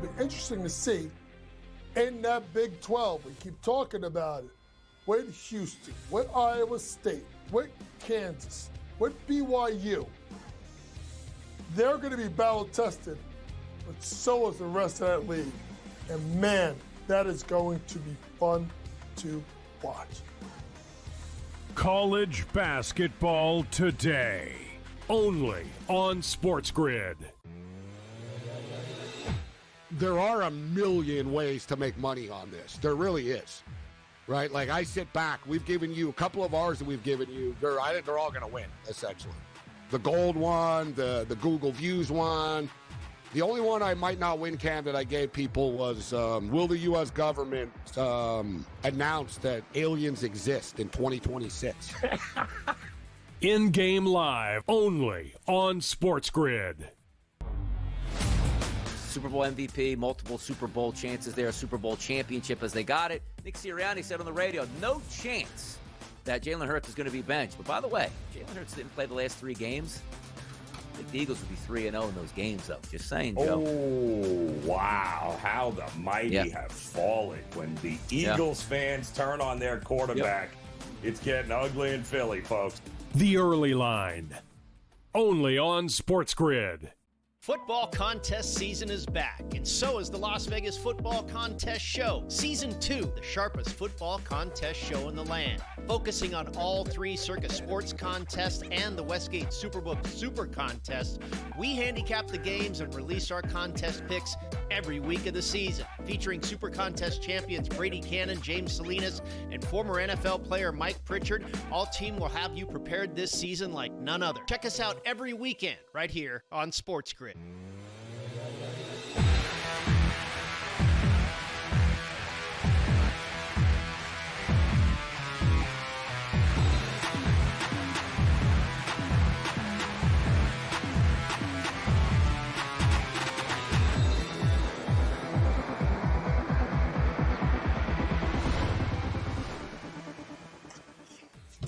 It'll be interesting to see in that Big 12. We keep talking about it. With Houston, with Iowa State, with Kansas, with BYU. They're going to be battle tested, but so is the rest of that league. And man, that is going to be fun to watch. College basketball today, only on SportsGrid. There are a million ways to make money on this. There really is. Right? Like, I sit back. We've given you a couple of ours that we've given you. I think they're all going to win, essentially. The gold one, the Google Views one. The only one I might not win, Cam, that I gave people was, will the U.S. government announce that aliens exist in 2026? In-game live, only on SportsGrid. Super Bowl MVP, multiple Super Bowl chances there, Super Bowl championship as they got it. Nick Sirianni said on the radio, no chance that Jalen Hurts is going to be benched. But by the way, Jalen Hurts didn't play the last 3 games. I think the Eagles would be 3-0 in those games, though. Just saying, Joe. Oh, wow. How the mighty have fallen. When the Eagles fans turn on their quarterback, it's getting ugly in Philly, folks. The early line, only on SportsGrid. Football contest season is back, and so is the Las Vegas Football Contest Show. Season 2, the sharpest football contest show in the land. Focusing on all 3 Circus Sports contests and the Westgate Superbook Super Contest, we handicap the games and release our contest picks every week of the season. Featuring Super Contest champions Brady Cannon, James Salinas, and former NFL player Mike Pritchard, all team will have you prepared this season like none other. Check us out every weekend right here on SportsGrid.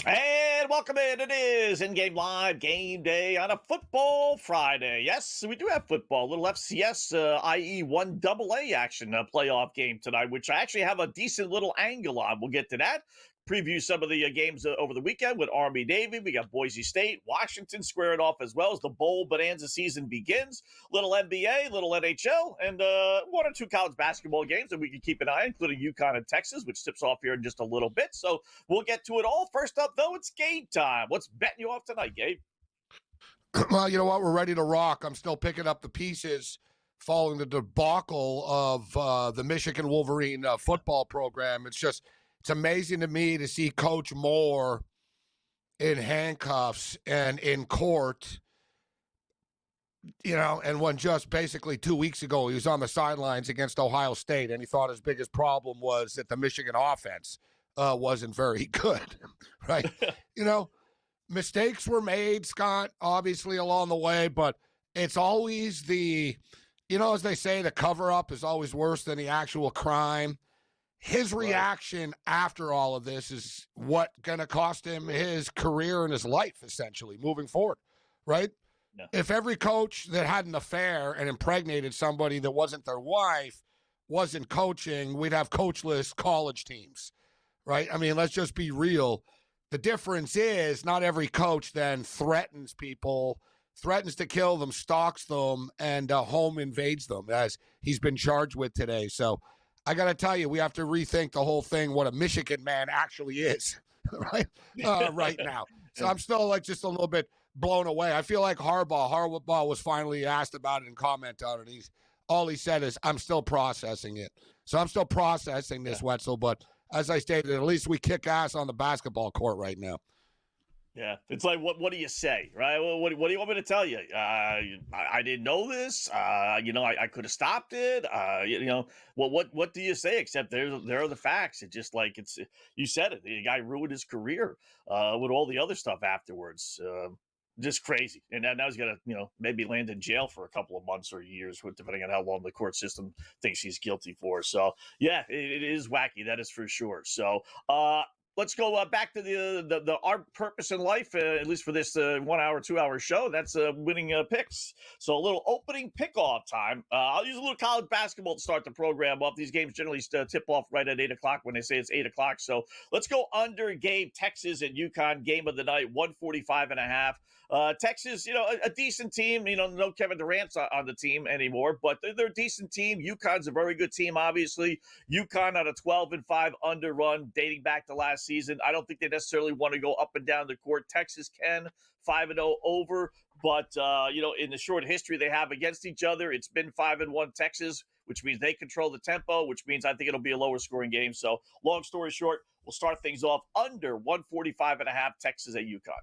And welcome in. It is in-game live game day on a football Friday. Yes, we do have football. A little FCS, i.e. 1AA action playoff game tonight, which I actually have a decent little angle on. We'll get to that. Preview some of the games over the weekend with Army-Navy. We got Boise State, Washington squaring off as well as the bowl bonanza season begins. Little NBA, little NHL, and 1 or 2 college basketball games that we can keep an eye on, including UConn and Texas, which tips off here in just a little bit. So we'll get to it all. First up, though, it's game time. What's betting you off tonight, Gabe? Well, you know what? We're ready to rock. I'm still picking up the pieces following the debacle of the Michigan Wolverine football program. It's amazing to me to see Coach Moore in handcuffs and in court, you know, and when just basically 2 weeks ago he was on the sidelines against Ohio State and he thought his biggest problem was that the Michigan offense wasn't very good, right? You know, mistakes were made, Scott, obviously along the way, but it's always as they say, the cover-up is always worse than the actual crime. His reaction after all of this is what going to cost him his career and his life, essentially, moving forward, right? No. If every coach that had an affair and impregnated somebody that wasn't their wife wasn't coaching, we'd have coachless college teams, right? I mean, let's just be real. The difference is not every coach then threatens people, threatens to kill them, stalks them, and home invades them, as he's been charged with today. So I got to tell you, we have to rethink the whole thing, what a Michigan man actually is, right? Right now. So I'm still just a little bit blown away. I feel like Harbaugh was finally asked about it and commented on it. All he said is, I'm still processing it. So I'm still processing this, Wetzel. But as I stated, at least we kick ass on the basketball court right now. Yeah, it's like, what do you say, right? What do you want me to tell you? I didn't know this. I could have stopped it. What do you say? Except there are the facts. It's just like you said it. The guy ruined his career with all the other stuff afterwards. Just crazy. And now he's got to, maybe land in jail for a couple of months or years, depending on how long the court system thinks he's guilty for. So, yeah, it is wacky. That is for sure. So, let's go back to the our purpose in life, at least for this 1 hour, 2 hour show. That's winning picks. So a little opening pick-off time. I'll use a little college basketball to start the program off. These games generally tip off right at 8 o'clock when they say it's 8 o'clock. So let's go under game Texas and UConn, game of the night, 145.5. Texas, a decent team. No Kevin Durant's on the team anymore, but they're a decent team. UConn's a very good team, obviously. UConn on a 12-5 under run dating back to last season. I don't think they necessarily want to go up and down the court. Texas can 5-0 over, but in the short history they have against each other, it's been 5-1 Texas, which means they control the tempo, which means I think it'll be a lower scoring game. So long story short, we'll start things off under 145.5 Texas at UConn.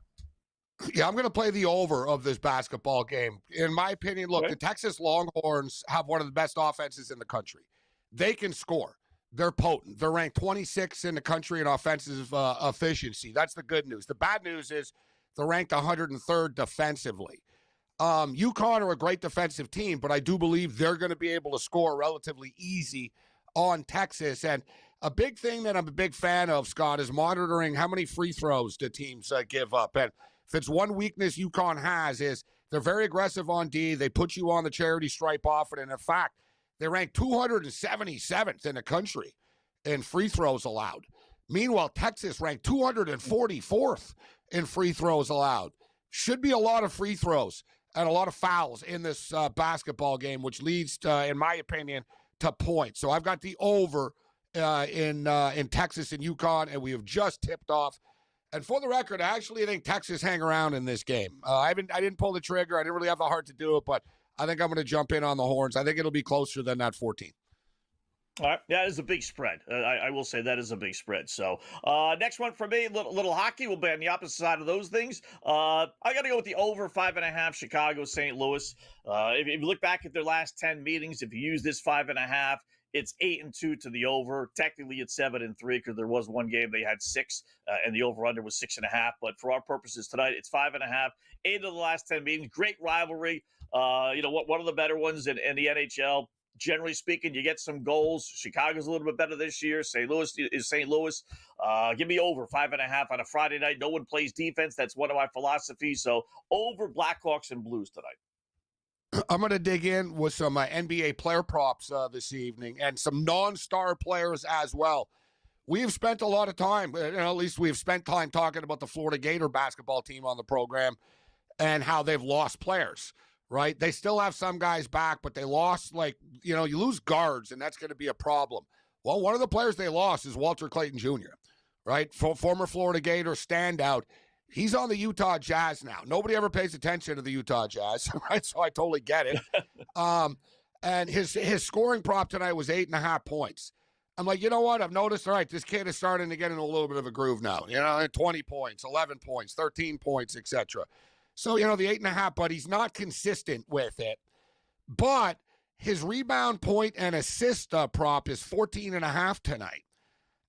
Yeah, I'm going to play the over of this basketball game. In my opinion, look, Okay. The Texas Longhorns have one of the best offenses in the country. They can score. They're potent. They're ranked 26th in the country in offensive efficiency. That's the good news. The bad news is they're ranked 103rd defensively. UConn are a great defensive team, but I do believe they're going to be able to score relatively easy on Texas. And a big thing that I'm a big fan of, Scott, is monitoring how many free throws the teams give up. And if it's one weakness UConn has is they're very aggressive on D. They put you on the charity stripe often. And in fact, they rank 277th in the country in free throws allowed. Meanwhile, Texas ranked 244th in free throws allowed. Should be a lot of free throws and a lot of fouls in this basketball game, which leads to, in my opinion, to points. So I've got the over in Texas and UConn, and we have just tipped off. And for the record, I actually think Texas hang around in this game. I didn't pull the trigger. I didn't really have the heart to do it, but I think I'm going to jump in on the horns. I think it'll be closer than that 14. All right, that is a big spread. I will say that is a big spread. So next one for me, little hockey. We'll be on the opposite side of those things. I got to go with the over 5.5. Chicago, St. Louis. If you look back at their last 10 meetings, if you use this 5.5, it's 8-2 to the over. Technically, it's 7-3 because there was one game they had 6, and the over/under was 6.5. But for our purposes tonight, it's 5.5. 8 of the last 10 meetings. Great rivalry. One of the better ones in the NHL. Generally speaking, you get some goals. Chicago's a little bit better this year. St. Louis is St. Louis. Give me over 5.5 on a Friday night. No one plays defense. That's one of my philosophies. So over Blackhawks and Blues tonight. I'm going to dig in with some NBA player props this evening and some non-star players as well. We've spent a lot of time, at least we've spent time talking about the Florida Gator basketball team on the program and how they've lost players, right? They still have some guys back, but they lost, you lose guards, and that's going to be a problem. Well, one of the players they lost is Walter Clayton Jr., right? Former Florida Gator standout. He's on the Utah Jazz now. Nobody ever pays attention to the Utah Jazz, right? So I totally get it. And his scoring prop tonight was 8.5 points. I'm like, you know what? I've noticed, all right, this kid is starting to get in a little bit of a groove now. 20 points, 11 points, 13 points, etc. So, the 8.5, but he's not consistent with it. But his rebound, point, and assist prop is 14.5 tonight.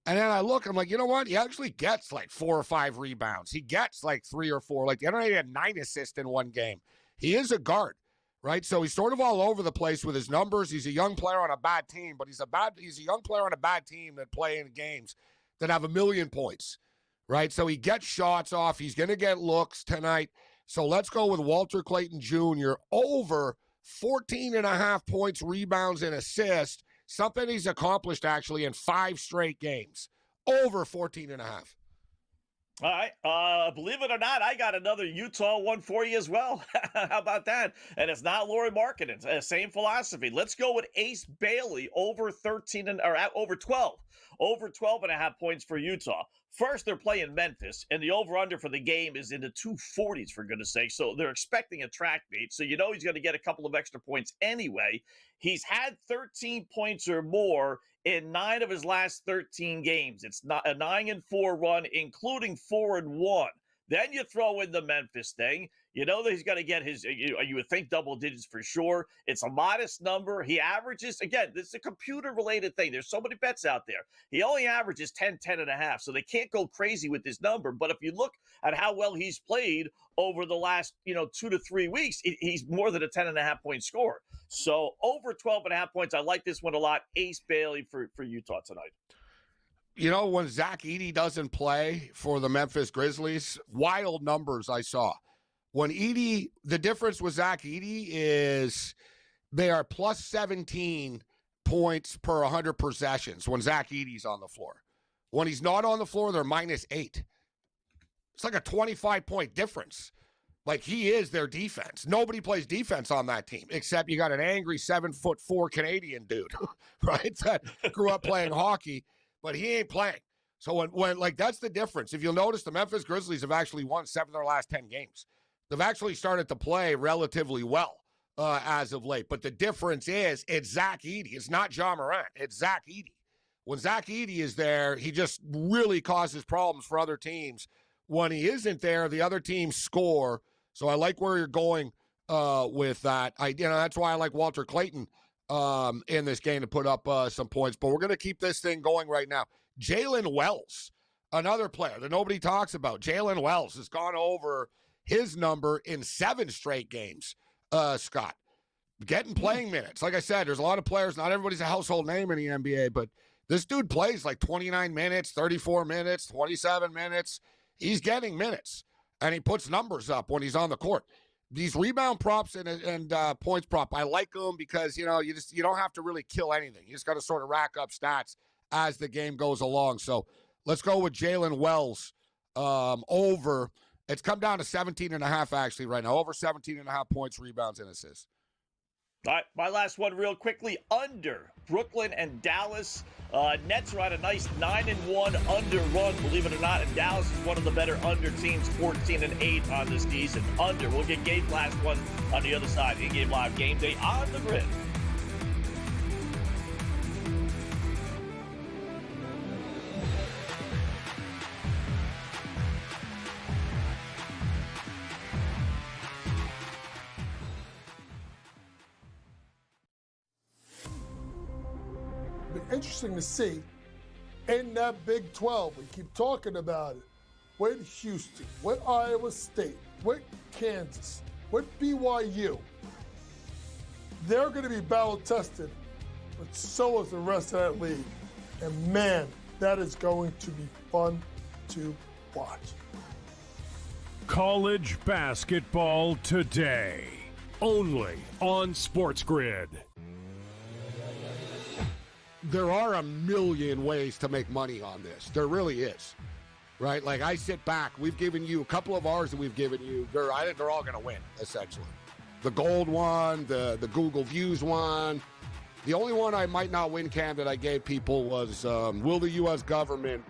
And then I look, I'm like, you know what? He actually gets 4 or 5 rebounds. He gets 3 or 4. The other night he had 9 assists in one game. He is a guard, right? So he's sort of all over the place with his numbers. He's a young player on a bad team, but he's a young player on a bad team that play in games that have 1 million points, right? So he gets shots off. He's going to get looks tonight. So let's go with Walter Clayton Jr. over 14.5 points, rebounds, and assists. Something he's accomplished, actually, in 5 straight games. Over 14.5. All right. Believe it or not, I got another Utah one for you as well. How about that? And it's not Lauri Markkanen. Same philosophy. Let's go with Ace Bailey over 12. Over 12.5 points for Utah. First, they're playing Memphis, and the over-under for the game is in the 240s, for goodness sake. So they're expecting a track meet. So he's going to get a couple of extra points anyway. He's had 13 points or more in 9 of his last 13 games. It's not a 9-4 run, including 4-1. Then you throw in the Memphis thing. You know that he's going to get his, you would think, double digits for sure. It's a modest number. He averages, again, this is a computer-related thing. There's so many bets out there. He only averages 10.5, so they can't go crazy with this number. But if you look at how well he's played over the last, 2 to 3 weeks, he's more than a 10.5-point scorer. So over 12.5 points, I like this one a lot. Ace Bailey for Utah tonight. You know, when Zach Edey doesn't play for the Memphis Grizzlies, wild numbers I saw. When Edey, the difference with Zach Edey is they are plus 17 points per 100 possessions when Zach Edey's on the floor. When he's not on the floor, they're minus 8. It's like a 25-point difference. Like, he is their defense. Nobody plays defense on that team, except you got an angry 7'4" Canadian dude, right, that grew up playing hockey, but he ain't playing. So when like, that's the difference. If you'll notice, the Memphis Grizzlies have actually won 7 of their last 10 games. They've actually started to play relatively well as of late. But the difference is it's Zach Edey. It's not John Morant. It's Zach Edey. When Zach Edey is there, he just really causes problems for other teams. When he isn't there, the other teams score. So I like where you're going with that. That's why I like Walter Clayton in this game to put up some points. But we're going to keep this thing going right now. Jalen Wells, another player that nobody talks about. Jalen Wells has gone over his number in 7 straight games, Scott. Getting playing minutes. Like I said, there's a lot of players. Not everybody's a household name in the NBA, but this dude plays like 29 minutes, 34 minutes, 27 minutes. He's getting minutes, and he puts numbers up when he's on the court. These rebound props and points prop, I like them because, you don't have to really kill anything. You just got to sort of rack up stats as the game goes along. So let's go with Jalen Wells over. It's come down to 17.5 actually right now. Over 17.5 points, rebounds, and assists. All right, my last one real quickly. Under Brooklyn and Dallas. Nets are on a nice 9-1 under run, believe it or not. And Dallas is one of the better under teams, 14-8 on this season. Under. We'll get Gabe's last one on the other side. In-game live game day on the grid. Interesting to see in that Big 12. We keep talking about it. With Houston, with Iowa State, with Kansas, with BYU. They're going to be battle tested, but so is the rest of that league. And man, that is going to be fun to watch. College basketball today, only on SportsGrid. There are a million ways to make money on this. There really is, right? Like, I sit back. We've given you a couple of ours that we've given you. I think they're all going to win, essentially. The gold one, the Google Views one. The only one I might not win, Cam, that I gave people was, will the U.S. government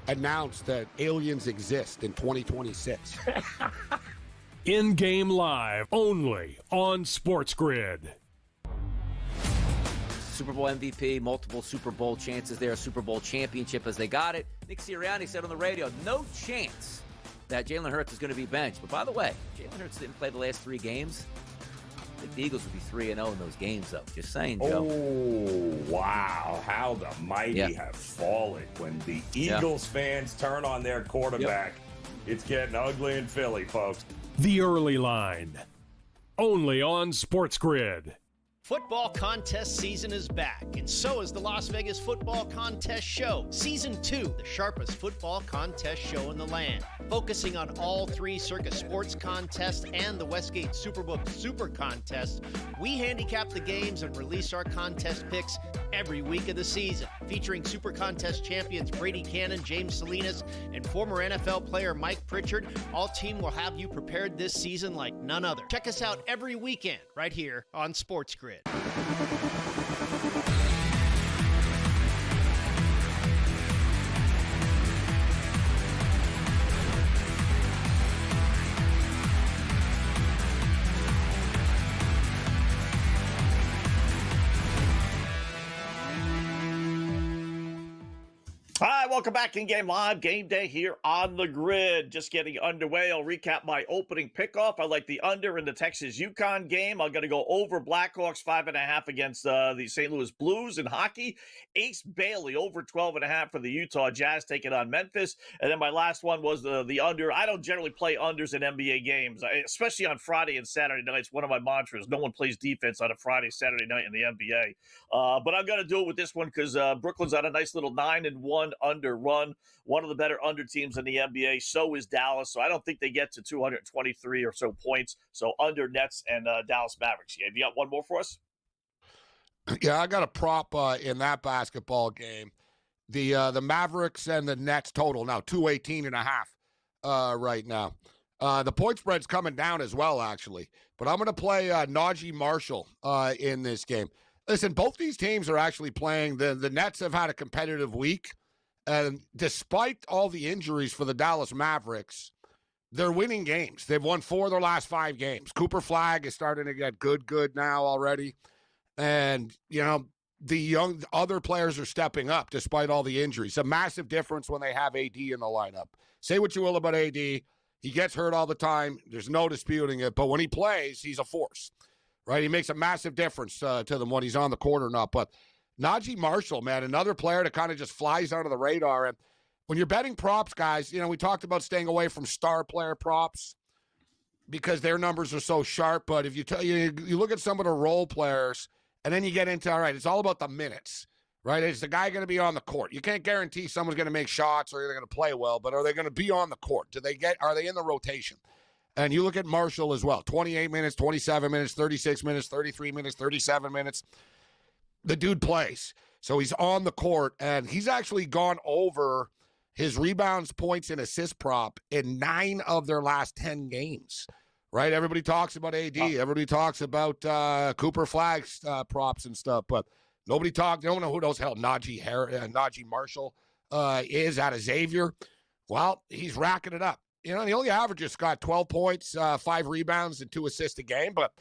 announce that aliens exist in 2026? In-game live, only on SportsGrid. Super Bowl MVP, multiple Super Bowl chances there, Super Bowl championship as they got it. Nick Sirianni said on the radio, no chance that Jalen Hurts is going to be benched. But by the way, Jalen Hurts didn't play the last 3 games. I think the Eagles would be 3-0 in those games, though. Just saying, Joe. Oh, wow. How the mighty have fallen. When the Eagles fans turn on their quarterback, it's getting ugly in Philly, folks. The early line, only on SportsGrid. Football contest season is back, and so is the Las Vegas Football Contest Show. Season 2, the sharpest football contest show in the land. Focusing on all 3 Circus Sports contests and the Westgate Superbook Super Contest, we handicap the games and release our contest picks every week of the season. Featuring Super Contest champions Brady Cannon, James Salinas, and former NFL player Mike Pritchard, all team will have you prepared this season like none other. Check us out every weekend right here on SportsGrid. All right, welcome back in Game Live. Game Day here on the grid. Just getting underway. I'll recap my opening pickoff. I like the under in the Texas-UConn game. I'm going to go over Blackhawks 5.5 against the St. Louis Blues in hockey. Ace Bailey over 12.5 for the Utah Jazz taking on Memphis. And then my last one was the under. I don't generally play unders in NBA games, especially on Friday and Saturday nights. One of my mantras, no one plays defense on a Friday, Saturday night in the NBA. But I'm going to do it with this one because Brooklyn's on a nice little 9-1 under run, one of the better under teams in the NBA. So is Dallas. So I don't think they get to 223 or so points. So under Nets and Dallas Mavericks. Yeah, you got one more for us? Yeah, I got a prop in that basketball game. The Mavericks and the Nets total now 218.5 right now. The point spread's coming down as well, actually. But I'm going to play Najee Marshall in this game. Listen, both these teams are actually playing. The Nets have had a competitive week. And despite all the injuries for the Dallas Mavericks, they're winning games. They've won 4 of their last 5 games. Cooper Flagg is starting to get good now already. And, you know, the other players are stepping up despite all the injuries. A massive difference when they have AD in the lineup. Say what you will about AD. He gets hurt all the time. There's no disputing it. But when he plays, he's a force, right? He makes a massive difference to them when he's on the court or not. But Najee Marshall, man, another player that kind of just flies under the radar. And when you're betting props, guys, you know, we talked about staying away from star player props because their numbers are so sharp. But if you look at some of the role players and then you get into, all right, it's all about the minutes, right? Is the guy going to be on the court? You can't guarantee someone's going to make shots or they're going to play well, but are they going to be on the court? Are they in the rotation? And you look at Marshall as well, 28 minutes, 27 minutes, 36 minutes, 33 minutes, 37 minutes. The dude plays. So he's on the court, and he's actually gone over his rebounds, points, and assist prop in 9 of their last 10 games, right? Everybody talks about AD. Everybody talks about Cooper Flagg's props and stuff, but they don't know who those hell Najee Marshall is out of Xavier. Well, he's racking it up. You know, he only averages got 12 points, 5 rebounds, and 2 assists a game, but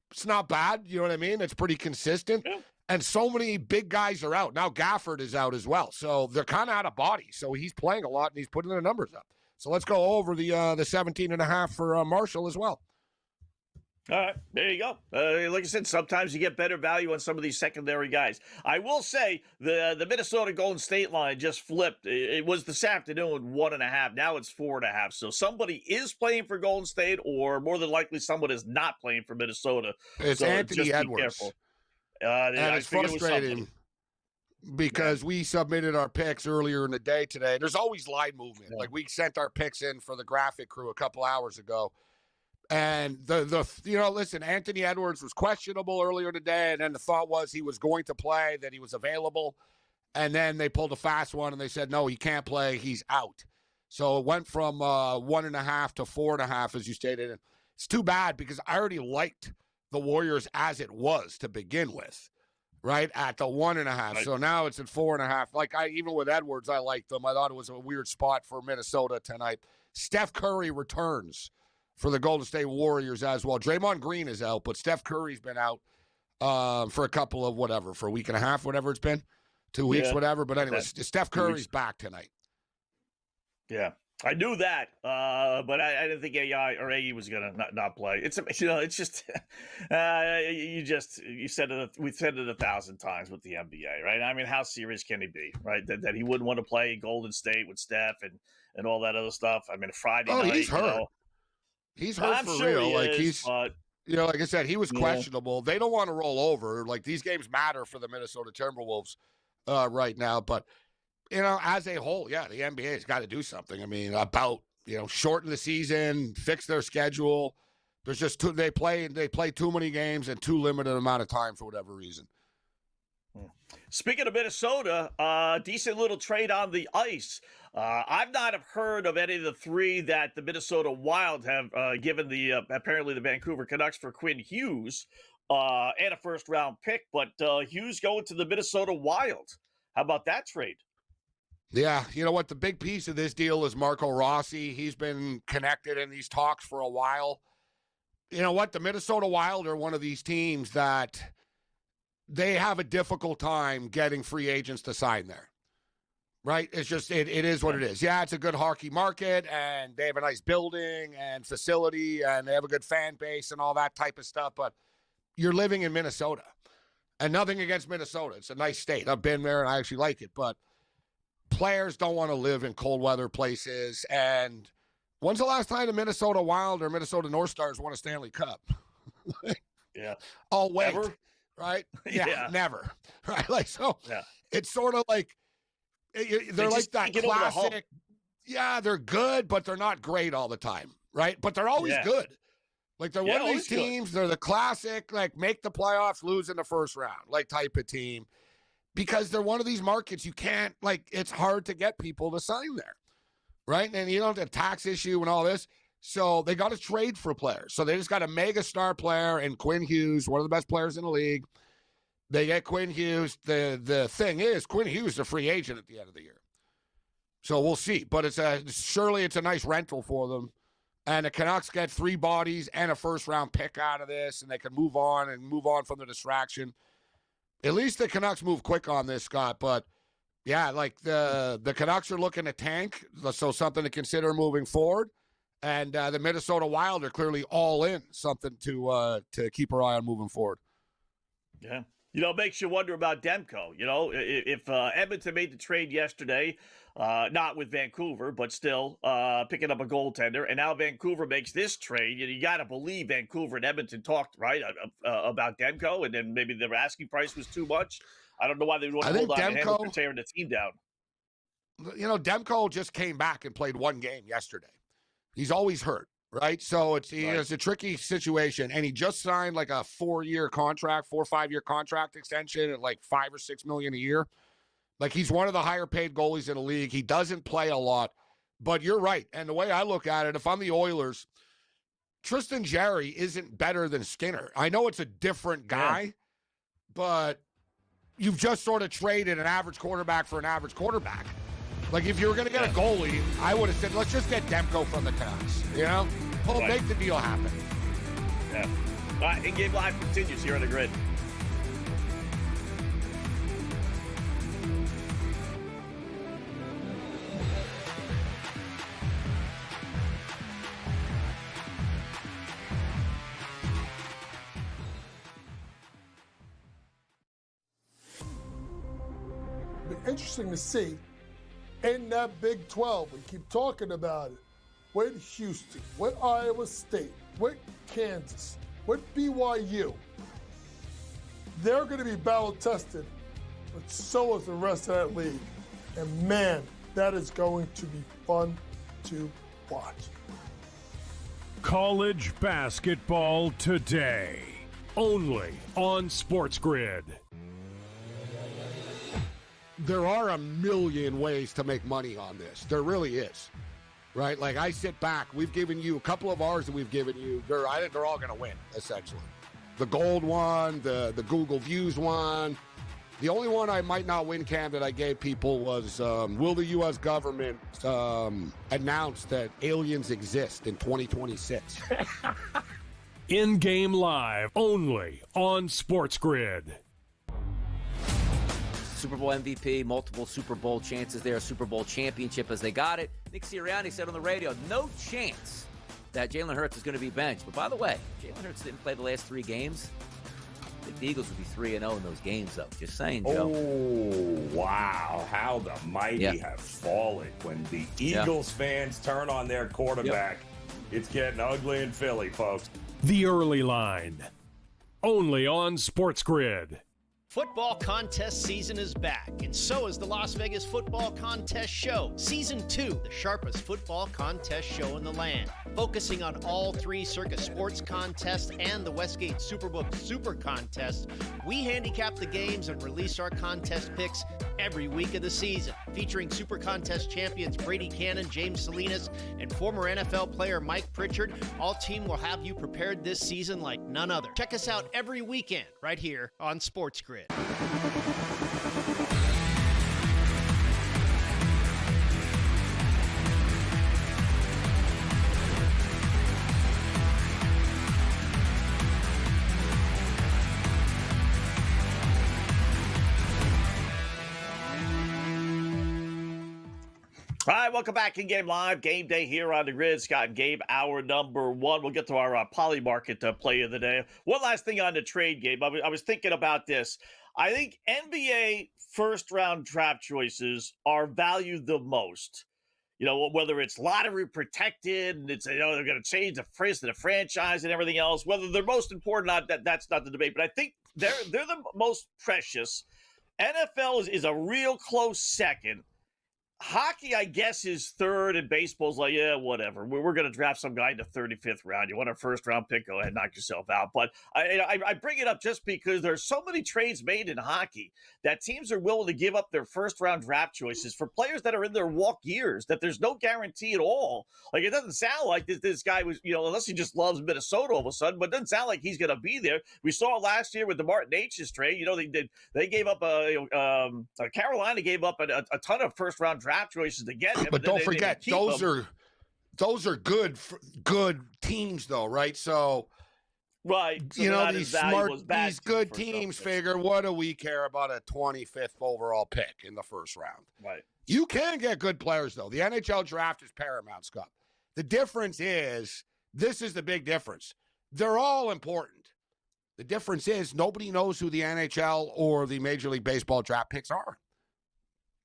it's not bad. You know what I mean? It's pretty consistent. Yeah. And so many big guys are out. Now Gafford is out as well. So they're kind of out of body. So he's playing a lot, and he's putting their numbers up. So let's go over the 17.5 for Marshall as well. All right, there you go. Like I said, sometimes you get better value on some of these secondary guys. I will say the Minnesota Golden State line just flipped. It was this afternoon 1.5. Now it's 4.5. So somebody is playing for Golden State, or more than likely someone is not playing for Minnesota. It's so Anthony just Edwards. Be careful. And it's frustrating because we submitted our picks earlier in the day today. There's always line movement. Yeah. Like we sent our picks in for the graphic crew a couple hours ago. And listen, Anthony Edwards was questionable earlier today. And then the thought was he was going to play, that he was available. And then they pulled a fast one and they said, no, he can't play. He's out. So it went from 1.5 to 4.5, as you stated. And it's too bad because I already liked the Warriors as it was to begin with, right? At the 1.5. Right. So now it's at 4.5. Like even with Edwards, I liked them. I thought it was a weird spot for Minnesota tonight. Steph Curry returns for the Golden State Warriors as well. Draymond Green is out, but Steph Curry's been out for a couple of for a week and a half, whatever it's been, 2 weeks, whatever. But anyway, Steph Curry's back tonight. Yeah. I knew that, but I didn't think AI or AE was gonna not play. It's just you said it. We've said it 1,000 times with the NBA, right? I mean, how serious can he be, right? That he wouldn't want to play Golden State with Steph and all that other stuff. I mean, Friday night. Oh, he's hurt. He's hurt I'm for sure real. But, like I said, he was questionable. They don't want to roll over. Like these games matter for the Minnesota Timberwolves right now, but. As a whole, the NBA has got to do something. I mean, shorten the season, fix their schedule. There's just they play too many games in too limited amount of time for whatever reason. Speaking of Minnesota, decent little trade on the ice. I've not have heard of any of the 3 that the Minnesota Wild have given apparently the Vancouver Canucks for Quinn Hughes and a first-round pick, but Hughes going to the Minnesota Wild. How about that trade? Yeah, you know what? The big piece of this deal is Marco Rossi. He's been connected in these talks for a while. You know what? The Minnesota Wild are one of these teams that they have a difficult time getting free agents to sign there. right? It's just, it is what it is. Yeah, it's a good hockey market, and they have a nice building and facility, and they have a good fan base and all that type of stuff, but you're living in Minnesota. And nothing against Minnesota. It's a nice state. I've been there, and I actually like it, but players don't want to live in cold weather places. And when's the last time the Minnesota Wild or Minnesota North Stars won a Stanley Cup? Yeah. Oh, wait. Ever? Right? Yeah, never. Right? Like, so it's sort of like, they're like that classic. Yeah, they're good, but they're not great all the time. Right? But they're always good. Like, they're one of these teams, they're the classic, like, make the playoffs, lose in the first round, like, type of team. Because they're one of these markets you can't, like, it's hard to get people to sign there. Right? And you don't have a tax issue and all this. So they got to trade for players. So they just got a mega star player in Quinn Hughes, one of the best players in the league. They get Quinn Hughes. The thing is, Quinn Hughes is a free agent at the end of the year. So we'll see. But surely it's a nice rental for them. And the Canucks get 3 bodies and a first-round pick out of this, and they can move on from the distraction. At least the Canucks move quick on this, Scott. But, yeah, like the Canucks are looking to tank, so something to consider moving forward. And the Minnesota Wild are clearly all in, something to keep our eye on moving forward. Yeah. You know, it makes you wonder about Demko. You know, if Edmonton made the trade yesterday, not with Vancouver, but still picking up a goaltender, and now Vancouver makes this trade, you got to believe Vancouver and Edmonton talked, right, about Demko, and then maybe their asking price was too much. I don't know why they would want to hold on to him if they're tearing the team down. You know, Demko just came back and played 1 game yesterday. He's always hurt. Right. So it's a tricky situation. And he just signed like a 4-year contract, 4 or 5-year contract extension at like $5 or $6 million a year. Like, he's one of the higher paid goalies in the league. He doesn't play a lot, but you're right. And the way I look at it, if I'm the Oilers, Tristan Jarry isn't better than Skinner. I know it's a different guy, but you've just sort of traded an average quarterback for an average quarterback. Like, if you were going to get a goalie, I would have said, let's just get Demko from the Canucks. You know? We'll make the deal happen. Yeah. All right, In-Game Live continues here on the Grid. Be interesting to see in that Big 12. We keep talking about it. With Houston, with Iowa State, with Kansas, with BYU. They're going to be battle-tested, but so is the rest of that league. And, man, that is going to be fun to watch. College basketball today, only on SportsGrid. There are a million ways to make money on this. There really is. Right? Like, I sit back. We've given you a couple of ours that we've given you. I think they're all going to win, essentially. The gold one, the Google Views one. The only one I might not win, Cam, that I gave people was, will the U.S. government announce that aliens exist in 2026? In-Game Live, only on SportsGrid. Super Bowl MVP, multiple Super Bowl chances there, Super Bowl championship as they got it. Nick Sirianni said on the radio, no chance that Jalen Hurts is going to be benched. But by the way, Jalen Hurts didn't play the last 3 games. I think the Eagles would be 3-0 in those games, though. Just saying, Joe. Oh, wow. How the mighty have fallen. When the Eagles fans turn on their quarterback, it's getting ugly in Philly, folks. The Early Line, only on SportsGrid. Football contest season is back, and so is the Las Vegas Football Contest Show. Season 2, the sharpest football contest show in the land. Focusing on all 3 Circa Sports contests and the Westgate Superbook Super Contest, we handicap the games and release our contest picks every week of the season. Featuring Super Contest champions Brady Cannon, James Salinas, and former NFL player Mike Pritchard, all team will have you prepared this season like none other. Check us out every weekend right here on SportsGrid. All right, welcome back in Game Live. Game Day here on the grid. Scott and Gabe, hour number one. We'll get to our poly market play of the day. One last thing on the trade, Gabe. I was thinking about this. I think NBA first-round draft choices are valued the most. You know, whether it's lottery protected and it's, they're going to change the face of the franchise and everything else, whether they're most important or not, that's not the debate. But I think they're the most precious. NFL is a real close second. Hockey, I guess, is third, and baseball's like, yeah, whatever. We're going to draft some guy in the 35th round. You want a first-round pick? Go ahead, knock yourself out. But I bring it up just because there's so many trades made in hockey that teams are willing to give up their first-round draft choices for players that are in their walk years, that there's no guarantee at all. Like, it doesn't sound like this guy was, unless he just loves Minnesota all of a sudden, but it doesn't sound like he's going to be there. We saw last year with the Martin H's trade. They gave up Carolina gave up a ton of first-round draft choices to get him. But don't forget, those are good teams, though, right? So, right, so these good teams figure, what do we care about a 25th overall pick in the first round? Right. You can get good players, though. The NHL draft is paramount, Scott. The difference is, this is the big difference. They're all important. The difference is nobody knows who the NHL or the Major League Baseball draft picks are.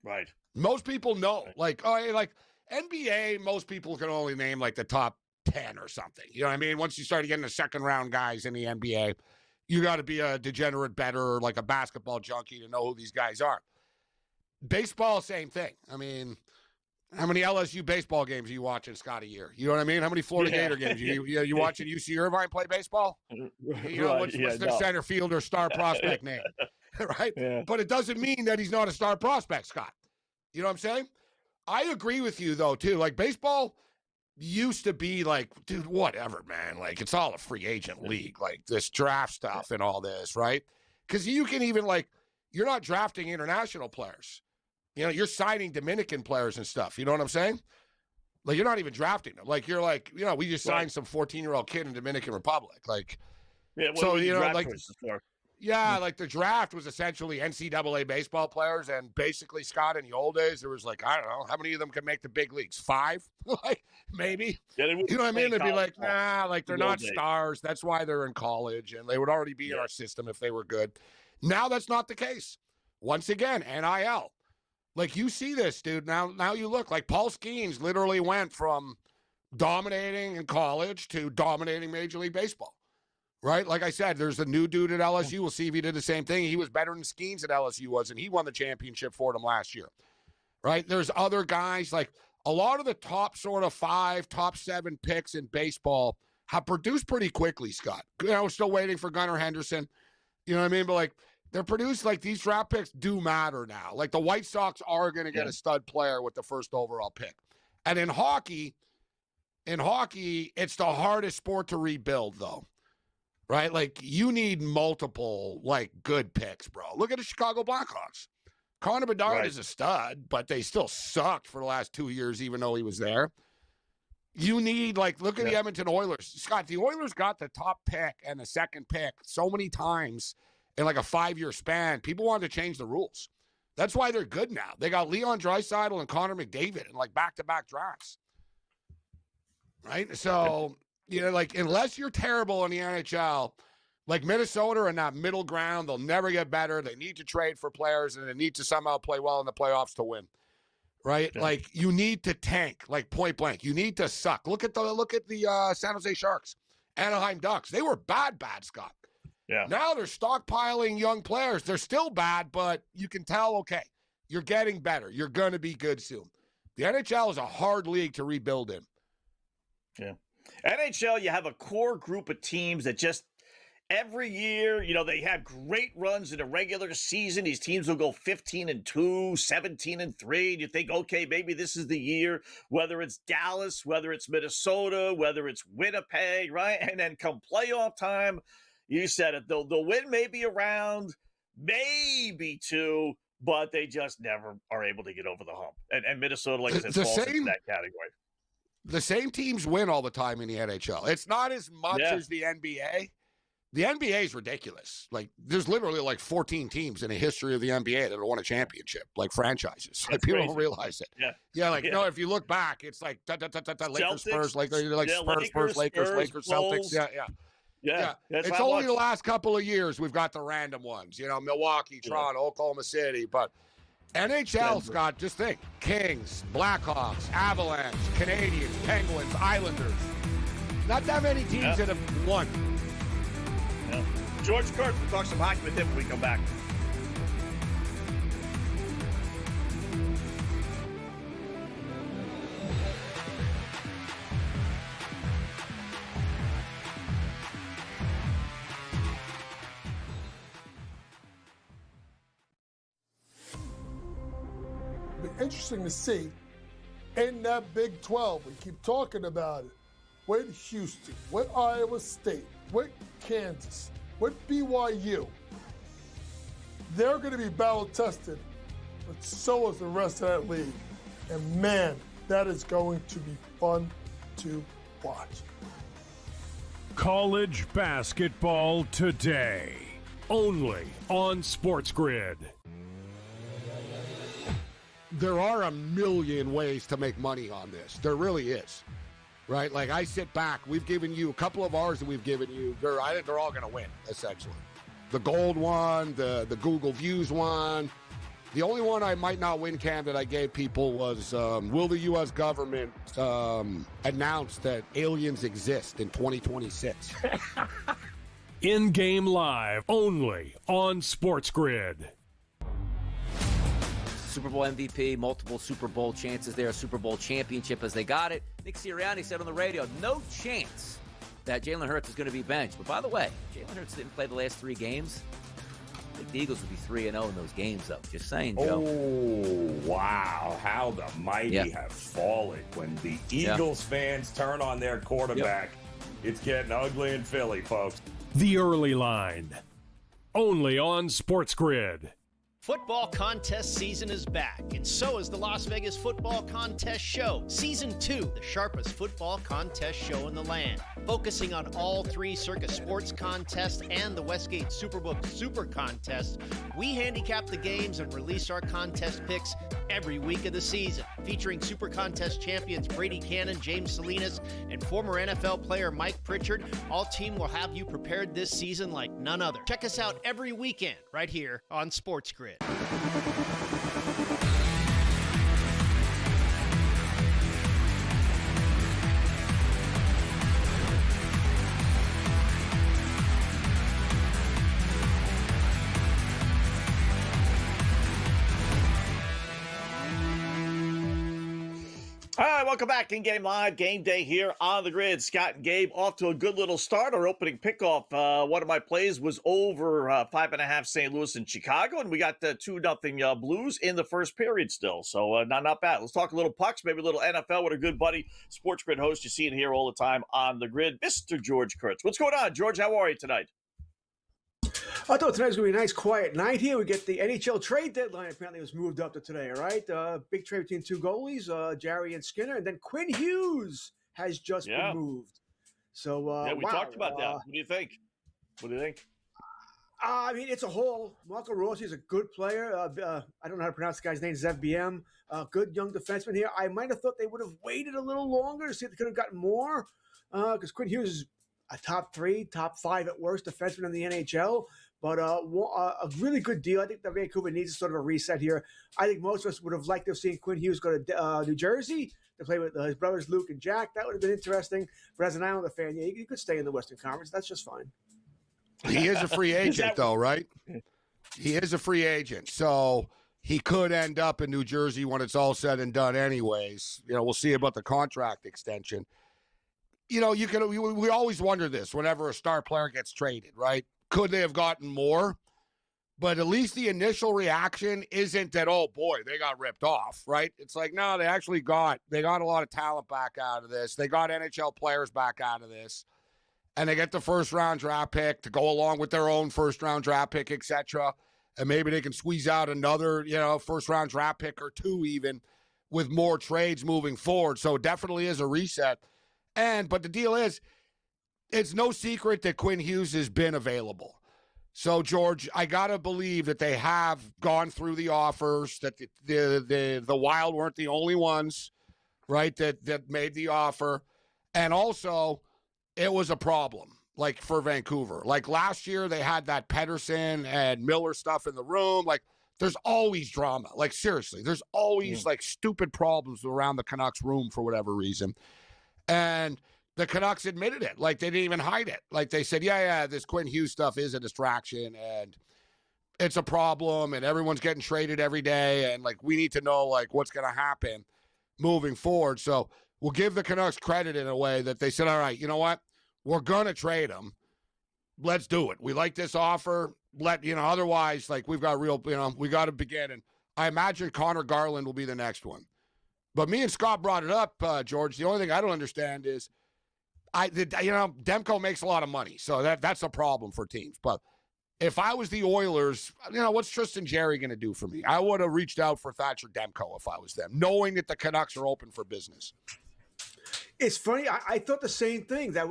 Right. Most people know, like NBA, most people can only name like the top 10 or something. You know what I mean? Once you start getting the second round guys in the NBA, you got to be a degenerate bettor, like a basketball junkie, to know who these guys are. Baseball, same thing. I mean, how many LSU baseball games are you watching, Scott, a year? You know what I mean? How many Florida Gator games? You watching UC Irvine play baseball? What's their center fielder star prospect name? Right? Yeah. But it doesn't mean that he's not a star prospect, Scott. You know what I'm saying? I agree with you, though, too. Like, baseball used to be like, dude, whatever, man. Like, it's all a free agent league, like this draft stuff and all this, right? Because you can even, like, you're not drafting international players. You're signing Dominican players and stuff. You know what I'm saying? Like, you're not even drafting them. Like, you're like, we just signed some 14-year-old kid in Dominican Republic. Like, so, like the draft was essentially NCAA baseball players, and basically, Scott, in the old days, there was like, I don't know, how many of them can make the big leagues? 5? Like, maybe. Yeah, you know what I mean? They'd be like, nah, like they're not stars. That's why they're in college, and they would already be in our system if they were good. Now that's not the case. Once again, NIL. Like, you see this, dude. Now you look like Paul Skeens literally went from dominating in college to dominating Major League Baseball. Right? Like I said, there's a new dude at LSU. We'll see if he did the same thing. He was better than Skeens at LSU was, and he won the championship for them last year. Right? There's other guys, like a lot of the top sort of 5, top 7 picks in baseball have produced pretty quickly, Scott. Still waiting for Gunnar Henderson. You know what I mean? But, like, they're produced, like, these draft picks do matter now. Like, the White Sox are going to get a stud player with the first overall pick. And in hockey, it's the hardest sport to rebuild, though. Right? Like, you need multiple, like, good picks, bro. Look at the Chicago Blackhawks. Connor Bedard is a stud, but they still sucked for the last 2 years, even though he was there. You need, like, look at the Edmonton Oilers. Scott, the Oilers got the top pick and the second pick so many times in, like, a 5-year span. People wanted to change the rules. That's why they're good now. They got Leon Draisaitl and Connor McDavid in, like, back-to-back drafts. Right? So... like, unless you're terrible in the NHL, like Minnesota are in that middle ground, they'll never get better. They need to trade for players, and they need to somehow play well in the playoffs to win, right? Yeah. Like, you need to tank, like, point blank. You need to suck. Look at the San Jose Sharks, Anaheim Ducks. They were bad, Scott. Yeah. Now they're stockpiling young players. They're still bad, but you can tell, okay, you're getting better. You're going to be good soon. The NHL is a hard league to rebuild in. Yeah. NHL, you have a core group of teams that just every year, they have great runs in the regular season. These teams will go 15-2, 17-3. And you think, okay, maybe this is the year, whether it's Dallas, whether it's Minnesota, whether it's Winnipeg, right? And then come playoff time, you said it, they'll win maybe a round, maybe 2, but they just never are able to get over the hump. And Minnesota, like I said, falls into that category. The same teams win all the time in the NHL. It's not as much as the NBA, The NBA is ridiculous. Like, there's literally like 14 teams in the history of the NBA that have won a championship, like franchises. Like, people don't realize it. No, if you look back, it's like Lakers, Spurs, Spurs, Lakers, Celtics. Yeah. It's only the last couple of years we've got the random ones. Milwaukee, Toronto, Oklahoma City, but NHL's got, just think, Kings, Blackhawks, Avalanche, Canadians, Penguins, Islanders. Not that many teams that have won. Yeah. George Kurtz, we'll talk some hockey with him when we come back. It'll be interesting to see in that Big 12. We keep talking about it. With Houston, with Iowa State, with Kansas, with BYU. They're going to be battle tested, but so is the rest of that league. And man, that is going to be fun to watch. College basketball today, only on SportsGrid. There are a million ways to make money on this. There really is. Right? Like, I sit back. We've given you a couple of ours that we've given you. I think they're all going to win, essentially. The gold one, the Google Views one. The only one I might not win, Cam, that I gave people was, will the U.S. government announce that aliens exist in 2026? In-game live, only on SportsGrid. Super Bowl MVP, multiple Super Bowl chances there, Super Bowl championship as they got it. Nick Sirianni said on the radio, no chance that Jalen Hurts is going to be benched. But by the way, Jalen Hurts didn't play the last 3 games. I think the Eagles would be 3-0 in those games, though. Just saying, Joe. Oh, wow. How the mighty have fallen. When the Eagles fans turn on their quarterback, it's getting ugly in Philly, folks. The early line, only on SportsGrid. Football contest season is back, and so is the Las Vegas Football Contest Show. Season 2, the sharpest football contest show in the land. Focusing on all 3 Circus Sports contests and the Westgate Superbook Super Contest, we handicap the games and release our contest picks every week of the season. Featuring Super Contest champions Brady Cannon, James Salinas, and former NFL player Mike Pritchard, all team will have you prepared this season like none other. Check us out every weekend right here on SportsGrid. All right, welcome back. In-game live, game day here on the grid. Scott and Gabe off to a good little start. Our opening pickoff, one of my plays was over 5.5 St. Louis and Chicago, and we got 2-0 Blues in the first period still. So not bad. Let's talk a little pucks, maybe a little NFL with a good buddy, Sports Grid host you see it here all the time on the grid, Mr. George Kurtz. What's going on, George? How are you tonight? I thought tonight's going to be a nice, quiet night here. We get the NHL trade deadline. Apparently, was moved up to today, all right? Big trade between 2 goalies, Jarry and Skinner. And then Quinn Hughes has just been moved. So, we talked about that. What do you think? I mean, it's a haul. Marco Rossi is a good player. I don't know how to pronounce the guy's name, Zev BM. Good young defenseman here. I might have thought they would have waited a little longer to see if they could have gotten more, because Quinn Hughes is a top 3, top 5 at worst defenseman in the NHL. But a really good deal. I think that Vancouver needs sort of a reset here. I think most of us would have liked to have seen Quinn Hughes go to New Jersey to play with his brothers Luke and Jack. That would have been interesting. But as an Islander fan, yeah, you could stay in the Western Conference. That's just fine. He is a free agent, though, right? He is a free agent. So he could end up in New Jersey when it's all said and done anyways. We'll see about the contract extension. We always wonder this whenever a star player gets traded, right? Could they have gotten more? But at least the initial reaction isn't that, oh, boy, they got ripped off, right? It's like, no, they got a lot of talent back out of this. They got NHL players back out of this. And they get the first-round draft pick to go along with their own first-round draft pick, et cetera. And maybe they can squeeze out another, first-round draft pick or 2 even with more trades moving forward. So it definitely is a reset. But the deal is, it's no secret that Quinn Hughes has been available. So, George, I got to believe that they have gone through the offers, that the Wild weren't the only ones, right, that made the offer. And also, it was a problem, like, for Vancouver. Like, last year, they had that Pettersson and Miller stuff in the room. Like, there's always drama. Like, seriously, there's always, like, stupid problems around the Canucks room for whatever reason. And the Canucks admitted it. Like, they didn't even hide it. Like, they said, yeah, this Quinn Hughes stuff is a distraction, and it's a problem, and everyone's getting traded every day, and, like, we need to know, like, what's going to happen moving forward. So we'll give the Canucks credit in a way that they said, all right, you know what? We're going to trade him. Let's do it. We like this offer. Otherwise, like, we've got we got to begin. And I imagine Connor Garland will be the next one. But me and Scott brought it up, George. The only thing I don't understand is, Demko makes a lot of money, so that's a problem for teams. But if I was the Oilers, what's Tristan Jarry going to do for me? I would have reached out for Thatcher Demko if I was them, knowing that the Canucks are open for business. It's funny. I thought the same thing. That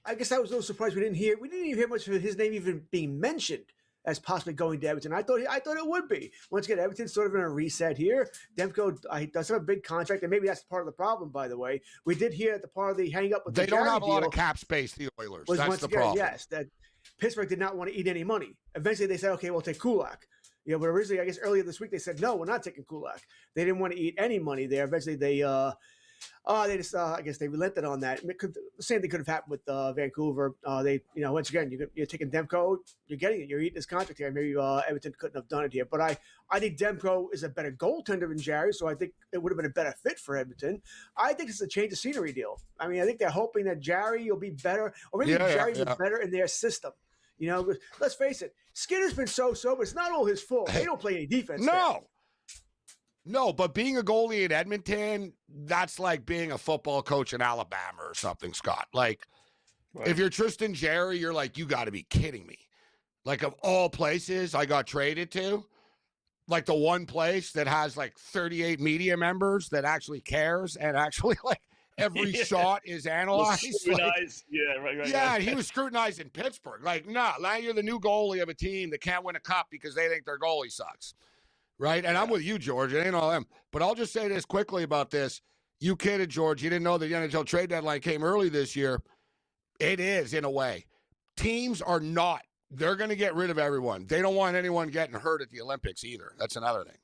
I guess I was a little surprised we didn't even hear much of his name even being mentioned as possibly going to Edmonton. I thought it would be. Once again, Edmonton's sort of in a reset here. Demko does have a big contract, and maybe that's part of the problem, by the way. We did hear at the part of the hang up with they the don't Jarry have a lot deal of cap space, the Oilers. Was that's once the again, problem. yes, that Pittsburgh did not want to eat any money. Eventually, they said, okay, we'll take Kulak. But originally, I guess earlier this week, they said, no, we're not taking Kulak. They didn't want to eat any money there. Eventually, they just, I guess they relented on that. The same thing could have happened with Vancouver. Once again, you're taking Demko, you're getting it, you're eating this contract here. Maybe Edmonton couldn't have done it here. But I think Demko is a better goaltender than Jarry, so I think it would have been a better fit for Edmonton. I think it's a change of scenery deal. I mean, I think they're hoping that Jarry will be better, or maybe Jarry will be better in their system. Let's face it, Skinner's been so-so, but it's not all his fault. They don't play any defense. No, but being a goalie in Edmonton, that's like being a football coach in Alabama or something, Scott. Like, if you're Tristan Jarry, you're like, you got to be kidding me. Like, of all places I got traded to, like the one place that has like 38 media members that actually cares and actually like every shot is analyzed. Scrutinized. Right. He was scrutinized in Pittsburgh. Like, now you're the new goalie of a team that can't win a cup because they think their goalie sucks. Right? And I'm with you, George. It ain't all them. But I'll just say this quickly about this. You kidded, George. You didn't know the NHL trade deadline came early this year. It is, in a way. Teams are not. They're going to get rid of everyone. They don't want anyone getting hurt at the Olympics either. That's another thing.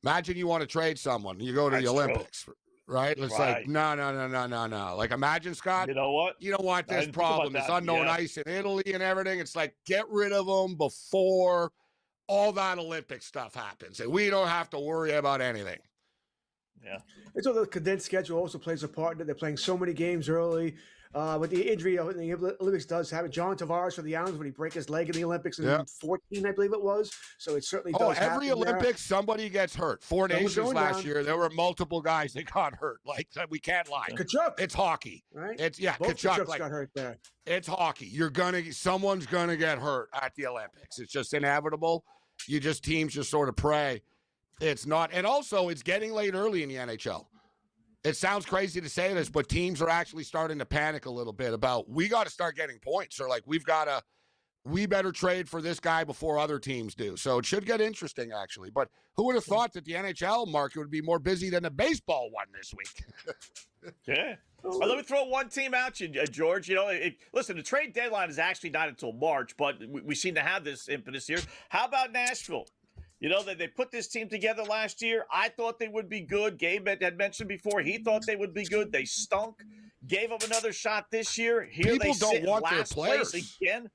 Imagine you want to trade someone. You go to the Olympics, right? It's like, no. Like, imagine, Scott. You know what? You don't want this problem, this unknown ice in Italy and everything. It's like, get rid of them before all that Olympic stuff happens, and we don't have to worry about anything. Yeah. It's all the condensed schedule also plays a part in it. They're playing so many games early. With the injury in the Olympics does happen. John Tavares for the Islanders when he broke his leg in the Olympics in 14, I believe it was. So it certainly does happen. Every Olympics, somebody gets hurt. Four Nations last year, there were multiple guys that got hurt. Like, we can't lie. Kachuk. It's hockey. Right? Kachuk got hurt there. It's hockey. Someone's gonna get hurt at the Olympics. It's just inevitable. Teams just sort of pray it's not. And also, it's getting late early in the NHL. It sounds crazy to say this, but teams are actually starting to panic a little bit about, we got to start getting points, or like, we better trade for this guy before other teams do. So it should get interesting, actually. But who would have thought that the NHL market would be more busy than the baseball one this week? Yeah. Well, let me throw one team at you, George. Listen, the trade deadline is actually not until March, but we seem to have this impetus here. How about Nashville? They put this team together last year. I thought they would be good. Gabe had mentioned before, he thought they would be good. They stunk. Gave them another shot this year. Here People they sit don't want in their last players place again.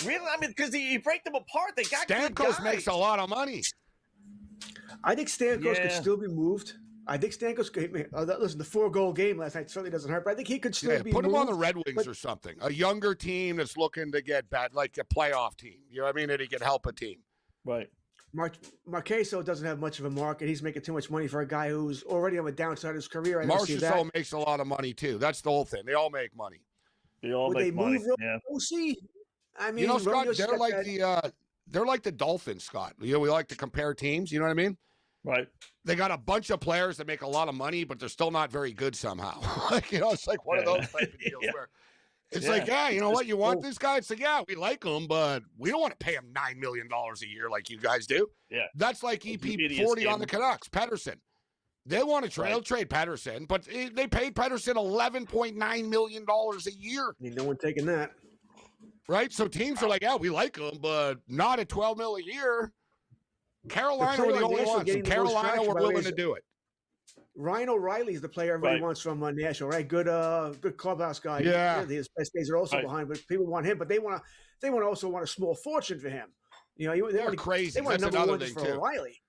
Really? I mean, because you break them apart. They got good Stamkos guys. makes a lot of money. I think Stamkos could still be moved. I think Stamkos could. Listen, the 4-goal game last night certainly doesn't hurt, but I think he could still be put moved. him on the Red Wings or something. A younger team that's looking to get bad, like a playoff team. You know what I mean? That he can help a team. Right. Marchessault doesn't have much of a market. He's making too much money for a guy who's already on the downside of his career. Marchessault makes a lot of money too. That's the whole thing. They all make money. They all make money. OC? I mean, Scott, they're like the Dolphins, Scott. We like to compare teams. You know what I mean? Right. They got a bunch of players that make a lot of money, but they're still not very good somehow. It's like one of those type of deals where It's like, yeah, you know what? You want this guy? It's like, yeah, we like him, but we don't want to pay him $9 million a year like you guys do. Yeah. That's like EP40 on the Canucks, Pettersson. They want to trade. They'll trade Pettersson, but they paid Pettersson $11.9 million a year. Ain't no one taking that. Right? So teams are like, yeah, we like him, but not at $12 million a year. Carolina were the only ones. And Carolina were willing to do it. Ryan O'Reilly's the player everybody wants from Nashville, right? Good clubhouse guy. Yeah. His best days are also behind, but people want him. But they also want a small fortune for him. You know, they're crazy. They want That's number another one thing for too. O'Reilly.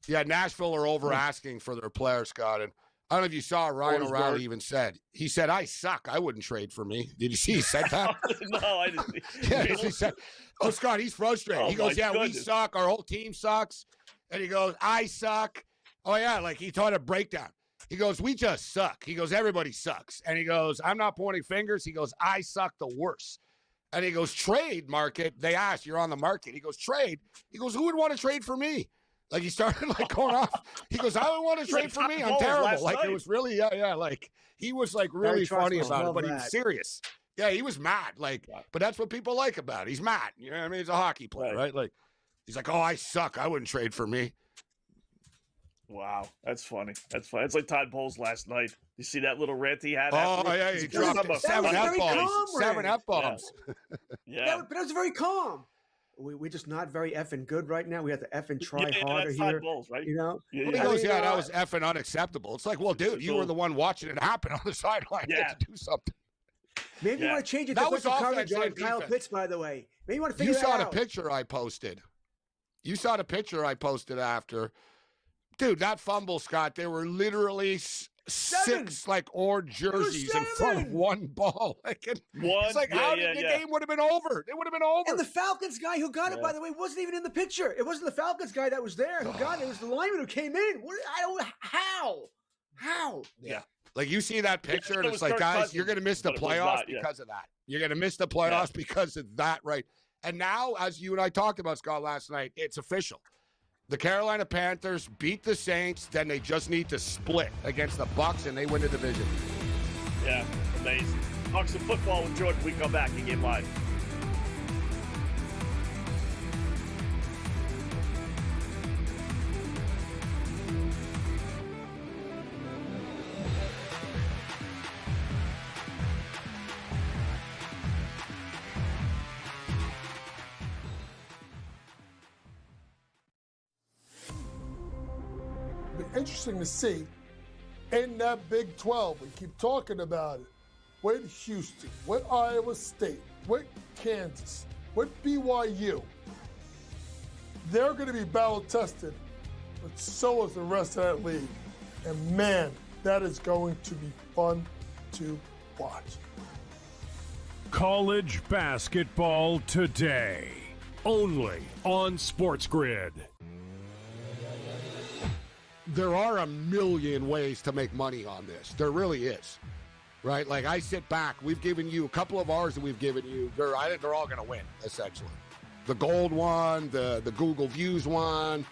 Yeah, Nashville are over asking for their players, Scott. And I don't know if you saw Ryan O'Reilly even said. He said, "I suck. I wouldn't trade for me." Did you see he said that? No, I didn't. Yeah, he said, "Oh, Scott, he's frustrated." He goes, "Yeah, we suck. Our whole team sucks." And he goes, "I suck." Oh yeah, like he taught a breakdown. He goes, "We just suck." He goes, "Everybody sucks." And he goes, "I'm not pointing fingers." He goes, "I suck the worst." And he goes, "Trade market." They asked, "You're on the market." He goes, "Trade." He goes, "Who would want to trade for me?" Like he started like going off. He goes, "I would want to trade for me. I'm terrible." Like it was really, yeah. Like he was like really funny about it, but he was serious. Yeah, he was mad. Like, but that's what people like about it. He's mad. You know what I mean? He's a hockey player, right? Like he's like, "Oh, I suck. I wouldn't trade for me." Wow, that's funny. That's funny. It's like Todd Bowles last night. You see that little rant he had? Oh, yeah, he dropped 7 F-bombs. 7 F-bombs. Yeah. But that was very calm. We're just not very effing good right now. We have to effing try harder that's here. Todd Bowles, right? You know? He goes, yeah, that was effing unacceptable. It's like, well, dude, you were the one watching it happen on the sideline. You had to do something. Maybe you want to change it. That was coverage on Kyle Pitts, by the way. Maybe you want to figure that out. You saw the picture I posted. You saw the picture I posted after. Dude, that fumble, Scott, there were literally 6 like orange jerseys in front of one ball. It's like, how did the game would have been over? It would have been over. And the Falcons guy who got it, by the way, wasn't even in the picture. It wasn't the Falcons guy that was there who got it. It was the lineman who came in. How? Yeah. Like you see that picture and it's like, guys, you're going to miss the playoffs because of that. You're going to miss the playoffs because of that, right? And now, as you and I talked about, Scott, last night, it's official. The Carolina Panthers beat the Saints, then they just need to split against the Bucs, and they win the division. Yeah, amazing. Talk some football with Jordan. We come back in Game Live. Interesting to see in that Big 12. We keep talking about it. With Houston, with Iowa State, with Kansas, with BYU. They're going to be battle tested, but so is the rest of that league. And man, that is going to be fun to watch. College basketball today, only on SportsGrid. There are a million ways to make money on this. There really is, right? Like I sit back. We've given you a couple of ours that we've given you. I think they're all going to win, essentially. The gold one, the Google Views one.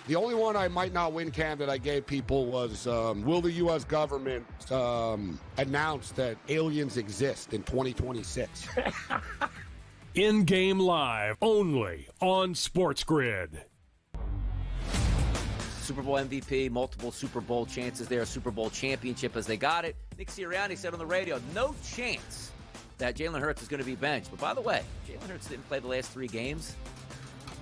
The only one I might not win, Cam, that I gave people was, will the U.S. government announce that aliens exist in 2026? In-game live, only on SportsGrid. Super Bowl MVP, multiple Super Bowl chances there, Super Bowl championship as they got it. Nick Sirianni said on the radio, no chance that Jalen Hurts is going to be benched. But by the way, Jalen Hurts didn't play the last 3 games.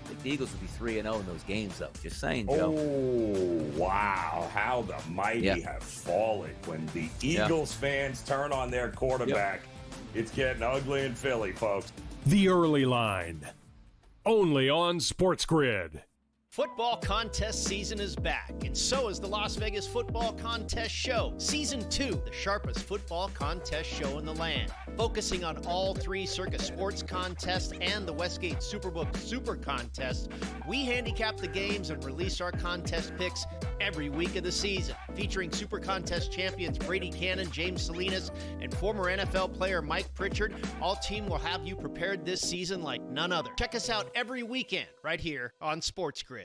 I think the Eagles would be 3-0 in those games, though. Just saying, Joe. Oh, wow. How the mighty have fallen. When the Eagles fans turn on their quarterback, it's getting ugly in Philly, folks. The early line, only on SportsGrid. Football contest season is back, and so is the Las Vegas Football Contest Show. Season 2, the sharpest football contest show in the land. Focusing on all 3 Circa Sports contests and the Westgate Superbook Super Contest, we handicap the games and release our contest picks every week of the season. Featuring Super Contest champions Brady Cannon, James Salinas, and former NFL player Mike Pritchard, all team will have you prepared this season like none other. Check us out every weekend right here on SportsGrid.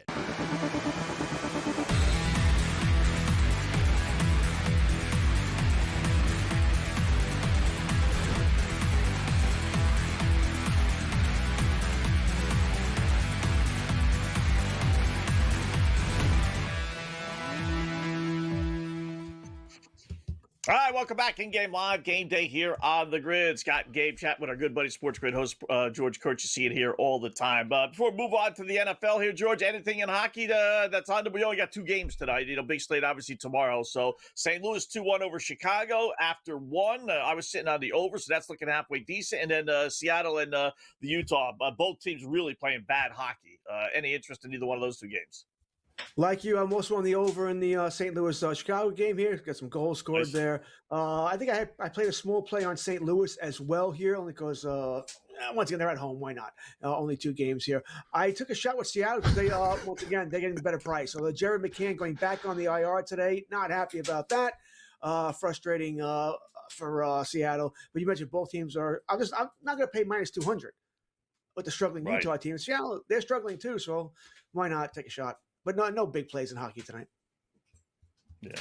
All right, welcome back in Game Live, Game Day here on the Grid. Scott and Gabe chat with our good buddy SportsGrid host George Kurtz. You see it here all the time. Before we move on to the NFL here, George, anything in hockey that's on? We only got 2 games tonight. Big slate obviously tomorrow. So St. Louis 2-1 over Chicago. After 1, I was sitting on the over, so that's looking halfway decent. And then Seattle and the Utah, both teams really playing bad hockey. Any interest in either one of those 2 games? Like you, I'm also on the over in the St. Louis Chicago game here. Got some goals scored there. I think I played a small play on St. Louis as well here, only because once again they're at home. Why not? Only 2 games here. I took a shot with Seattle because they once again they're getting the better price. So Jared McCann going back on the IR today. Not happy about that. Frustrating for Seattle. But you mentioned both teams are. I'm not going to pay minus 200 with the struggling Utah team. Seattle, they're struggling too. So why not take a shot? But no big plays in hockey tonight. Yeah.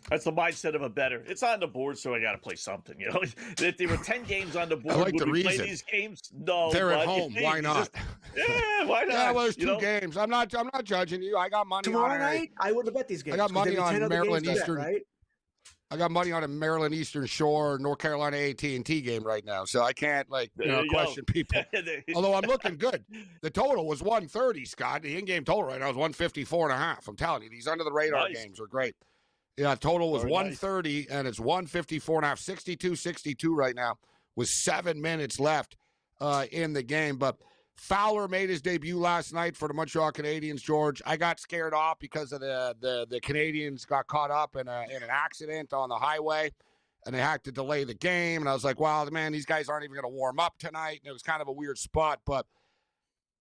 That's the mindset of a bettor. It's on the board, so I got to play something. If there were 10 games on the board, would we play these games? No. They're at home. Why not? Why not? Yeah, well, there's 2 games. I'm not judging you. I got money tomorrow night. I wouldn't have bet these games. I got money on Maryland Eastern. Bet, right? I got money on a Maryland Eastern Shore, North Carolina AT&T game right now, so I can't question people. Although I'm looking good. The total was 130, Scott. The in-game total right now is 154.5. I'm telling you, these under the radar games are great. Yeah, total was 130, and it's 154.5, 62-62 right now with 7 minutes left in the game. But Fowler made his debut last night for the Montreal Canadiens, George. I got scared off because of the Canadiens got caught up in an accident on the highway, and they had to delay the game. And I was like, wow, man, these guys aren't even going to warm up tonight. And it was kind of a weird spot. But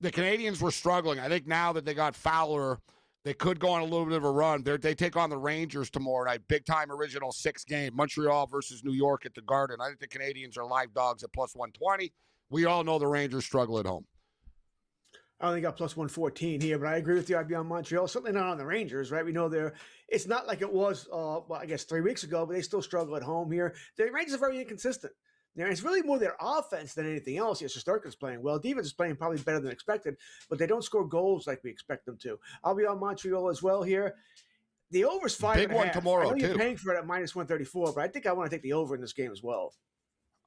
the Canadiens were struggling. I think now that they got Fowler, they could go on a little bit of a run. They take on the Rangers tomorrow night. Big-time original 6 game. Montreal versus New York at the Garden. I think the Canadiens are live dogs at plus 120. We all know the Rangers struggle at home. I only got plus 114 here, but I agree with you. I'd be on Montreal. Certainly not on the Rangers, right? We know it's not like it was, I guess 3 weeks ago, but they still struggle at home here. The Rangers are very inconsistent. It's really more their offense than anything else. Yes, Shesterkin's playing well. Defense is playing probably better than expected, but they don't score goals like we expect them to. I'll be on Montreal as well here. The over's 5.5. Big one tomorrow, I know you're too. paying for it at minus 134, but I think I want to take the over in this game as well.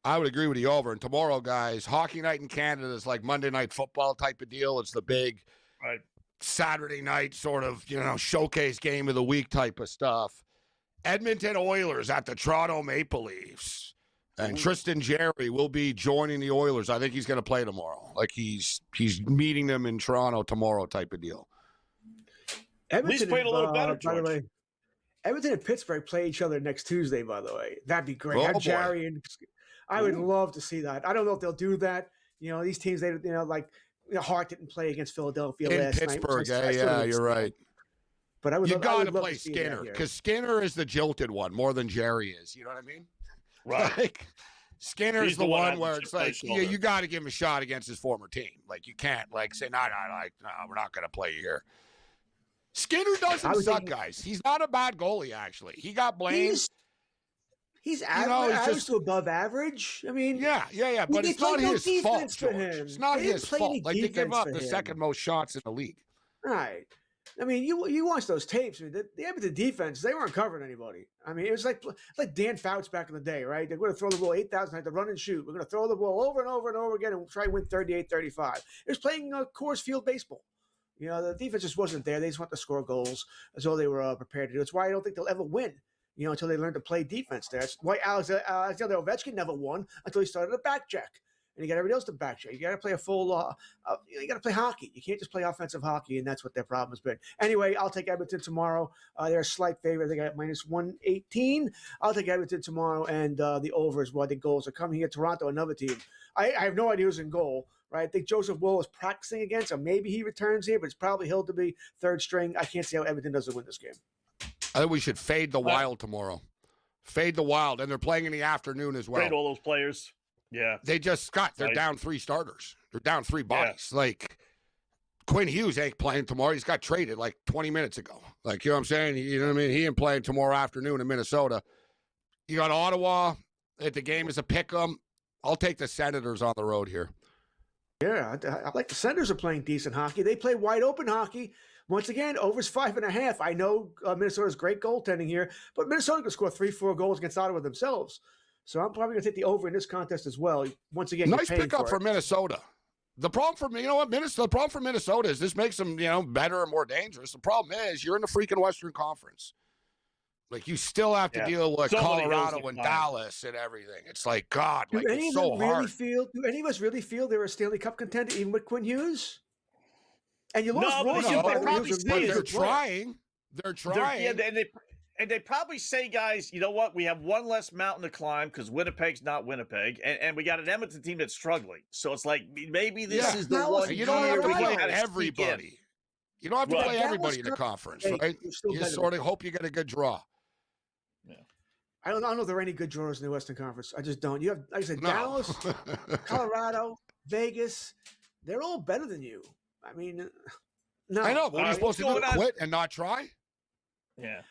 I would agree with the over. And tomorrow, guys, hockey night in Canada is like Monday Night Football type of deal. It's the big Saturday night sort of, showcase game of the week type of stuff. Edmonton Oilers at the Toronto Maple Leafs. And Tristan Jarry will be joining the Oilers. I think he's going to play tomorrow. Like he's meeting them in Toronto tomorrow type of deal. Edmonton playing a little better, by the way. Edmonton and Pittsburgh play each other next Tuesday, by the way. That'd be great. Oh, Have Jarry and I would love to see that. I don't know if they'll do that. These teams, Hart didn't play against Philadelphia last Pittsburgh, night. Yeah, you're right. But I would. You got to love play see Skinner because Skinner is the jilted one more than Jarry is. You know what I mean? Right. Like Skinner's He's the one where that it's like, you got to give him a shot against his former team. Like you can't say, no, we're not going to play you here. Skinner doesn't suck, guys. He's not a bad goalie, actually. He got blamed. He's average to above average. I mean, yeah. But it's not his fault, George. It's not his fault. Like they give up the second most shots in the league. Right. I mean, you watch those tapes. I mean, the Edmonton defense, they weren't covering anybody. I mean, it was like Dan Fouts back in the day, right? They're going to throw the ball 8,000 times, to run and shoot. We're going to throw the ball over and over and over again and try to win 38-35. It was playing Coors Field baseball. The defense just wasn't there. They just want to score goals. That's all they were prepared to do. That's why I don't think they'll ever win, until they learn to play defense there. That's why Alexander Ovechkin never won until he started a back check. And you got everybody else to back check. You got to play a full. You got to play hockey. You can't just play offensive hockey, and that's what their problem has been. Anyway, I'll take Edmonton tomorrow. They're a slight favorite. They got minus 118. I'll take Edmonton tomorrow, and the over is what the goals are coming here. Toronto, another team. I have no idea who's in goal. Right? I think Joseph Woll is practicing again, so maybe he returns here, but it's probably he'll to be third string. I can't see how Edmonton doesn't win this game. I think we should fade the Wild tomorrow. Fade the Wild, and they're playing in the afternoon as well. Fade all those players. Yeah. They just, Scott, they're down 3 starters. They're down 3 bodies. Yeah. Like, Quinn Hughes ain't playing tomorrow. He's got traded like 20 minutes ago. Like, you know what I'm saying? You know what I mean? He ain't playing tomorrow afternoon in Minnesota. You got Ottawa. If the game is a pick 'em, I'll take the Senators on the road here. Yeah, I like the Senators are playing decent hockey. They play wide open hockey. Once again, over's 5.5. I know Minnesota's great goaltending here, but Minnesota can score 3-4 goals against Ottawa themselves. So I'm probably going to take the over in this contest as well. Once again, nice pickup for Minnesota. The problem for the problem for Minnesota is this makes them, better and more dangerous. The problem is you're in the freaking Western Conference. Like, you still have to deal with Colorado and Dallas and everything. It's like, God, do any it's of so them really hard. Do any of us really feel they're a Stanley Cup contender, even with Quinn Hughes? And you lost but they're trying. They're trying. And they probably say, guys, you know what? We have one less mountain to climb because Winnipeg's not Winnipeg, and we got an Edmonton team that's struggling. So it's like maybe this is the one. You don't have to play everybody. You don't have to play everybody in the conference, right? You sort of hope you get a good draw. Yeah. I don't know if there are any good drawers in the Western Conference. I just don't. You have, like I said, Dallas, Colorado, Vegas. They're all better than you. I mean, no. I know. What are you supposed to do? Quit and not try? Yeah.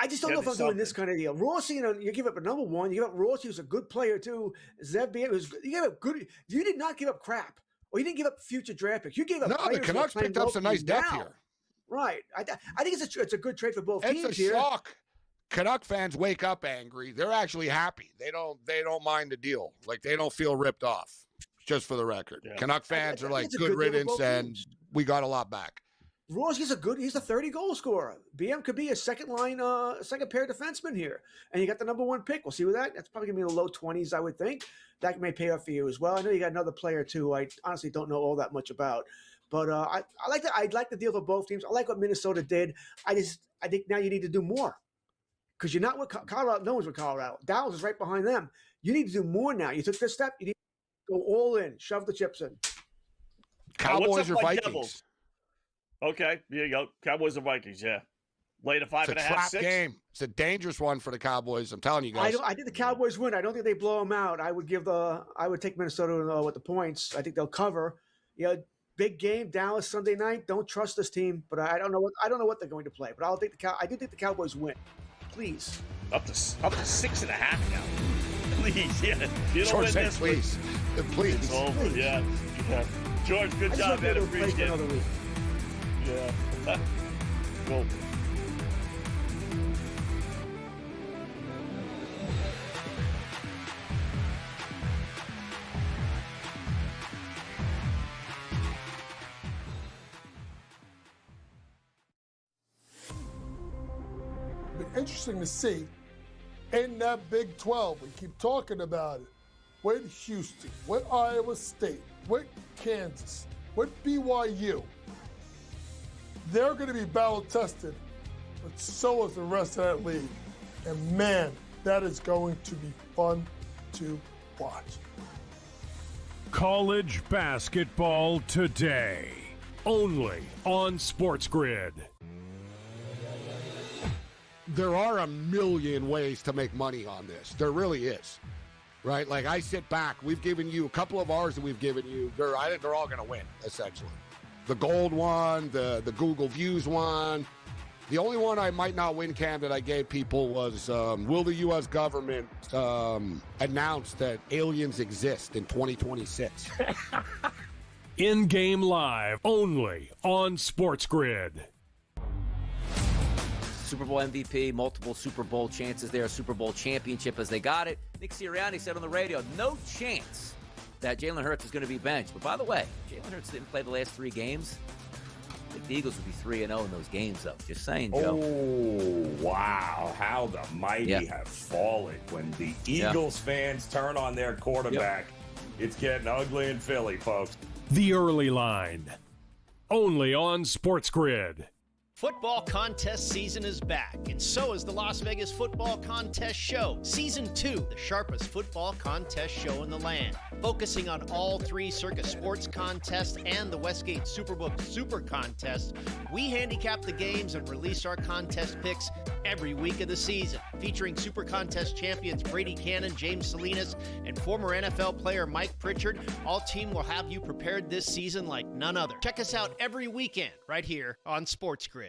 I just don't know if I'm doing this kind of deal. Rossi, you give up a number one. You give up Rossi, who's a good player too. Zebier, who's good. You gave up good. You did not give up crap, or you didn't give up future draft picks. You gave up. No, the Canucks picked up some nice depth here. Right. I think it's a good trade for both teams here. It's a shock. Canuck fans wake up angry. They're actually happy. They don't mind the deal. Like, they don't feel ripped off. Just for the record, Canuck fans are like, good riddance, and we got a lot back. Rossi's he's a 30-goal scorer. BM could be a second pair defenseman here. And you got the number one pick. We'll see with that. That's probably going to be in the low 20s, I would think. That may pay off for you as well. I know you got another player, too, I honestly don't know all that much about. But I like the deal for both teams. I like what Minnesota did. I think now you need to do more. Because you're not with Colorado. No one's with Colorado. Dallas is right behind them. You need to do more now. You took this step. You need to go all in. Shove the chips in. Cowboys or Vikings? Devils? Okay, here you go. Cowboys and Vikings, yeah. Late a 5.5, It's a trap game. It's a dangerous one for the Cowboys. I'm telling you guys. I think the Cowboys win. I don't think they blow them out. I would take Minnesota with the points. I think they'll cover. Big game, Dallas Sunday night. Don't trust this team, but I don't know what they're going to play. But I do think the Cowboys win. Please. Up to 6.5 now. Please, yeah. You don't George win this, please. Please. It's over, yeah. George, good job, man. Appreciate it. Yeah. Cool. Be interesting to see in that Big 12. We keep talking about it. With Houston, with Iowa State, with Kansas, with BYU. They're going to be battle tested, but so is the rest of that league. And man, that is going to be fun to watch. College basketball today, only on SportsGrid. There are a million ways to make money on this. There really is. Right? Like, I sit back. We've given you a couple of ours that we've given you. I think they're all going to win, essentially. The gold one, the Google Views one. The only one I might not win, Cam, that I gave people was, will the U.S. government announce that aliens exist in 2026? In-game live, only on SportsGrid. Super Bowl MVP, multiple Super Bowl chances there, Super Bowl championship as they got it. Nick Sirianni said on the radio, no chance that Jalen Hurts is going to be benched. But by the way, Jalen Hurts didn't play the last 3 games. I think the Eagles would be 3-0 in those games, though. Just saying, Joe. Oh, wow. How the mighty have fallen. When the Eagles fans turn on their quarterback, it's getting ugly in Philly, folks. The early line, only on SportsGrid. Football contest season is back, and so is the Las Vegas Football Contest Show. Season 2, the sharpest football contest show in the land. Focusing on all 3 Circa Sports contests and the Westgate Superbook Super Contest, we handicap the games and release our contest picks every week of the season. Featuring Super Contest champions Brady Cannon, James Salinas, and former NFL player Mike Pritchard, all team will have you prepared this season like none other. Check us out every weekend right here on SportsGrid.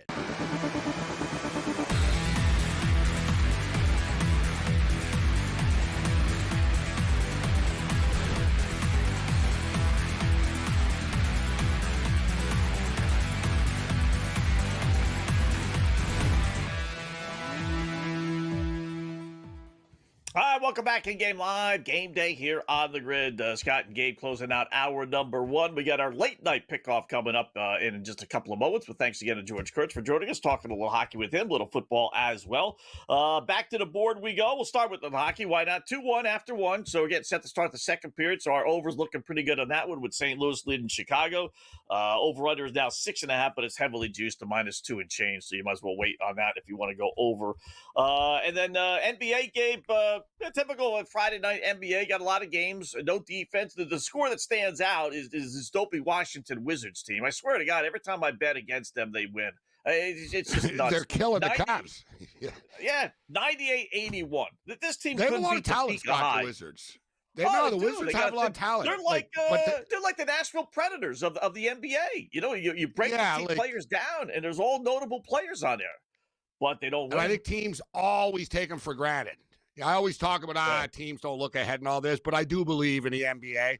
welcome back in Game Live. Game Day here on the grid. Scott and Gabe closing out hour number 1. We got our late night pickoff coming up in just a couple of moments. But thanks again to George Kurtz for joining us, talking a little hockey with him, a little football as well. Back to the board we go. We'll start with the hockey. Why not? 2-1 after 1. So we're getting set to start the second period. So our over's looking pretty good on that one with St. Louis leading Chicago. Over-under is now 6.5, but it's heavily juiced to -2 and change. So you might as well wait on that if you want to go over. And then NBA, Gabe, typical Friday night NBA, got a lot of games, no defense. The score that stands out is this dopey Washington Wizards team. I swear to God, every time I bet against them, they win. It's just nuts. They're killing the Cavs. Yeah, 98-81. This team they have a couldn't lot beat of talent, Topeka the Wizards. The Wizards have a lot of talent. They're they're like the Nashville Predators of the NBA. You know, you break the players down, and there's all notable players on there, but they don't win. And I think teams always take them for granted. I always talk about teams don't look ahead and all this, but I do believe in the NBA.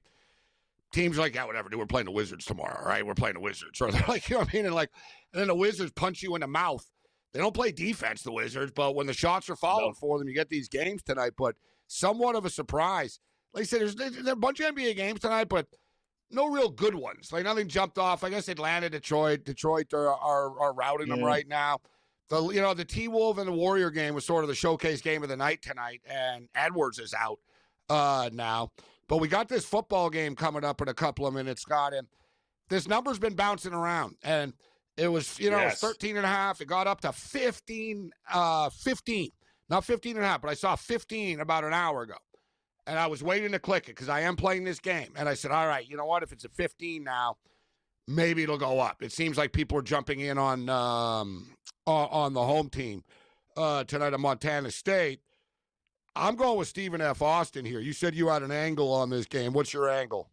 Teams are like, yeah, whatever, dude, we're playing the Wizards tomorrow, right? We're playing the Wizards. Or they're like, you know what I mean? And then the Wizards punch you in the mouth. They don't play defense, the Wizards, but when the shots are falling for them, you get these games tonight. But somewhat of a surprise. Like I said, there's a bunch of NBA games tonight, but no real good ones. Like nothing jumped off. I guess Atlanta, Detroit are routing them right now. The T-Wolf and the Warrior game was sort of the showcase game of the night tonight, and Edwards is out now. But we got this football game coming up in a couple of minutes, Scott, and this number's been bouncing around. And it was, it was 13.5. It got up to 15. Not 15.5, but I saw 15 about an hour ago. And I was waiting to click it because I am playing this game. And I said, all right, you know what? If it's at 15 now, maybe it'll go up. It seems like people are jumping in on the home team tonight at Montana State. I'm going with Stephen F. Austin here. You said you had an angle on this game. What's your angle?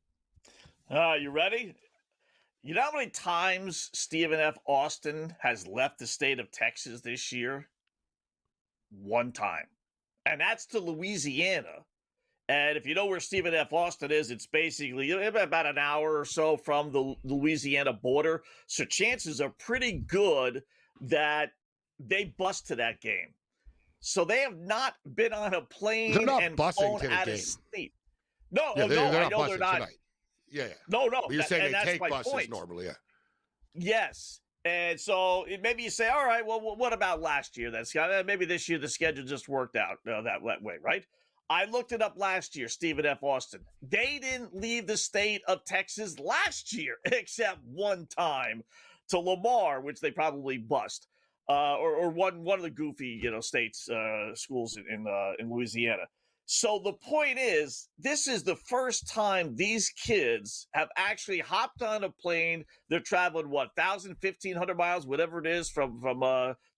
You ready? You know how many times Stephen F. Austin has left the state of Texas this year? One time. And that's to Louisiana. And if you know where Stephen F. Austin is, it's basically about an hour or so from the Louisiana border. So chances are pretty good that they bust to that game. So they have not been on a plane and flown out of state. No, I know they're not. Tonight. Yeah. No. But you're saying they take buses point. Normally, yeah. Yes. And so maybe you say, all right, well, what about last year? Maybe this year the schedule just worked out that way, right? I looked it up last year, Stephen F. Austin. They didn't leave the state of Texas last year, except one time to Lamar, which they probably bust, or one of the goofy states schools in Louisiana. So the point is, this is the first time these kids have actually hopped on a plane. They're traveling 1,000, 1,500 miles, whatever it is, from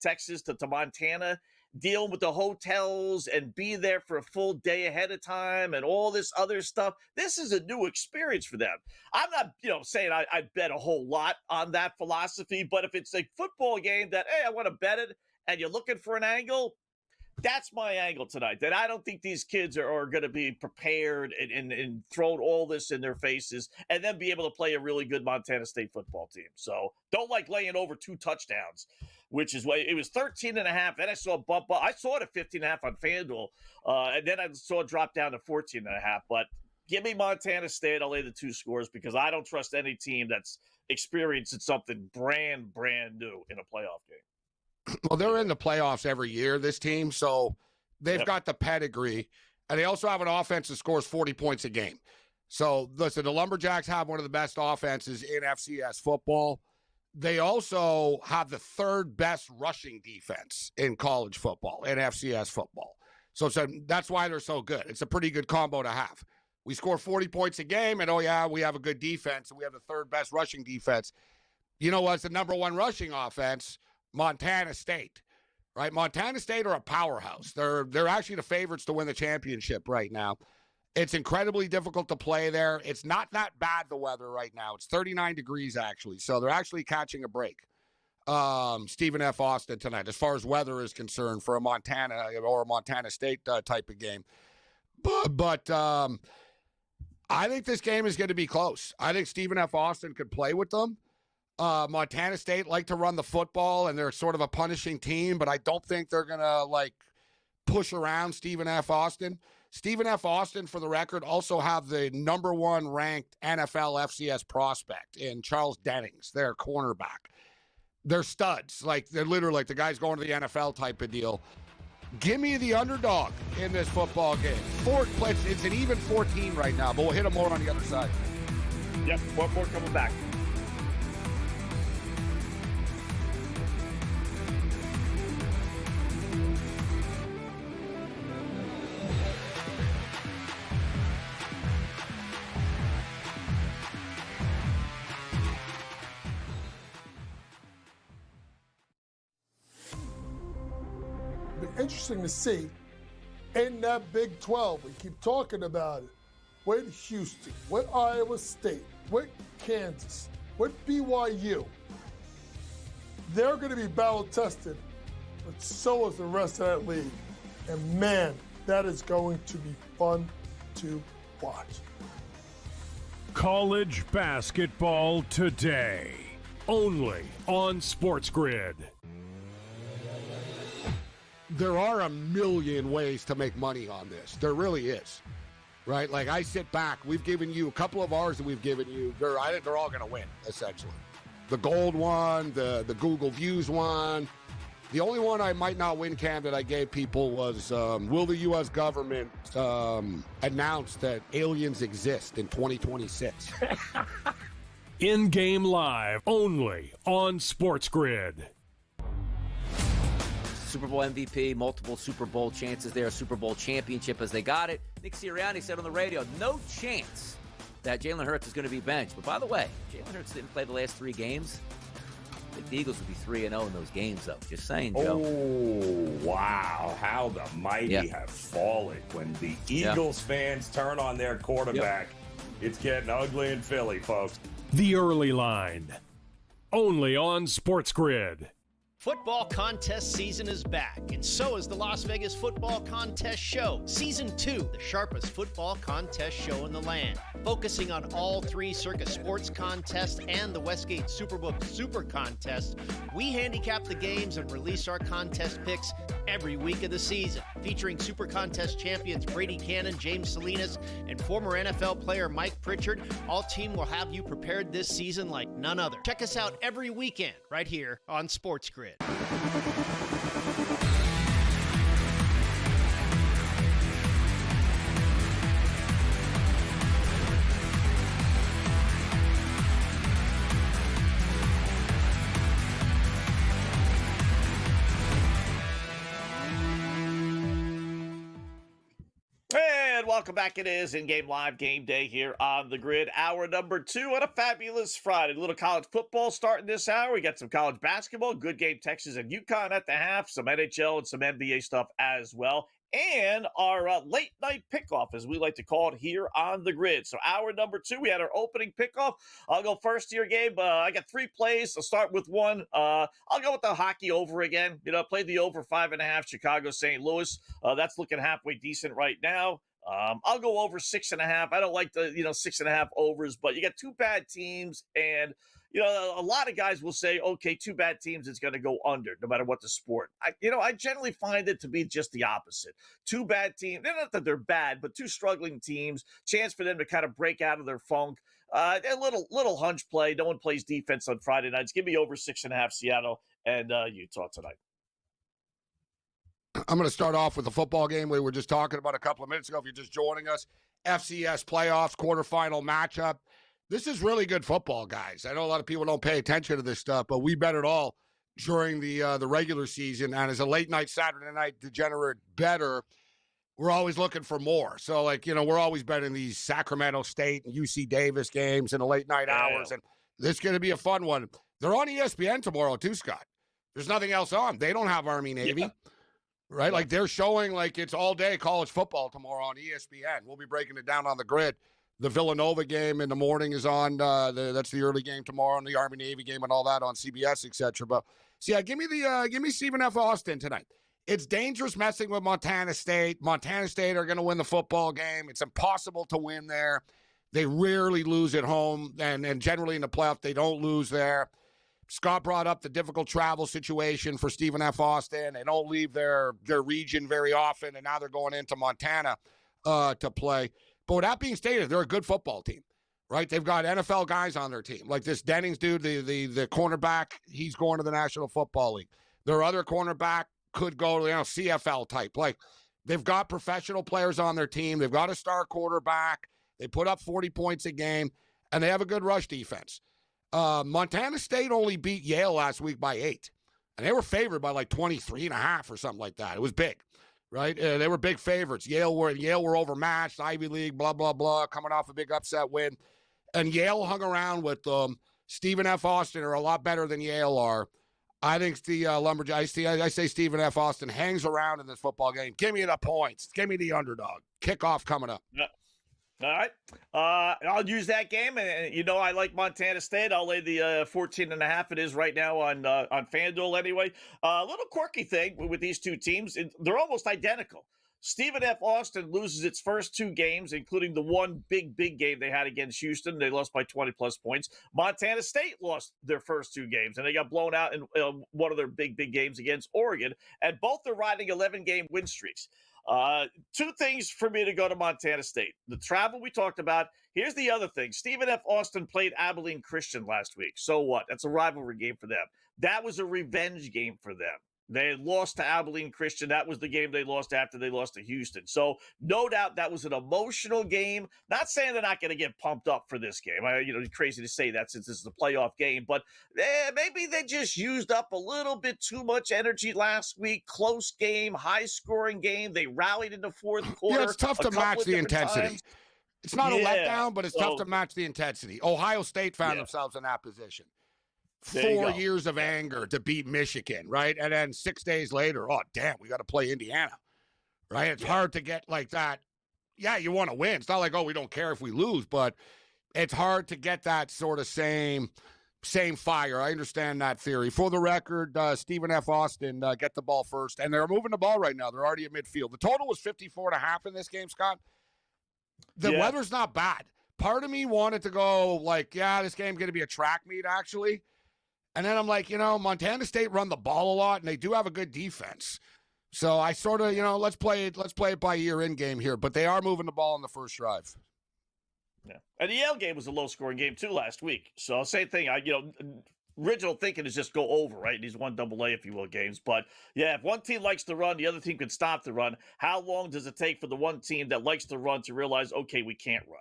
Texas to Montana. Dealing with the hotels and be there for a full day ahead of time and all this other stuff. This is a new experience for them. I'm not, saying I bet a whole lot on that philosophy, but if it's a football game that, hey, I want to bet it, and you're looking for an angle, that's my angle tonight. That I don't think these kids are going to be prepared and thrown all this in their faces and then be able to play a really good Montana State football team. So don't like laying over 2 touchdowns, which is why it was 13.5. Then I saw a bump up. I saw it at 15.5 on FanDuel. And then I saw it drop down to 14.5. But give me Montana State. I'll lay the 2 scores because I don't trust any team that's experiencing something brand new in a playoff game. Well, they're in the playoffs every year, this team, so they've got the pedigree. And they also have an offense that scores 40 points a game. So, listen, the Lumberjacks have one of the best offenses in FCS football. They also have the 3rd best rushing defense in college football, in FCS football. So that's why they're so good. It's a pretty good combo to have. We score 40 points a game, and, we have a good defense, and we have the 3rd best rushing defense. You know what's the number 1 rushing offense? Montana State, right? Montana State are a powerhouse. They're actually the favorites to win the championship right now. It's incredibly difficult to play there. It's not that bad, the weather right now. It's 39 degrees, actually. So they're actually catching a break. Stephen F. Austin tonight, as far as weather is concerned, for a Montana or a Montana State type of game. But I think this game is going to be close. I think Stephen F. Austin could play with them. Montana State like to run the football, and they're sort of a punishing team, but I don't think they're going to, push around Stephen F. Austin. Stephen F. Austin, for the record, also have the number 1 ranked NFL FCS prospect in Charles Dennings, their cornerback. They're studs. Like, they're literally like the guys going to the NFL type of deal. Give me the underdog in this football game. It's an even 14 right now, but we'll hit them more on the other side. Yep, one more coming back. Be interesting to see in that Big 12. We keep talking about it. With Houston, with Iowa State, with Kansas, with BYU. They're going to be battle tested, but so is the rest of that league. And man, that is going to be fun to watch. College basketball today, only on SportsGrid. There are a million ways to make money on this. There really is. Right? Like, I sit back. We've given you a couple of ours that we've given you. I think they're all going to win, essentially. The gold one, the Google Views one. The only one I might not win, Cam, that I gave people was, will the U.S. government announce that aliens exist in 2026? In-game live, only on SportsGrid. Super Bowl MVP, multiple Super Bowl chances there, Super Bowl championship as they got it. Nick Sirianni said on the radio, no chance that Jalen Hurts is going to be benched. But by the way, Jalen Hurts didn't play the last 3 games. I think the Eagles would be 3-0 in those games, though. Just saying, Joe. Oh, wow. How the mighty have fallen. When the Eagles fans turn on their quarterback, it's getting ugly in Philly, folks. The early line, only on SportsGrid. Football contest season is back, and so is the Las Vegas Football Contest Show. Season 2, the sharpest football contest show in the land. Focusing on all 3 Circa Sports contests and the Westgate Superbook Super Contest, we handicap the games and release our contest picks every week of the season. Featuring Super Contest champions Brady Cannon, James Salinas, and former NFL player Mike Pritchard, all team will have you prepared this season like none other. Check us out every weekend right here on SportsGrid. And welcome back. It is in-game live game day here on the grid. Hour number 2 on a fabulous Friday. A little college football starting this hour. We got some college basketball. Good game, Texas and UConn at the half. Some NHL and some NBA stuff as well. And our late night pickoff, as we like to call it here on the grid. So hour number 2, we had our opening pickoff. I'll go first here, Gabe. I got 3 plays. I'll start with one. I'll go with the hockey over again. You know, played the over 5.5, Chicago, St. Louis. That's looking halfway decent right now. I'll go over 6.5. I don't like the 6.5 overs, but you got 2 bad teams, and a lot of guys will say, okay, 2 bad teams, it's going to go under, no matter what the sport. I generally find it to be just the opposite. 2 bad teams, not that they're bad, but 2 struggling teams, chance for them to kind of break out of their funk. A little hunch play. No one plays defense on Friday nights. Give me over 6.5 Seattle and Utah tonight. I'm going to start off with the football game we were just talking about a couple of minutes ago. If you're just joining us, FCS playoffs, quarterfinal matchup. This is really good football, guys. I know a lot of people don't pay attention to this stuff, but we bet it all during the regular season. And as a late night Saturday night degenerate bettor, we're always looking for more. So, we're always betting these Sacramento State and UC Davis games in the late night hours. And this is going to be a fun one. They're on ESPN tomorrow too, Scott. There's nothing else on. They don't have Army Navy. Yeah. Right? Like, they're showing it's all day college football tomorrow on ESPN. We'll be breaking it down on the grid. The Villanova game in the morning is on. That's the early game tomorrow, and the Army-Navy game and all that on CBS, etc. But, so yeah, give me Stephen F. Austin tonight. It's dangerous messing with Montana State. Montana State are going to win the football game. It's impossible to win there. They rarely lose at home, and generally in the playoff, they don't lose there. Scott brought up the difficult travel situation for Stephen F. Austin. They don't leave their region very often, and now they're going into Montana. to play. But with that being stated, they're a good football team, right? They've got NFL guys on their team. Like this Dennings dude, the cornerback, he's going to the National Football League. Their other cornerback could go to, CFL type. Like, they've got professional players on their team. They've got a star quarterback. They put up 40 points a game, and they have a good rush defense. Montana State only beat Yale last week by 8, and they were favored by like 23.5 or something like that. It was big, right? They were big favorites. Yale were overmatched, Ivy League, blah, blah, blah, coming off a big upset win. And Yale hung around with Stephen F. Austin are a lot better than Yale are. I think the Lumberjacks, I say Stephen F. Austin hangs around in this football game. Give me the points. Give me the underdog. Kickoff coming up. Yeah. All right. I'll use that game. And, I like Montana State. I'll lay the 14.5. It is right now on FanDuel anyway. A little quirky thing with these two teams. They're almost identical. Stephen F. Austin loses its first 2 games, including the one big game they had against Houston. They lost by 20-plus points. Montana State lost their first 2 games, and they got blown out in one of their big games against Oregon. And both are riding 11-game win streaks. 2 things for me to go to Montana State. The travel we talked about. Here's the other thing. Stephen F. Austin played Abilene Christian last week. So what? That's a rivalry game for them. That was a revenge game for them. They had lost to Abilene Christian. That was the game they lost after they lost to Houston. So no doubt that was an emotional game. Not saying they're not going to get pumped up for this game. It's crazy to say that since this is a playoff game, but maybe they just used up a little bit too much energy last week. Close game, high-scoring game. They rallied in the fourth quarter. Yeah, it's tough to match the intensity. Times. It's not a letdown, but it's tough to match the intensity. Ohio State found themselves in that position. 4 years of anger to beat Michigan, right? And then 6 days later, oh, damn, we got to play Indiana, right? It's hard to get like that. Yeah, you want to win. It's not like, oh, we don't care if we lose, but it's hard to get that sort of same fire. I understand that theory. For the record, Stephen F. Austin get the ball first, and they're moving the ball right now. They're already at midfield. The total was 54.5 in this game, Scott. The weather's not bad. Part of me wanted to go like, this game's going to be a track meet, actually. And then I'm like, Montana State run the ball a lot, and they do have a good defense. So I sort of, let's play it by ear in game here. But they are moving the ball in the first drive. Yeah, and the Yale game was a low-scoring game too last week. So same thing. Original thinking is just go over, right? These 1AA, if you will, games. But yeah, if one team likes to run, the other team can stop the run. How long does it take for the one team that likes to run to realize, okay, we can't run?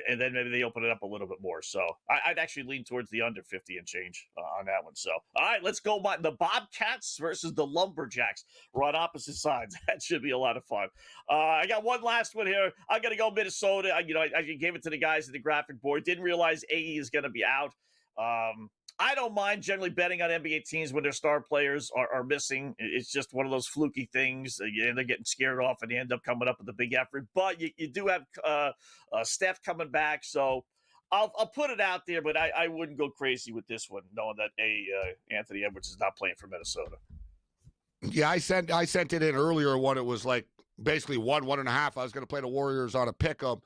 And then maybe they open it up a little bit more. So I'd actually lean towards the under 50 and change on that one. So, all right, let's go. The Bobcats versus the Lumberjacks. We're on opposite sides. That should be a lot of fun. I got one last one here. I'm going to go Minnesota. I gave it to the guys at the graphic board. Didn't realize AE is going to be out. I don't mind generally betting on NBA teams when their star players are missing. It's just one of those fluky things. They're getting scared off and they end up coming up with a big effort. But you do have Steph coming back. So I'll put it out there, but I wouldn't go crazy with this one, knowing that Anthony Edwards is not playing for Minnesota. Yeah, I sent it in earlier when it was like basically 1.5. I was going to play the Warriors on a pick 'em.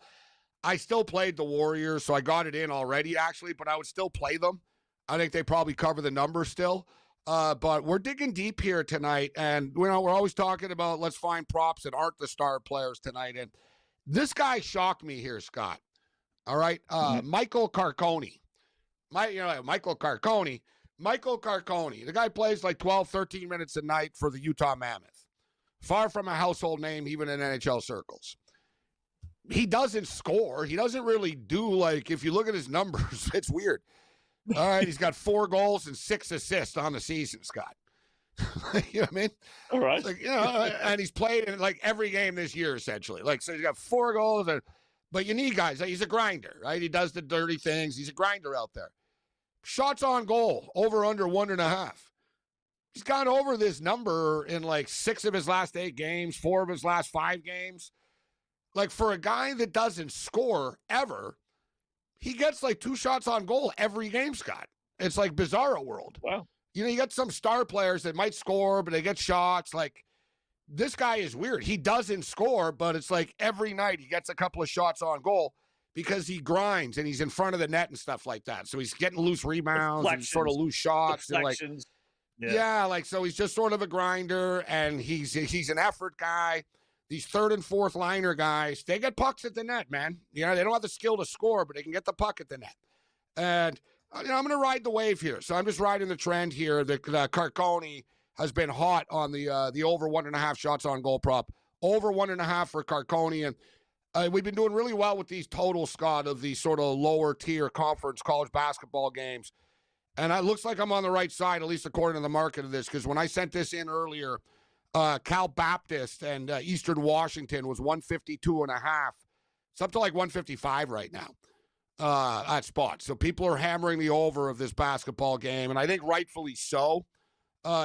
I still played the Warriors, so I got it in already, actually, but I would still play them. I think they probably cover the number still. But we're digging deep here tonight. And, we're always talking about let's find props that aren't the star players tonight. And this guy shocked me here, Scott. All right. Michael Carcone. Michael Carcone. The guy plays like 12, 13 minutes a night for the Utah Mammoth. Far from a household name, even in NHL circles. He doesn't score. He doesn't really do, like, if you look at his numbers, it's weird. All right, he's got 4 goals and 6 assists on the season, Scott. You know what I mean? All right. Like, and he's played in like every game this year, essentially. Like, so he's got 4 goals, but you need guys. He's a grinder, right? He does the dirty things. He's a grinder out there. Shots on goal, over under 1.5. He's gone over this number in like 6 of his last 8 games, 4 of his last 5 games. Like, for a guy that doesn't score ever, he gets like 2 shots on goal every game, Scott. It's like bizarro world. Wow. You got some star players that might score, but they get shots. Like, this guy is weird. He doesn't score, but it's like every night he gets a couple of shots on goal because he grinds and he's in front of the net and stuff like that. So he's getting loose rebounds and sort of loose shots. And like, so he's just sort of a grinder, and he's an effort guy. these third and fourth liner guys, they get pucks at the net, man. You know, they don't have the skill to score, but they can get the puck at the net. And, I'm going to ride the wave here. So I'm just riding the trend here that Carcone has been hot on the over 1.5 shots on goal prop. Over 1.5 for Carcone. And we've been doing really well with these totals, Scott, of these sort of lower tier conference college basketball games. And it looks like I'm on the right side, at least according to the market of this, because when I sent this in earlier, Cal Baptist and Eastern Washington was 152.5. It's up to like 155 right now at spot. So people are hammering the over of this basketball game, and I think rightfully so.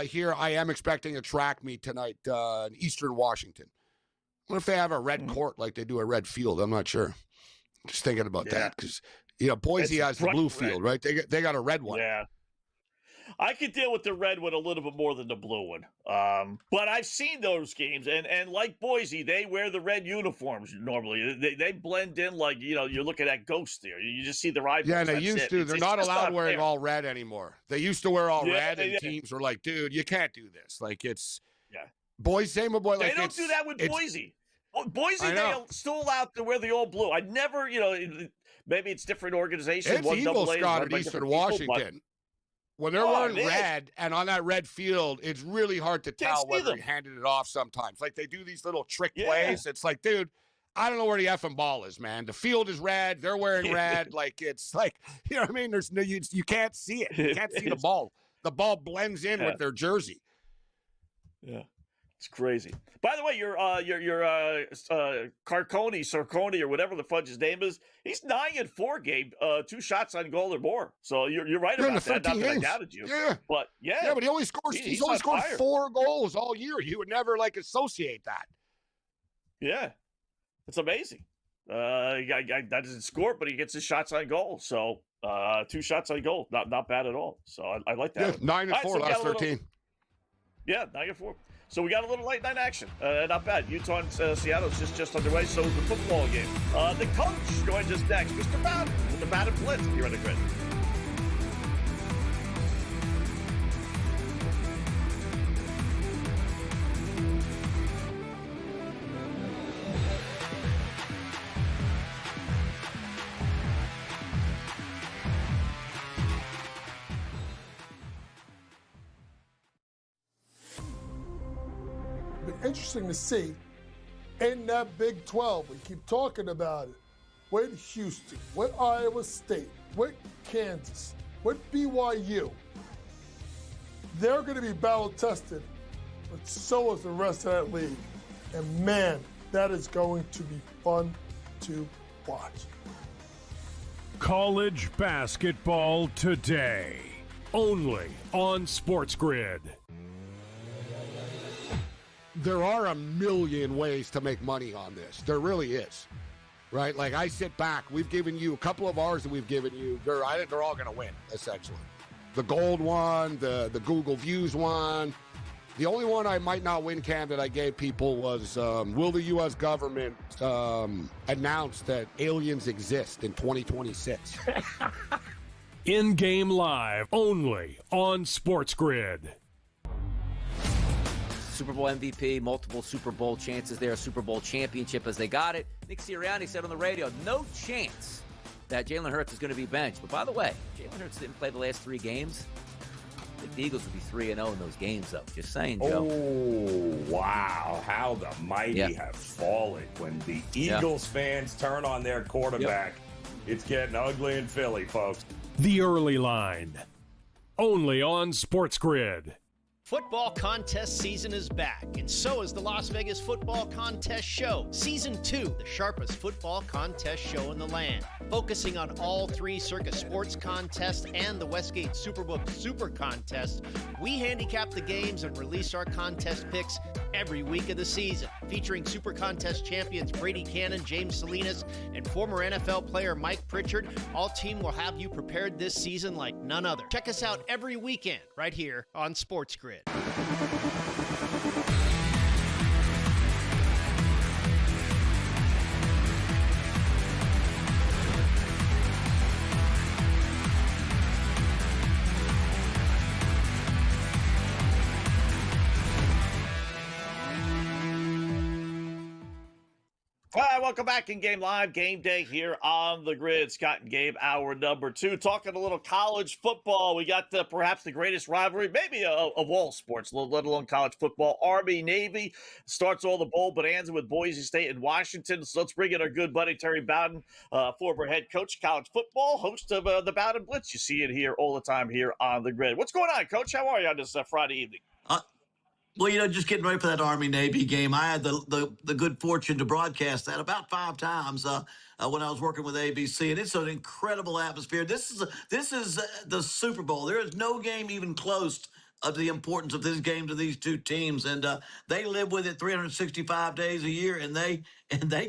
Here I am expecting a track meet tonight in Eastern Washington. What if they have a red court like they do at Red Field? I'm not sure. Just thinking about that because, Boise has the blue field, right? They got a red one. Yeah. I could deal with the red one a little bit more than the blue one. But I've seen those games, and like Boise, they wear the red uniforms normally. They blend in like, you're looking at ghosts there. You just see their eyeballs. Yeah, and they used to. They're not allowed wearing all red anymore. They used to wear all red, and teams were like, dude, you can't do this. Like, it's Boise, same with Boise. They don't do that with Boise. Boise, they are still allowed to wear the all blue. I never, maybe it's different organizations. It's evil, Scott, at Eastern Washington. When they're wearing red and on that red field, it's really hard to tell whether he handed it off sometimes. Like, they do these little trick plays. It's like, dude, I don't know where the effing ball is, man. The field is red. They're wearing red. Like, it's like, you know what I mean? There's no, you can't see it. You can't see the ball. The ball blends in with their jersey. Yeah. It's crazy. By the way, your Sarconi, or whatever the fudge his name is, he's 9-4, Gabe. 2 shots on goal or more. So you're right about that. Not that I doubted you. Yeah. But but he only scores. He's only scored 4 goals all year. You would never associate that. Yeah, it's amazing. That doesn't score, but he gets his shots on goal. So 2 shots on goal, not bad at all. So I like that. Yeah, 9-4 last 13. Yeah, 9-4. So we got a little late night action. Not bad. Utah and Seattle is just underway. So is the football game. The coach joins us next. Mr. Bowden with the Bowden Blitz here on the Grid. Interesting to see in that Big 12. We keep talking about it. With Houston, with Iowa State, with Kansas, with BYU. They're going to be battle tested, but so is the rest of that league. And man, that is going to be fun to watch. College basketball today, only on SportsGrid. There are a million ways to make money on this. There really is, right? Like, I sit back. We've given you a couple of ours that we've given you. I think they're all going to win, essentially. The gold one, the Google Views one. The only one I might not win, Cam, that I gave people was, will the U.S. government announce that aliens exist in 2026? In-game live, only on SportsGrid. Super Bowl MVP, multiple Super Bowl chances there, Super Bowl championship as they got it. Nick Sirianni said on the radio, no chance that Jalen Hurts is going to be benched. But by the way, Jalen Hurts didn't play the last 3 games. I think the Eagles would be 3-0 in those games, though. Just saying, Joe. Oh, wow. How the mighty have fallen. When the Eagles fans turn on their quarterback, it's getting ugly in Philly, folks. The early line, only on SportsGrid. Football contest season is back, and so is the Las Vegas Football Contest Show. Season 2, the sharpest football contest show in the land. Focusing on all 3 Circa Sports contests and the Westgate Superbook Super Contest, we handicap the games and release our contest picks every week of the season. Featuring Super Contest champions Brady Cannon, James Salinas, and former NFL player Mike Pritchard, all team will have you prepared this season like none other. Check us out every weekend right here on SportsGrid. All right, welcome back in Game Live, Game Day here on the Grid. Scott and Gabe, hour number 2, talking a little college football. We got perhaps the greatest rivalry, maybe of all sports, let alone college football. Army-Navy starts all the bowl bonanza with Boise State and Washington. So let's bring in our good buddy Terry Bowden, former head coach of college football, host of the Bowden Blitz. You see it here all the time here on the Grid. What's going on, Coach? How are you on this Friday evening? Well, just getting ready for that Army-Navy game. I had the good fortune to broadcast that about 5 times when I was working with ABC, and it's an incredible atmosphere. This is the Super Bowl. There is no game even close to the importance of this game to these two teams, and they live with it 365 days a year, and they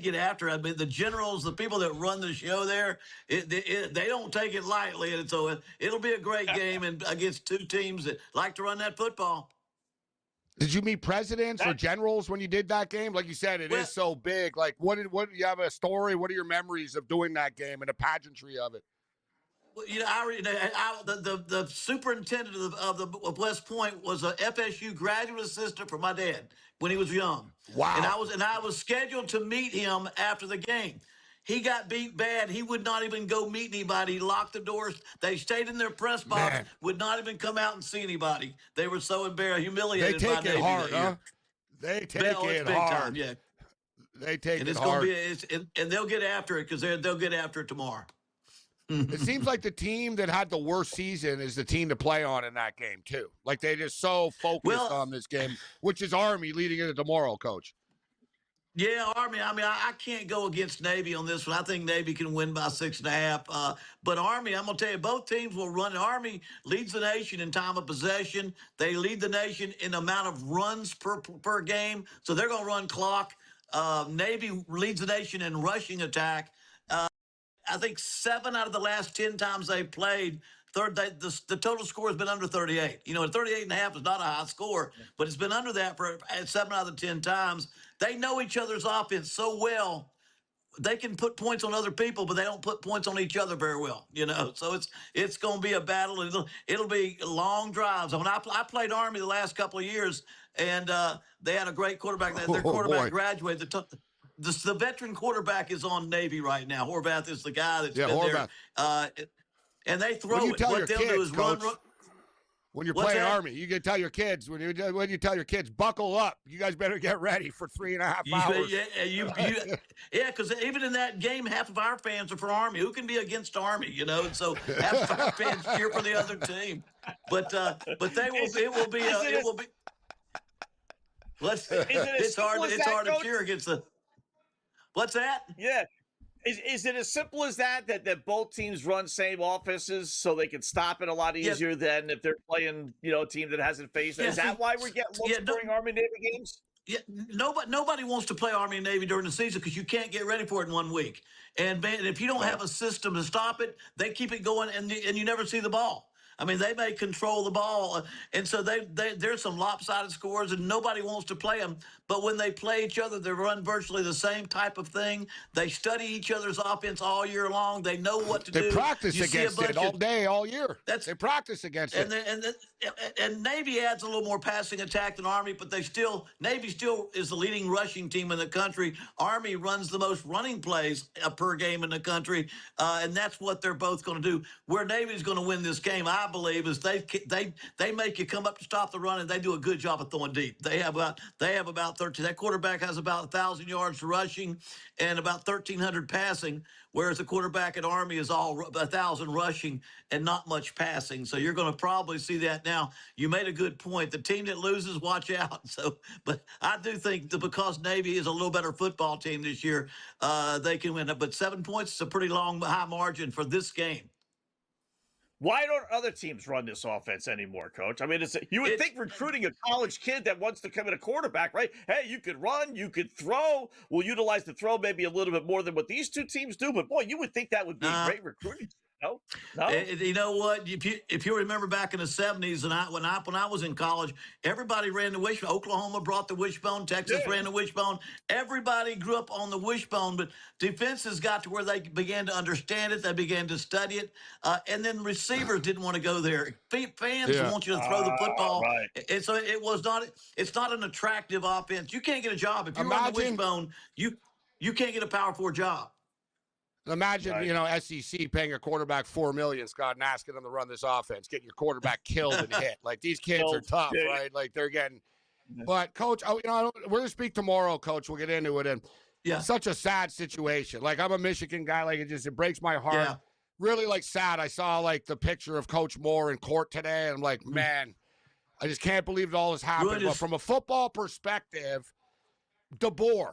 get after it. I mean, the generals, the people that run the show there, they don't take it lightly, and so it'll be a great game and against two teams that like to run that football. Did you meet presidents or generals when you did that game? Like you said, it is so big. Like, what you have a story? What are your memories of doing that game and the pageantry of it? Well, the superintendent of West Point was a FSU graduate assistant for my dad when he was young. Wow. And I was scheduled to meet him after the game. He got beat bad. He would not even go meet anybody. He locked the doors. They stayed in their press box, would not even come out and see anybody. They were so embarrassed, humiliated. They take it hard, huh? They take it big hard. Time, yeah. They take and it it's hard. And they'll get after it because they'll get after it tomorrow. It seems like the team that had the worst season is the team to play on in that game, too. Like, they're just so focused on this game, which is Army leading into tomorrow, Coach. Yeah, Army. I mean, I can't go against Navy on this one. I think Navy can win by 6.5. But Army, I'm going to tell you, both teams will run. Army leads the nation in time of possession. They lead the nation in amount of runs per game. So they're going to run clock. Navy leads the nation in rushing attack. I think 7 out of the last 10 times they've played, the total score has been under 38. 38.5 is not a high score, but it's been under that for 7 out of the 10 times. They know each other's offense so well. They can put points on other people, but they don't put points on each other very well. So it's going to be a battle. It'll be long drives. I mean, I played Army the last couple of years, and they had a great quarterback. Their quarterback graduated. The veteran quarterback is on Navy right now. Horvath is the guy that's been Horvath. there. And they throw When you it. tell What your they'll kids, do is Coach, run. When you're What's playing that? Army, you can tell your kids, when you tell your kids, buckle up. You guys better get ready for 3.5 hours. Yeah, because even in that game, half of our fans are for Army. Who can be against Army, And so half of our fans cheer for the other team. But it will be. It's hard to cheer against the. What's that? Yeah. Is it as simple as that both teams run same offenses so they can stop it a lot easier than if they're playing, a team that hasn't faced it? Is that why we're getting looks during Army-Navy games? Yeah, nobody wants to play Army and Navy during the season because you can't get ready for it in 1 week. And man, if you don't have a system to stop it, they keep it going, and you never see the ball. I mean, they may control the ball, and so there's some lopsided scores, and nobody wants to play them. But when they play each other, they run virtually the same type of thing. They study each other's offense all year long. They know what to do. They practice against it all day, all year. They practice against it. And Navy adds a little more passing attack than Army, but Navy still is the leading rushing team in the country. Army runs the most running plays per game in the country, and that's what they're both going to do. Where Navy's going to win this game, I believe, is they make you come up to stop the run, and they do a good job of throwing deep. They have about 13. That quarterback has about 1,000 yards rushing and about 1,300 passing, whereas the quarterback at Army is all 1,000 rushing and not much passing. So you're going to probably see that now. You made a good point. The team that loses, watch out. But I do think that because Navy is a little better football team this year, they can win it. But 7 points is a pretty high margin for this game. Why don't other teams run this offense anymore, Coach? I mean, you would think recruiting a college kid that wants to come in a quarterback, right? Hey, you could run, you could throw. We'll utilize the throw maybe a little bit more than what these two teams do. But, boy, you would think that would be great recruiting. No. You know what? If you remember back in the 70s, and when I was in college, everybody ran the wishbone. Oklahoma brought the wishbone. Texas ran the wishbone. Everybody grew up on the wishbone, but defenses got to where they began to understand it. They began to study it, and then receivers didn't want to go there. Fans want you to throw the football, and so it was not. It's not an attractive offense. You can't get a job if you run the wishbone. you can't get a Power 4 job. Imagine, Right. SEC paying a quarterback $4 million, Scott, and asking them to run this offense, getting your quarterback killed and hit. Like, these kids are tough, right? Like, they're getting. But, Coach, we're going to speak tomorrow, Coach. We'll get into it. And such a sad situation. Like, I'm a Michigan guy. Like, it breaks my heart. Yeah. Really, like, sad. I saw, like, the picture of Coach Moore in court today. And I'm like, man, I just can't believe all this happened. But from a football perspective, DeBoer.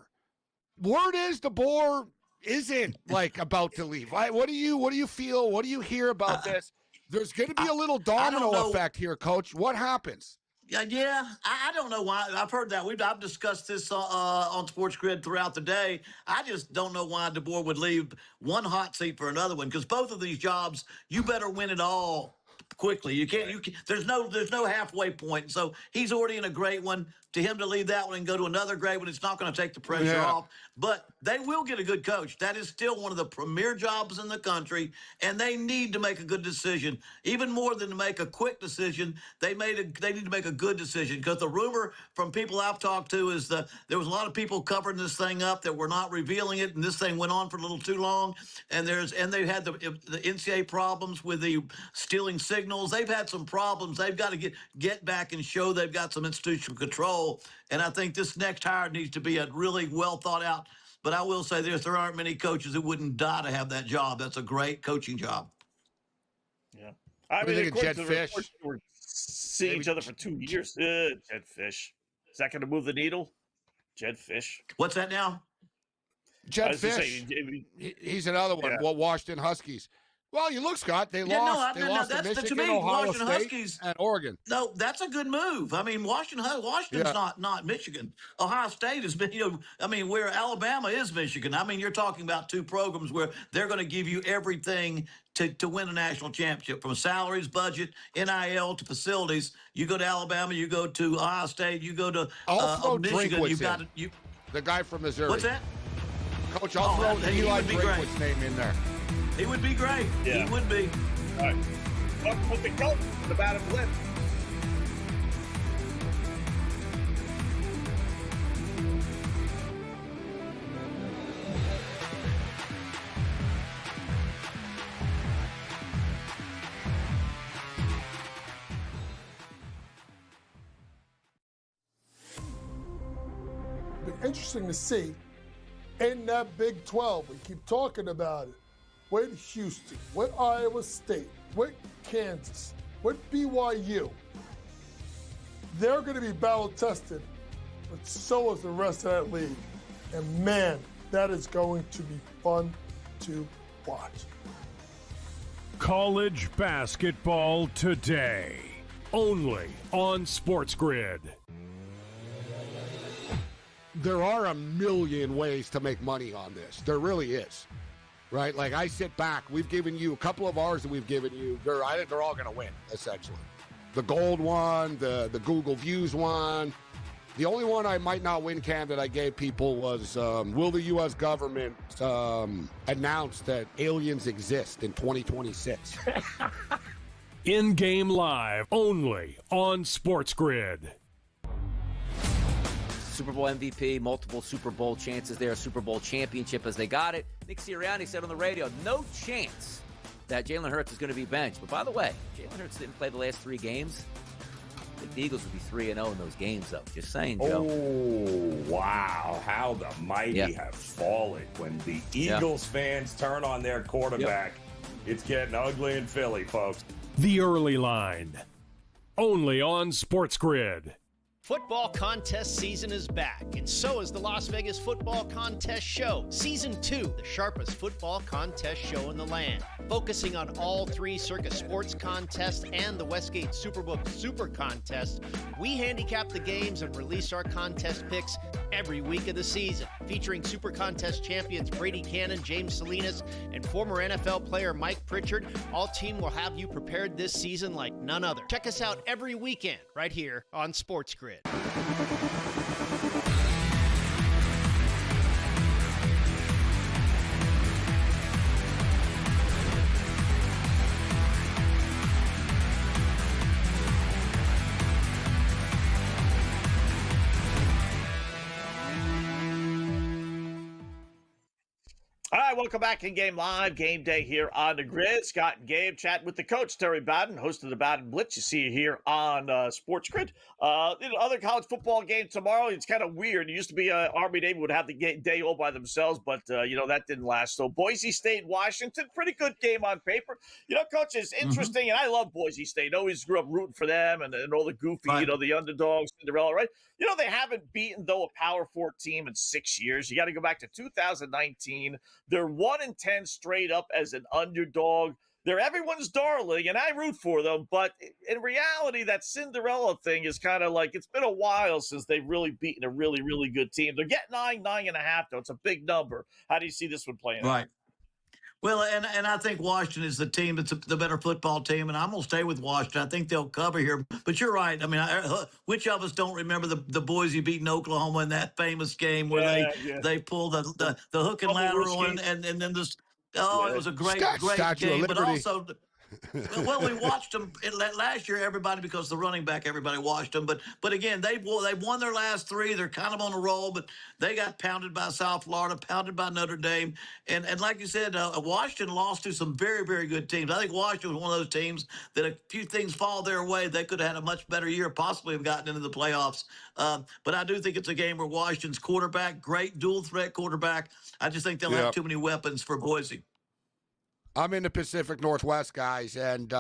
Word is DeBoer isn't like about to leave. What do you feel? What do you hear about this? There's going to be a little domino effect here, Coach. What happens? Yeah, I don't know why. I've heard that. I've discussed this on SportsGrid throughout the day. I just don't know why DeBoer would leave one hot seat for another one, because both of these jobs, you better win it all quickly. You can't. There's no halfway point. So he's already in a great one. To him to leave that one and go to another great one, it's not going to take the pressure off. But they will get a good coach. That is still one of the premier jobs in the country, and they need to make a good decision. Even more than to make a quick decision, they need to make a good decision, because the rumor from people I've talked to is that there was a lot of people covering this thing up that were not revealing it, and this thing went on for a little too long. And they had the NCAA problems with the stealing signals. They've had some problems. They've got to get back and show they've got some institutional control. And I think this next hire needs to be a really well thought out. But I will say this: there aren't many coaches that wouldn't die to have that job. That's a great coaching job. Yeah. I mean, think of Jed Fish? We're seeing each other for 2 years. Jed Fish. Is that going to move the needle? Jed Fish. What's that now? Jed Fish. He's another one. Well, Washington Huskies. Well, you look, Scott. They lost to Michigan, Ohio State, Huskies, and Oregon. No, that's a good move. I mean, Washington's not Michigan. Ohio State has been, where Alabama is Michigan. I mean, you're talking about two programs where they're going to give you everything to win a national championship, from salaries, budget, NIL to facilities. You go to Alabama, you go to Ohio State, you go to Michigan. You've got the guy from Missouri. What's that? Coach, I'll throw Eli Drakewood's name in there. He would be great. Yeah. He would be. All right. Welcome with the coach, the bat and blitz. Be interesting to see in that Big 12. We keep talking about it. With Houston, with Iowa State, with Kansas, with BYU. They're going to be battle tested, but so is the rest of that league. And man, that is going to be fun to watch. College basketball today, only on SportsGrid. There are a million ways to make money on this. There really is. Right? Like, I sit back. We've given you a couple of ours that we've given you. I think they're all going to win, essentially. The gold one, the Google Views one. The only one I might not win, Cam, that I gave people was, will the U.S. government announce that aliens exist in 2026? In-game live, only on SportsGrid. Super Bowl MVP, multiple Super Bowl chances there, Super Bowl championship as they got it. Nick Sirianni said on the radio, no chance that Jalen Hurts is going to be benched. But by the way, Jalen Hurts didn't play the last 3 games. I think the Eagles would be 3-0 in those games, though. Just saying, Joe. Oh, wow. How the mighty have fallen. When the Eagles fans turn on their quarterback, it's getting ugly in Philly, folks. The early line, only on SportsGrid. Football contest season is back, and so is the Las Vegas Football Contest Show. Season 2, the sharpest football contest show in the land. Focusing on all 3 Circus Sports contests and the Westgate Superbook Super Contest, we handicap the games and release our contest picks every week of the season. Featuring Super Contest champions Brady Cannon, James Salinas, and former NFL player Mike Pritchard, all team will have you prepared this season like none other. Check us out every weekend right here on SportsGrid. All right, welcome back in Game Live, Game Day here on the Grid. Scott and Gabe chatting with the coach, Terry Bowden, host of the Bowden Blitz. You see here on SportsGrid. Other college football game tomorrow. It's kind of weird. It used to be Army Navy would have the day all by themselves, but, that didn't last. So Boise State, Washington, pretty good game on paper. Coach, it's interesting, and I love Boise State. Always grew up rooting for them and all the goofy, the underdogs, Cinderella, right? They haven't beaten, though, a Power 4 team in 6 years. You got to go back to 2019. They're 1-10 straight up as an underdog. They're everyone's darling, and I root for them. But in reality, that Cinderella thing is kind of like it's been a while since they've really beaten a really, really good team. They're getting 9.5, though. It's a big number. How do you see this one playing out? Right. Well, and I think Washington is the team that's the better football team, and I'm going to stay with Washington. I think they'll cover here. But you're right. I mean, which of us don't remember the Boise beating Oklahoma in that famous game where they pulled the hook and lateral and then this – it was a great game. But also – well, we watched them last year, everybody, because the running back, everybody watched them. But again, they've won their last 3. They're kind of on a roll, but they got pounded by South Florida, pounded by Notre Dame. And like you said, Washington lost to some very, very good teams. I think Washington was one of those teams that a few things fall their way, they could have had a much better year, possibly have gotten into the playoffs. But I do think it's a game where Washington's quarterback, great dual threat quarterback. I just think they'll have too many weapons for Boise. I'm in the Pacific Northwest, guys, and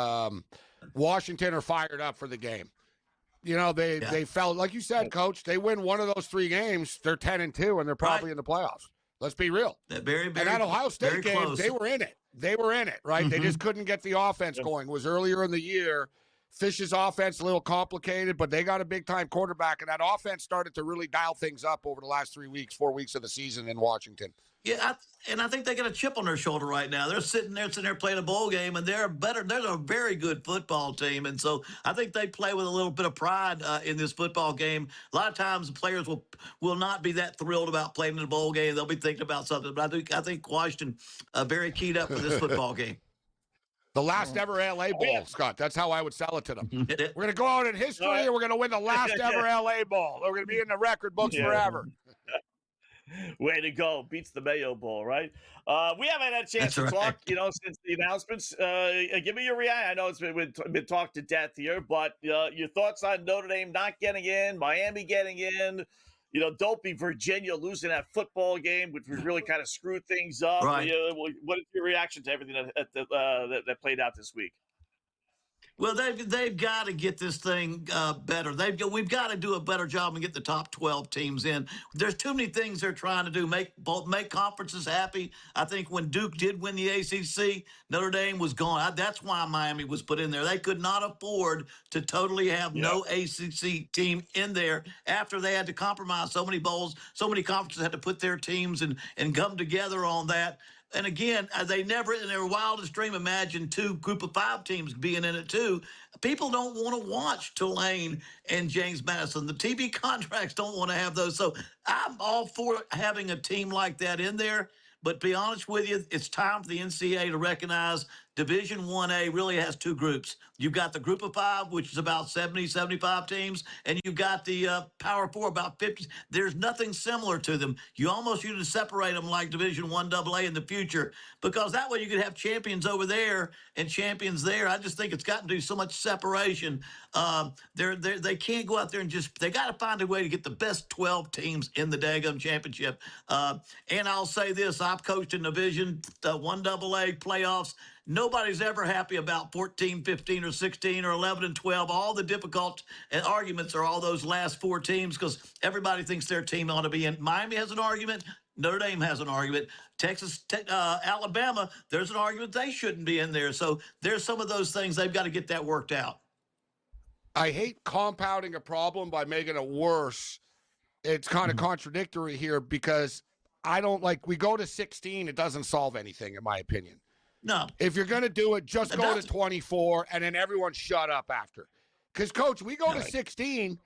Washington are fired up for the game. They felt, like you said, Coach, they win one of those 3 games, they're 10-2, and they're probably in the playoffs. Let's be real. Very, and that Ohio State game, close. they were in it. They were in it, right? They just couldn't get the offense going. It was earlier in the year. Fish's offense a little complicated, but they got a big-time quarterback, and that offense started to really dial things up over the last 4 weeks of the season in Washington. Yeah, I think they got a chip on their shoulder right now. They're sitting there playing a bowl game, and they're better. They're a very good football team, and so I think they play with a little bit of pride in this football game. A lot of times, the players will not be that thrilled about playing in a bowl game. They'll be thinking about something. But I think Washington very keyed up for this football game. The last ever LA Bowl, Scott. That's how I would sell it to them. We're going to go out in history, and we're going to win the last ever LA Bowl. We're going to be in the record books forever. Way to go. Beats the Mayo Bowl, right? We haven't had a chance to talk, since the announcements. Give me your reaction. I know it's been talked to death here, but your thoughts on Notre Dame not getting in, Miami getting in, don't be Virginia losing that football game, which would really kind of screw things up. Right. What is your reaction to everything that played out this week? Well, they've got to get this thing better. We've got to do a better job and get the top 12 teams in. There's too many things they're trying to do. Make conferences happy. I think when Duke did win the ACC, Notre Dame was gone. That's why Miami was put in there. They could not afford to totally have no ACC team in there after they had to compromise so many bowls. So many conferences had to put their teams and come together on that. And again, they never in their wildest dream imagined 2 group of 5 teams being in it too. People don't want to watch Tulane and James Madison. The TV contracts don't want to have those. So I'm all for having a team like that in there. But to be honest with you, it's time for the NCAA to recognize Division 1A really has 2 groups. You've got the group of 5, which is about 70, 75 teams, and you've got the Power 4, about 50. There's nothing similar to them. You almost need to separate them like Division 1AA in the future, because that way you could have champions over there and champions there. I just think it's gotten to so much separation. They can't go out there and they got to find a way to get the best 12 teams in the daggum championship. And I'll say this, I've coached in Division 1AA playoffs. Nobody's ever happy about 14, 15, or 16, or 11 and 12. All the difficult arguments are all those last 4 teams because everybody thinks their team ought to be in. Miami has an argument. Notre Dame has an argument. Alabama, there's an argument they shouldn't be in there. So there's some of those things. They've got to get that worked out. I hate compounding a problem by making it worse. It's kind of contradictory here because we go to 16, it doesn't solve anything, in my opinion. No. If you're going to do it, just go to 24 and then everyone shut up after. Because, Coach, we go to 16,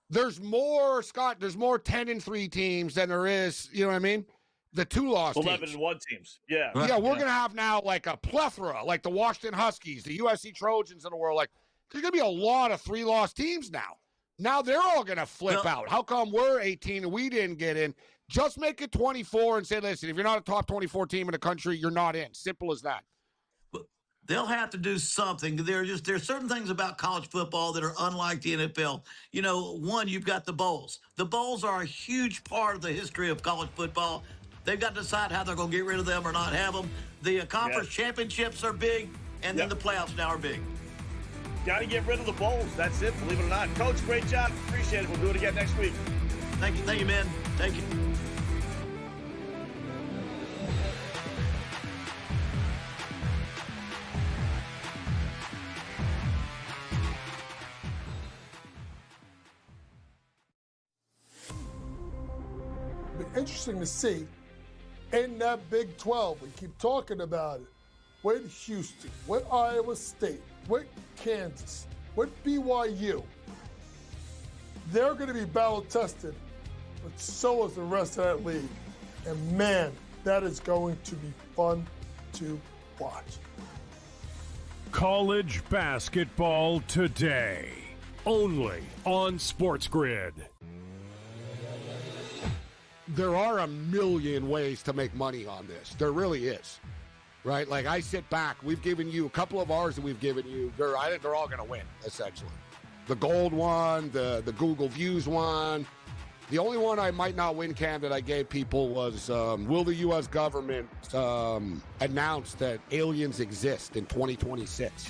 there's more 10-3 teams than there is, you know what I mean? The 2-loss 11-1 teams. Yeah. Right. Yeah, we're going to have now like a plethora, like the Washington Huskies, the USC Trojans of the world. Like, there's going to be a lot of 3-loss teams now. Now they're all going to flip out. How come we're 18 and we didn't get in? Just make it 24 and say, listen, if you're not a top 24 team in the country, you're not in. Simple as that. They'll have to do something. There's certain things about college football that are unlike the NFL. You know, one, you've got the bowls. The bowls are a huge part of the history of college football. They've got to decide how they're going to get rid of them or not have them. The conference championships are big, and then the playoffs now are big. Got to get rid of the bowls. That's it, believe it or not. Coach, great job. Appreciate it. We'll do it again next week. Thank you, man. Thank you. Be interesting to see in that Big 12. We keep talking about it. With Houston, with Iowa State, with Kansas, with BYU. They're going to be battle tested, but so is the rest of that league. And man, that is going to be fun to watch. College basketball today, only on SportsGrid. There are a million ways to make money on this. There really is. Right? Like, I sit back. We've given you a couple of ours that we've given you. I think they're all going to win, essentially. The gold one, the Google Views one. The only one I might not win, Cam, that I gave people was, will the U.S. government announce that aliens exist in 2026?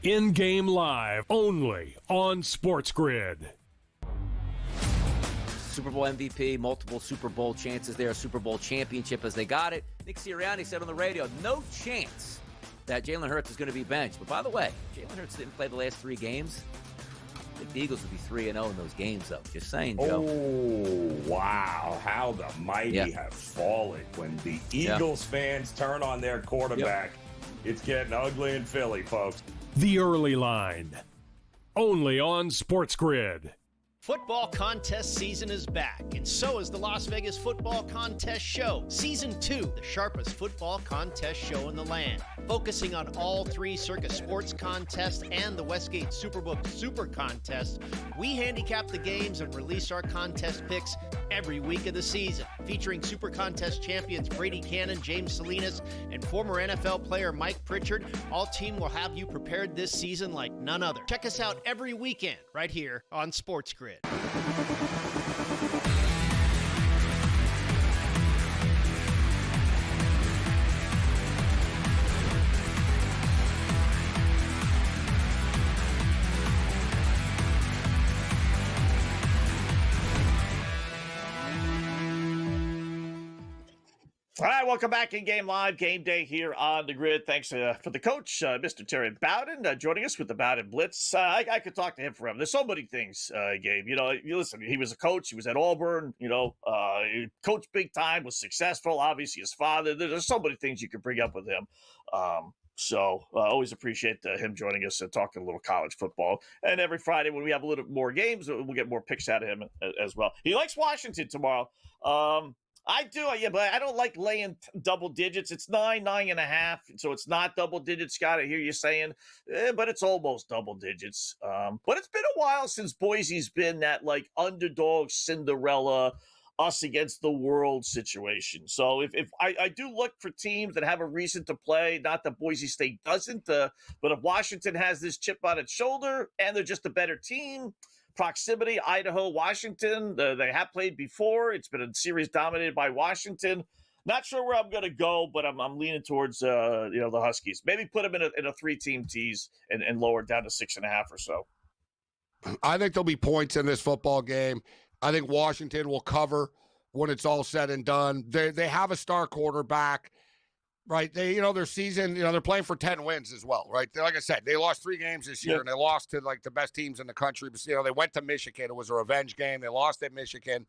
In-game live, only on SportsGrid. Super Bowl MVP, multiple Super Bowl chances there, Super Bowl championship as they got it. Nick Sirianni said on the radio, no chance that Jalen Hurts is going to be benched. But by the way, Jalen Hurts didn't play the last 3 games. I think the Eagles would be 3-0 in those games, though. Just saying, Joe. Oh, wow. How the mighty have fallen. When the Eagles fans turn on their quarterback, it's getting ugly in Philly, folks. The early line, only on SportsGrid. Football contest season is back, and so is the Las Vegas Football Contest Show. Season 2, the sharpest football contest show in the land. Focusing on all 3 Circa Sports contests and the Westgate Superbook Super Contest, we handicap the games and release our contest picks every week of the season. Featuring Super Contest champions Brady Cannon, James Salinas, and former NFL player Mike Pritchard, all team will have you prepared this season like none other. Check us out every weekend right here on SportsGrid. All right, welcome back in Game Live, Game Day here on the Grid. Thanks for the coach, Mr. Terry Bowden, joining us with the Bowden Blitz. I could talk to him forever. There's so many things, Gabe. You know, you listen, he was a coach. He was at Auburn, you know, he coached big time, was successful. Obviously, his father. There's so many things you could bring up with him. So always appreciate him joining us and talking a little college football. And every Friday when we have a little more games, we'll get more picks out of him as well. He likes Washington tomorrow. I do, but I don't like laying double digits. It's 9.5, so it's not double digits, Scott. I hear you saying, but it's almost double digits. But it's been a while since Boise's been that, like, underdog Cinderella, us against the world situation. So if I do look for teams that have a reason to play, not that Boise State doesn't, but if Washington has this chip on its shoulder and they're just a better team, proximity, Idaho, Washington, they have played before. It's been a series dominated by Washington. Not sure where I'm going to go, but I'm leaning towards the Huskies. Maybe put them in a 3-team tease and lower it down to 6.5 or so. I think there'll be points in this football game. I think Washington will cover when it's all said and done. They have a star quarterback, right? Their season, they're playing for 10 wins as well, right? Like I said, they lost 3 games this year, and they lost to, like, the best teams in the country. But, they went to Michigan. It was a revenge game. They lost at Michigan.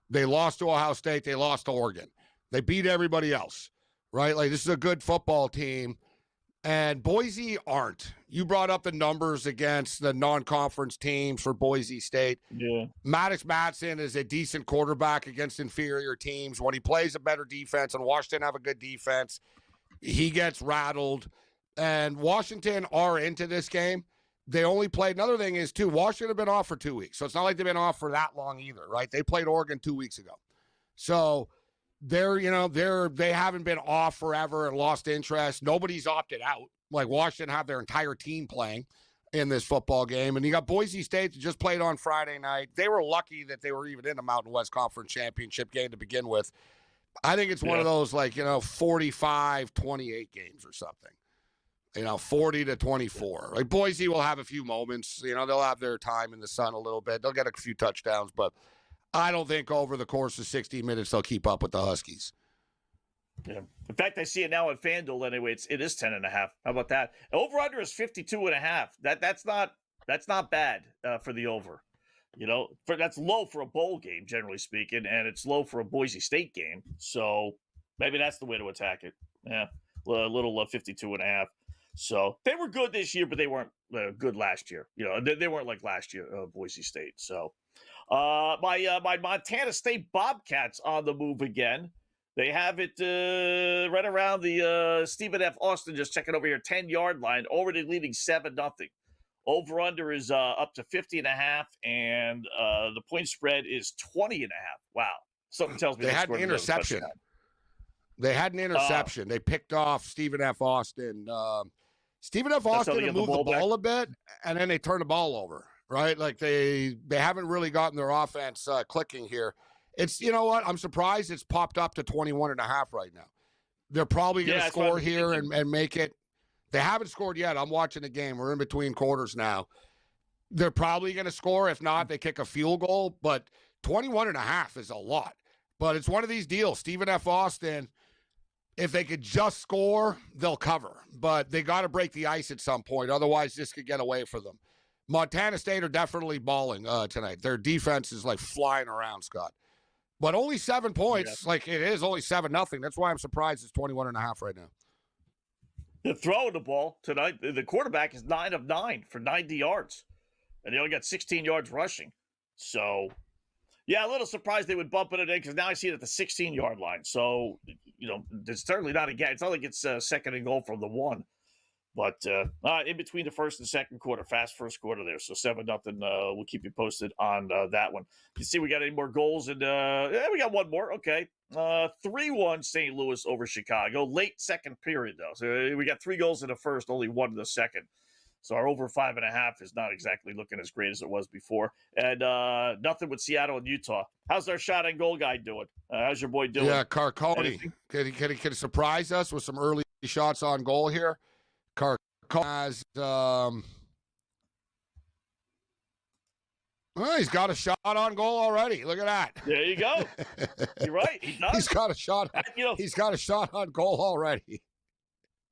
They lost to Ohio State. They lost to Oregon. They beat everybody else, right? Like, this is a good football team. And Boise aren't. You brought up the numbers against the non-conference teams for Boise State. Yeah. Maddox Madsen is a decent quarterback against inferior teams. When he plays a better defense, and Washington have a good defense, he gets rattled. And Washington are into this game They only played. Another thing is, too, Washington have been off for 2 weeks. So it's not like they've been off for that long either, right? They played Oregon 2 weeks ago. So they haven't been off forever and lost interest. Nobody's opted out. Like Washington have their entire team playing in this football game. And you got Boise State that just played on Friday night. They were lucky that they were even in the Mountain West Conference Championship game to begin with. I think it's one of those 45-28 games or something. 40-24. Like Boise will have a few moments. They'll have their time in the sun a little bit. They'll get a few touchdowns, but I don't think over the course of 60 minutes they'll keep up with the Huskies. Yeah. In fact, I see it now at FanDuel anyway. It is 10.5. How about that? Over-under is 52.5. That's not bad for the over. That's low for a bowl game, generally speaking, and it's low for a Boise State game. So maybe that's the way to attack it. Yeah, a little 52.5. So they were good this year, but they weren't good last year. They weren't like last year, Boise State. So my Montana State Bobcats on the move again. They have it right around the Stephen F. Austin, just checking over here, 10-yard line, already leading 7-0. Over-under is up to 50.5, and the point spread is 20.5. Wow. Something tells me they had an interception. They had an interception. They picked off Stephen F. Austin. Stephen F. Austin had moved the ball a bit, and then they turned the ball over, right? Like they haven't really gotten their offense clicking here. It's, you know what? I'm surprised it's popped up to 21.5 right now. They're probably going to score here and make it. They haven't scored yet. I'm watching the game. We're in between quarters now. They're probably going to score. If not, they kick a field goal. But 21.5 is a lot. But it's one of these deals. Stephen F. Austin, if they could just score, they'll cover. But they got to break the ice at some point. Otherwise, this could get away from them. Montana State are definitely balling tonight. Their defense is like flying around, Scott. But only 7 points. Yeah. Like it is only 7-0. That's why I'm surprised it's 21.5 right now. They're throwing the ball tonight. The quarterback is 9 of 9 for 90 yards. And they only got 16 yards rushing. So, yeah, a little surprised they would bump it in because now I see it at the 16-yard line. So, it's certainly not a gap. It's not like it's second and goal from the 1. But in between the first and second quarter, fast first quarter there. So 7-0. We'll keep you posted on that one. You see, we got any more goals? And we got one more. Okay. 3-1 St. Louis over Chicago. Late second period, though. So we got 3 goals in the first, only 1 in the second. So our over 5.5 is not exactly looking as great as it was before. And nothing with Seattle and Utah. How's our shot on goal guy doing? How's your boy doing? Yeah, Carconi. Can he surprise us with some early shots on goal here? Carconi has he's got a shot on goal already. Look at that. There you go. You're right. He does. He's got a shot. He's got a shot on goal already.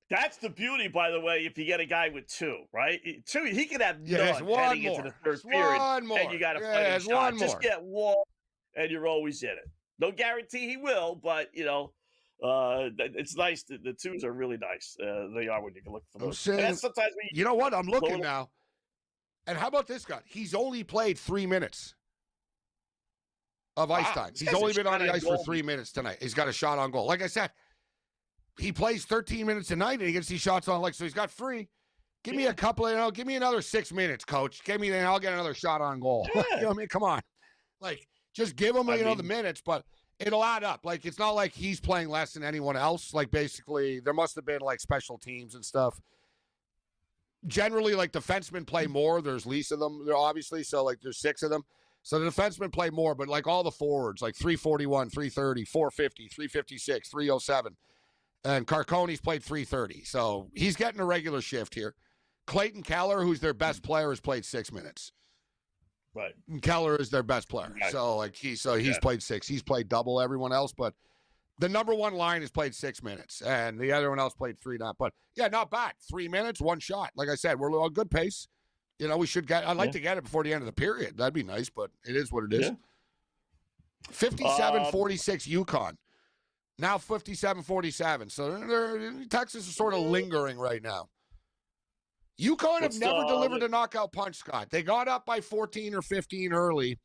That's the beauty, by the way, if you get a guy with 2, right? 2, he could have none heading into the third period. And you got to fight a shot. Just get 1, and you're always in it. No guarantee he will, but, it's nice. The 2s are really nice. They are when you can look for those. Sometimes you know what? I'm looking now. And how about this guy? He's only played 3 minutes of ice time. He's only been on the ice for 3 minutes tonight. He's got a shot on goal. Like I said, he plays 13 minutes a night and he gets these shots on. So he's got free. Give me a couple, give me another 6 minutes, coach. I'll get another shot on goal. Yeah. Come on. Just give him, the minutes, but it'll add up. It's not like he's playing less than anyone else. Basically, there must have been, special teams and stuff. Generally, defensemen play more. There's least of them, obviously. So, there's 6 of them. So, the defensemen play more. But, all the forwards, 341, 330, 450, 356, 307. And Carconi's played 330. So, he's getting a regular shift here. Clayton Keller, who's their best player, has played 6 minutes. Right. And Keller is their best player. Right. So, he's played 6. He's played double everyone else. But the number 1 line has played 6 minutes. And the other one else played 3. But, yeah, not bad. 3 minutes, 1 shot. Like I said, we're on good pace. We should get – I'd like to get it before the end of the period. That'd be nice, but it is what it is. Yeah. 57-46 UConn. Now 57-47. So Texas is sort of lingering right now. UConn have never delivered a knockout punch, Scott. They got up by 14 or 15 early.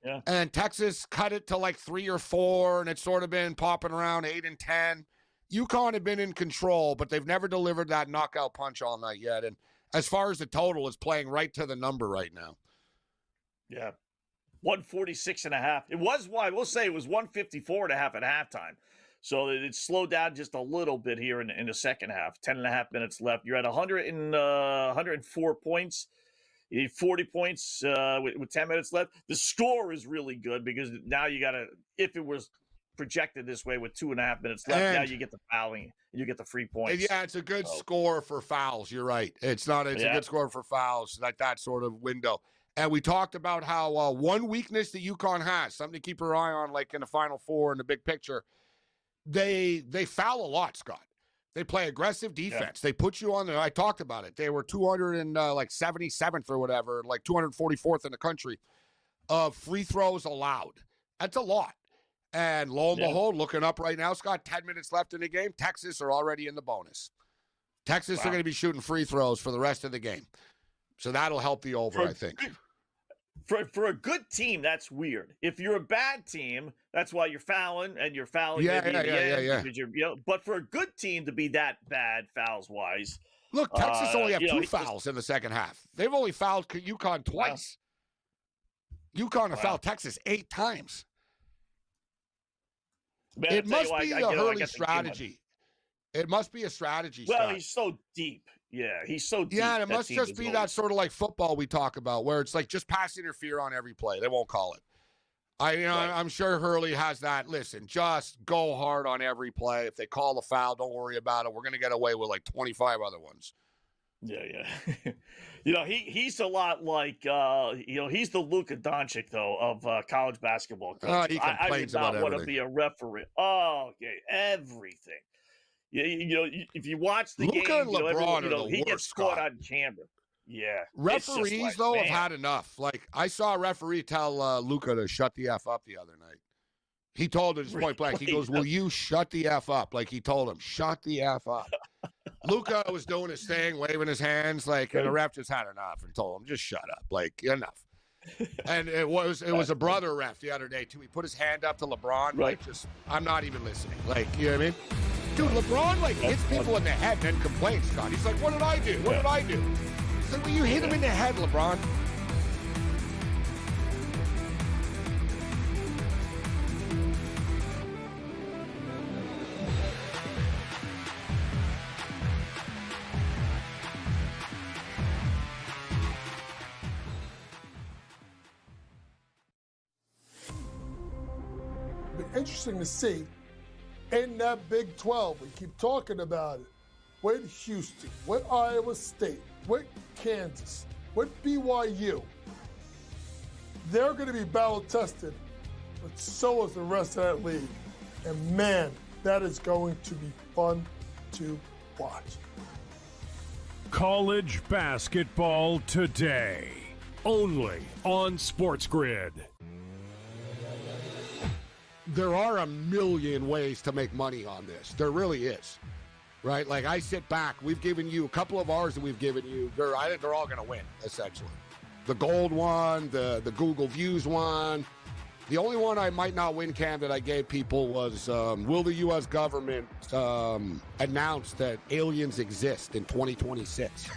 Yeah. And Texas cut it to 3 or 4, and it's sort of been popping around 8 and 10. UConn have been in control, but they've never delivered that knockout punch all night yet. And as far as the total, it's playing right to the number right now. Yeah. 146.5. It was, I will say it was 154.5 at halftime. So it slowed down just a little bit here in the second half. 10.5 minutes left. You're at 104 points. You need 40 points with 10 minutes left. The score is really good because now you got to, if it was projected this way with 2.5 minutes left, now you get the fouling. You get the free points. Yeah, it's a good score for fouls. You're right. It's a good score for fouls, like that sort of window. And we talked about how one weakness that UConn has, something to keep your eye on, like in the Final Four in the big picture, they foul a lot, Scott. They play aggressive defense. Yeah. They put you on there. I talked about it. They were 277th or whatever, like 244th in the country of free throws allowed. That's a lot. And lo and behold, looking up right now, Scott, 10 minutes left in the game. Texas are already in the bonus. Texas are going to be shooting free throws for the rest of the game. So that'll help the over, I think. For a good team, that's weird. If you're a bad team, that's why you're fouling, and you're fouling. Yeah. But for a good team to be that bad fouls-wise. Look, Texas only have 2 fouls in the second half. They've only fouled UConn twice. UConn have fouled Texas 8 times. Man, it must be a Hurley strategy. It must be a strategy, Well, Scott. He's so deep. Yeah, he's so deep. Yeah, and it must just be that sort of like football we talk about, where it's like just pass interfere on every play. They won't call it. I'm sure Hurley has that. Listen, just go hard on every play. If they call the foul, don't worry about it. We're going to get away with like 25 other ones. Yeah. He's a lot like, he's the Luka Doncic, though, of college basketball. He complains about everything. I would not want to be a referee. Oh, okay, everything. If you watch the Luka game, and LeBron are the he worst, gets caught on camera. Yeah. Referees, have had enough. Like, I saw a referee tell Luka to shut the F up the other night. He told him just point blank. He goes, will you shut the F up? Like, he told him, shut the F up. Luka was doing his thing, waving his hands, like, and the ref just had enough and told him, just shut up. Like, enough. And it was a brother ref the other day, too. He put his hand up to LeBron. Like, just, I'm not even listening. Like, you know what I mean? Dude, LeBron, like, hits people in the head and then complains, Scott. He's like, what did I do? What did I do? He's like, well, you hit him in the head, LeBron. Be interesting to see in that Big 12. We keep talking about it. With Houston, with Iowa State, with Kansas, with BYU. They're going to be battle tested, but so is the rest of that league. And man, that is going to be fun to watch. College basketball today, only on SportsGrid. There are a million ways to make money on this. There really is. Right? Like, I sit back. We've given you a couple of ours that we've given you. I think they're all going to win, essentially. The gold one, the Google Views one. The only one I might not win, Cam, that I gave people was, will the U.S. government announce that aliens exist in 2026?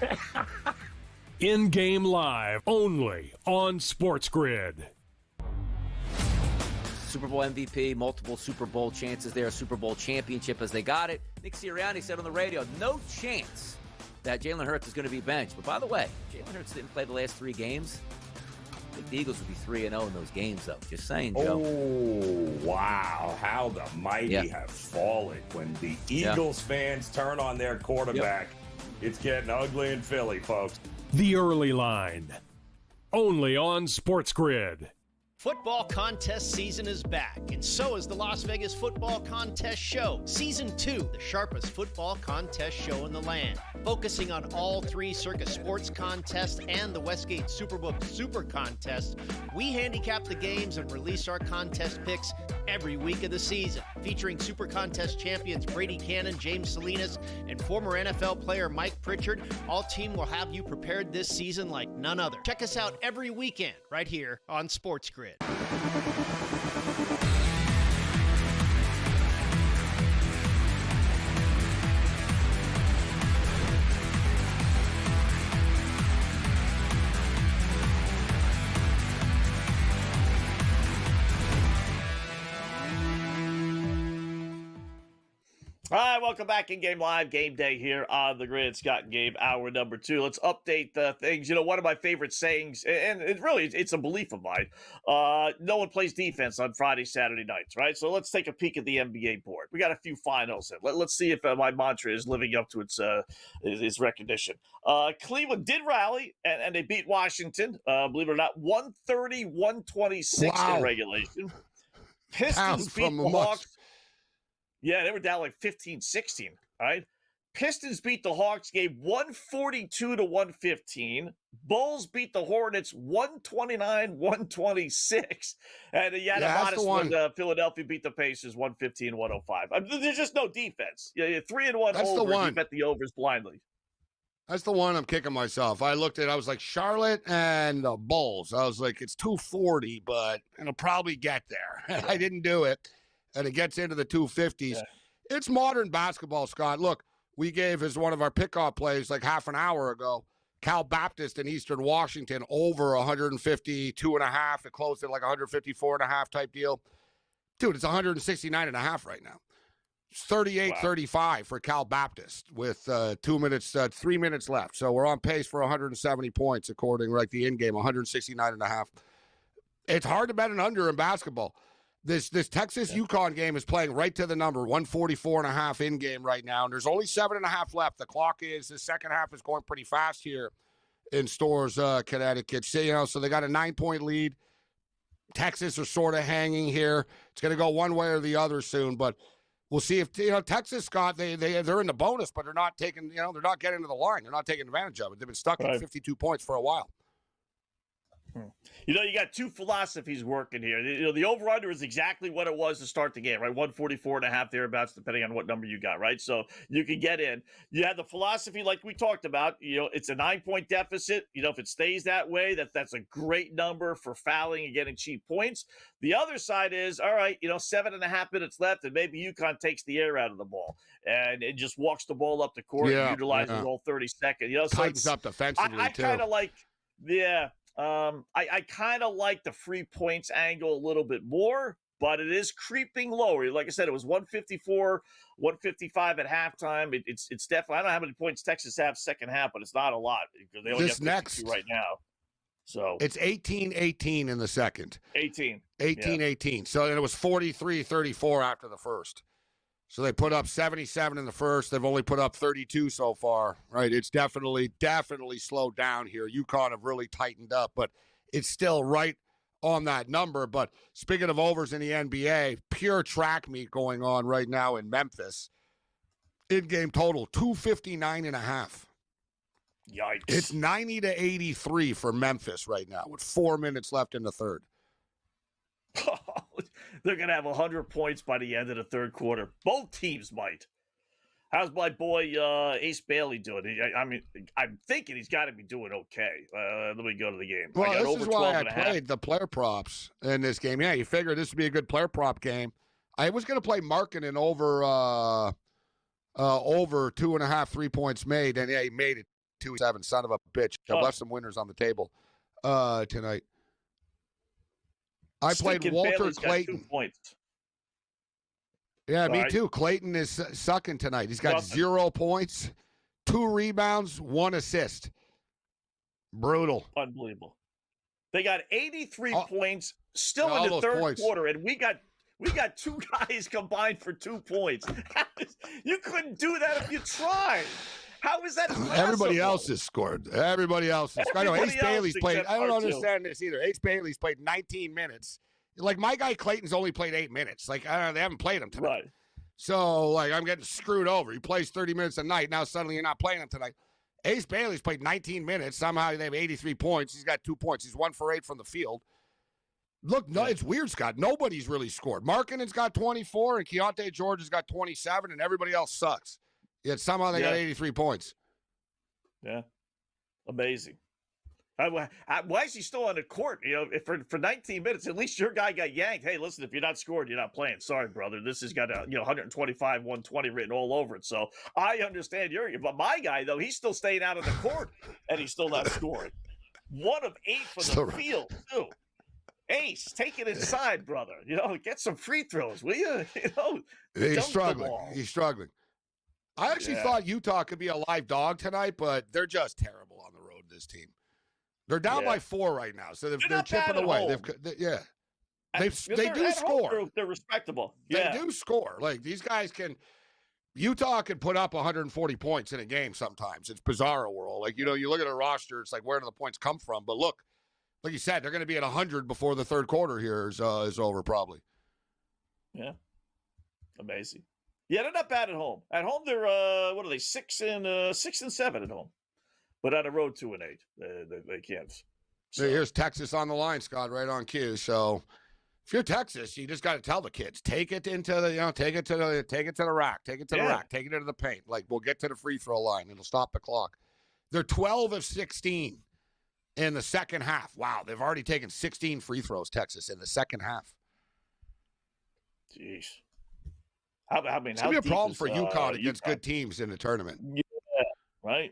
In-game live, only on SportsGrid. Super Bowl MVP, multiple Super Bowl chances there, Super Bowl championship as they got it. Nick Sirianni said on the radio, no chance that Jalen Hurts is going to be benched. But by the way, Jalen Hurts didn't play the last 3 games. I think the Eagles would be 3-0 in those games, though. Just saying, Joe. Oh, wow. How the mighty have fallen. When the Eagles fans turn on their quarterback, it's getting ugly in Philly, folks. The early line, only on SportsGrid. Football contest season is back, and so is the Las Vegas Football Contest Show. Season 2, the sharpest football contest show in the land. Focusing on all 3 Circa Sports contests and the Westgate Superbook Super Contest, we handicap the games and release our contest picks every week of the season. Featuring Super Contest champions Brady Cannon, James Salinas, and former NFL player Mike Pritchard, all team will have you prepared this season like none other. Check us out every weekend right here on SportsGrid. All right, welcome back in Game Live, Game Day here on the Grid. Scott and Gabe, hour number 2. Let's update things. You know, one of my favorite sayings, and it's a belief of mine. No one plays defense on Friday, Saturday nights, right? So let's take a peek at the NBA board. We got a few finals. Let's see if my mantra is living up to its recognition. Cleveland did rally, and they beat Washington. Believe it or not, 130-126 in regulation. Pistons beat the Hawks. Yeah, they were down like 15-16, right? Pistons beat the Hawks game 142-115. Bulls beat the Hornets 129-126. And the modest one, Philadelphia beat the Pacers 115-105. There's just no defense. 3-1 That's over. The one. You bet the overs blindly. That's the one I'm kicking myself. I looked at it, I was like, Charlotte and the Bulls. I was like, it's 240, but it'll probably get there. I didn't do it. And it gets into the 250s. Yeah. It's modern basketball, Scott. Look, we gave as one of our pickoff plays like half an hour ago, Cal Baptist in Eastern Washington over 152.5. It closed at like 154.5 type deal. Dude, it's 169.5 right now. It's 38-35 for Cal Baptist with 3 minutes left. So we're on pace for 170 points according like the in-game, 169.5. It's hard to bet an under in basketball. This Texas UConn game is playing right to the number, 144.5 in game right now, and there's only 7.5 left. The second half is going pretty fast here in Storrs, Connecticut. So they got a 9-point lead. Texas are sort of hanging here. It's going to go one way or the other soon, but we'll see if Texas, Scott. They're in the bonus, but they're not taking. They're not getting to the line. They're not taking advantage of it. They've been stuck at 52 points for a while. You got two philosophies working here. The over-under is exactly what it was to start the game, right? 144.5 thereabouts, depending on what number you got, right? So you can get in. You have the philosophy like we talked about. It's a 9-point deficit. If it stays that way, that's a great number for fouling and getting cheap points. The other side is, all right, 7.5 minutes left, and maybe UConn takes the air out of the ball and it just walks the ball up the court and utilizes all 30 seconds. So tightens up defensively, I kind of like, I kind of like the free points angle a little bit more, but it is creeping lower. Like I said, it was 154, 155 at halftime. It's definitely, I don't know how many points Texas have second half, but it's not a lot because they only have 52 right now. So it's 18-18 in the second. 18-18. So it was 43-34 after the first. So they put up 77 in the first. They've only put up 32 so far, right? It's definitely slowed down here. UConn have really tightened up, but it's still right on that number. But speaking of overs in the NBA, pure track meet going on right now in Memphis. In-game total, 259.5. Yikes. It's 90-83 for Memphis right now with 4 minutes left in the third. They're going to have 100 points by the end of the third quarter. Both teams might. How's my boy Ace Bailey doing? I'm thinking he's got to be doing okay. Let me go to the game. Well, this is why I played the player props in this game. Yeah, you figure this would be a good player prop game. I was going to play Markkanen over 2.5 3 points made, and he made it 2-7. Son of a bitch. I left some winners on the table tonight. I played Walter Clayton. 2 points. Yeah, me too. Clayton is sucking tonight. He's got 0 points, 2 rebounds, 1 assist. Brutal. Unbelievable. They got 83 points still in the third quarter, and we got 2 guys combined for 2 points. You couldn't do that if you tried. How is that possible? Everybody else has scored. Everybody else has scored. I know Ace Bailey's played. I don't understand this either. Ace Bailey's played 19 minutes. Like, my guy Clayton's only played 8 minutes. Like, I don't know, they haven't played him tonight. Right. So, like, I'm getting screwed over. He plays 30 minutes a night. Now suddenly you're not playing him tonight. Ace Bailey's played 19 minutes. Somehow they have 83 points. He's got 2 points. He's 1 for 8 from the field. Look, no, it's weird, Scott. Nobody's really scored. Markkanen's got 24, and Keontae George has got 27, and everybody else sucks. Yet somehow they got 83 points. Yeah. Amazing. Why is he still on the court? For 19 minutes, at least your guy got yanked. Hey, listen, if you're not scoring, you're not playing. Sorry, brother. This has got 125, 120 written all over it. So I understand but my guy, though, he's still staying out of the court, and he's still not scoring. 1 of 8 for the field, too. Ace, take it inside, brother. Get some free throws, will you? He's struggling. He's struggling. I actually thought Utah could be a live dog tonight, but they're just terrible on the road, this team. They're down by 4 right now, so they're chipping away. They do score. They're respectable. They do score. Like, these guys Utah can put up 140 points in a game sometimes. It's bizarre world. Like, you look at a roster, it's like, where do the points come from? But look, like you said, they're going to be at 100 before the third quarter here is over, probably. Yeah. Amazing. Yeah, they're not bad at home. At home, they're, 6 and 7 at home. But on the road, 2 and 8. They can't. So. Here's Texas on the line, Scott, right on cue. So if you're Texas, you just got to tell the kids, take it into the, take it to the rack, take it to the rack, take it into the paint. Like, we'll get to the free throw line. It'll stop the clock. They're 12 of 16 in the second half. Wow, they've already taken 16 free throws, Texas, in the second half. Jeez. It's going to be a problem for UConn against good teams in the tournament. Yeah, right?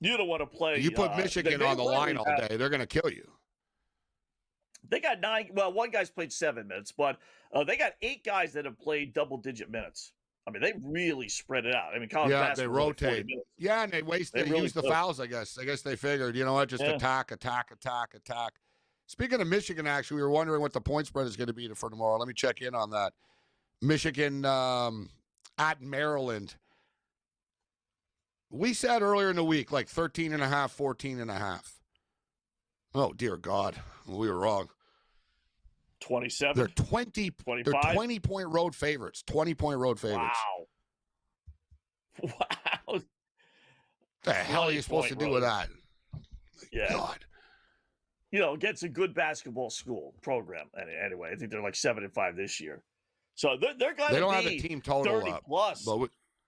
You don't want to play. You put Michigan on the line all day, they're going to kill you. They got 9. Well, one guy's played 7 minutes, but they got 8 guys that have played double-digit minutes. I mean, they really spread it out. I mean, college basketball, they rotate. Yeah, and they use the fouls, I guess. I guess they figured, you know what, just attack. Speaking of Michigan, actually, we were wondering what the point spread is going to be for tomorrow. Let me check in on that. Michigan at Maryland. We said earlier in the week, like 13.5, 14.5. Oh, dear God. We were wrong. 27. They're 25? They're 20-point road favorites. 20-point road favorites. Wow. The hell are you supposed to do with that? Yeah. God. Against a good basketball school program. Anyway, I think they're like 7-5 this year. So they're going to be. They don't have a team total 30 up, plus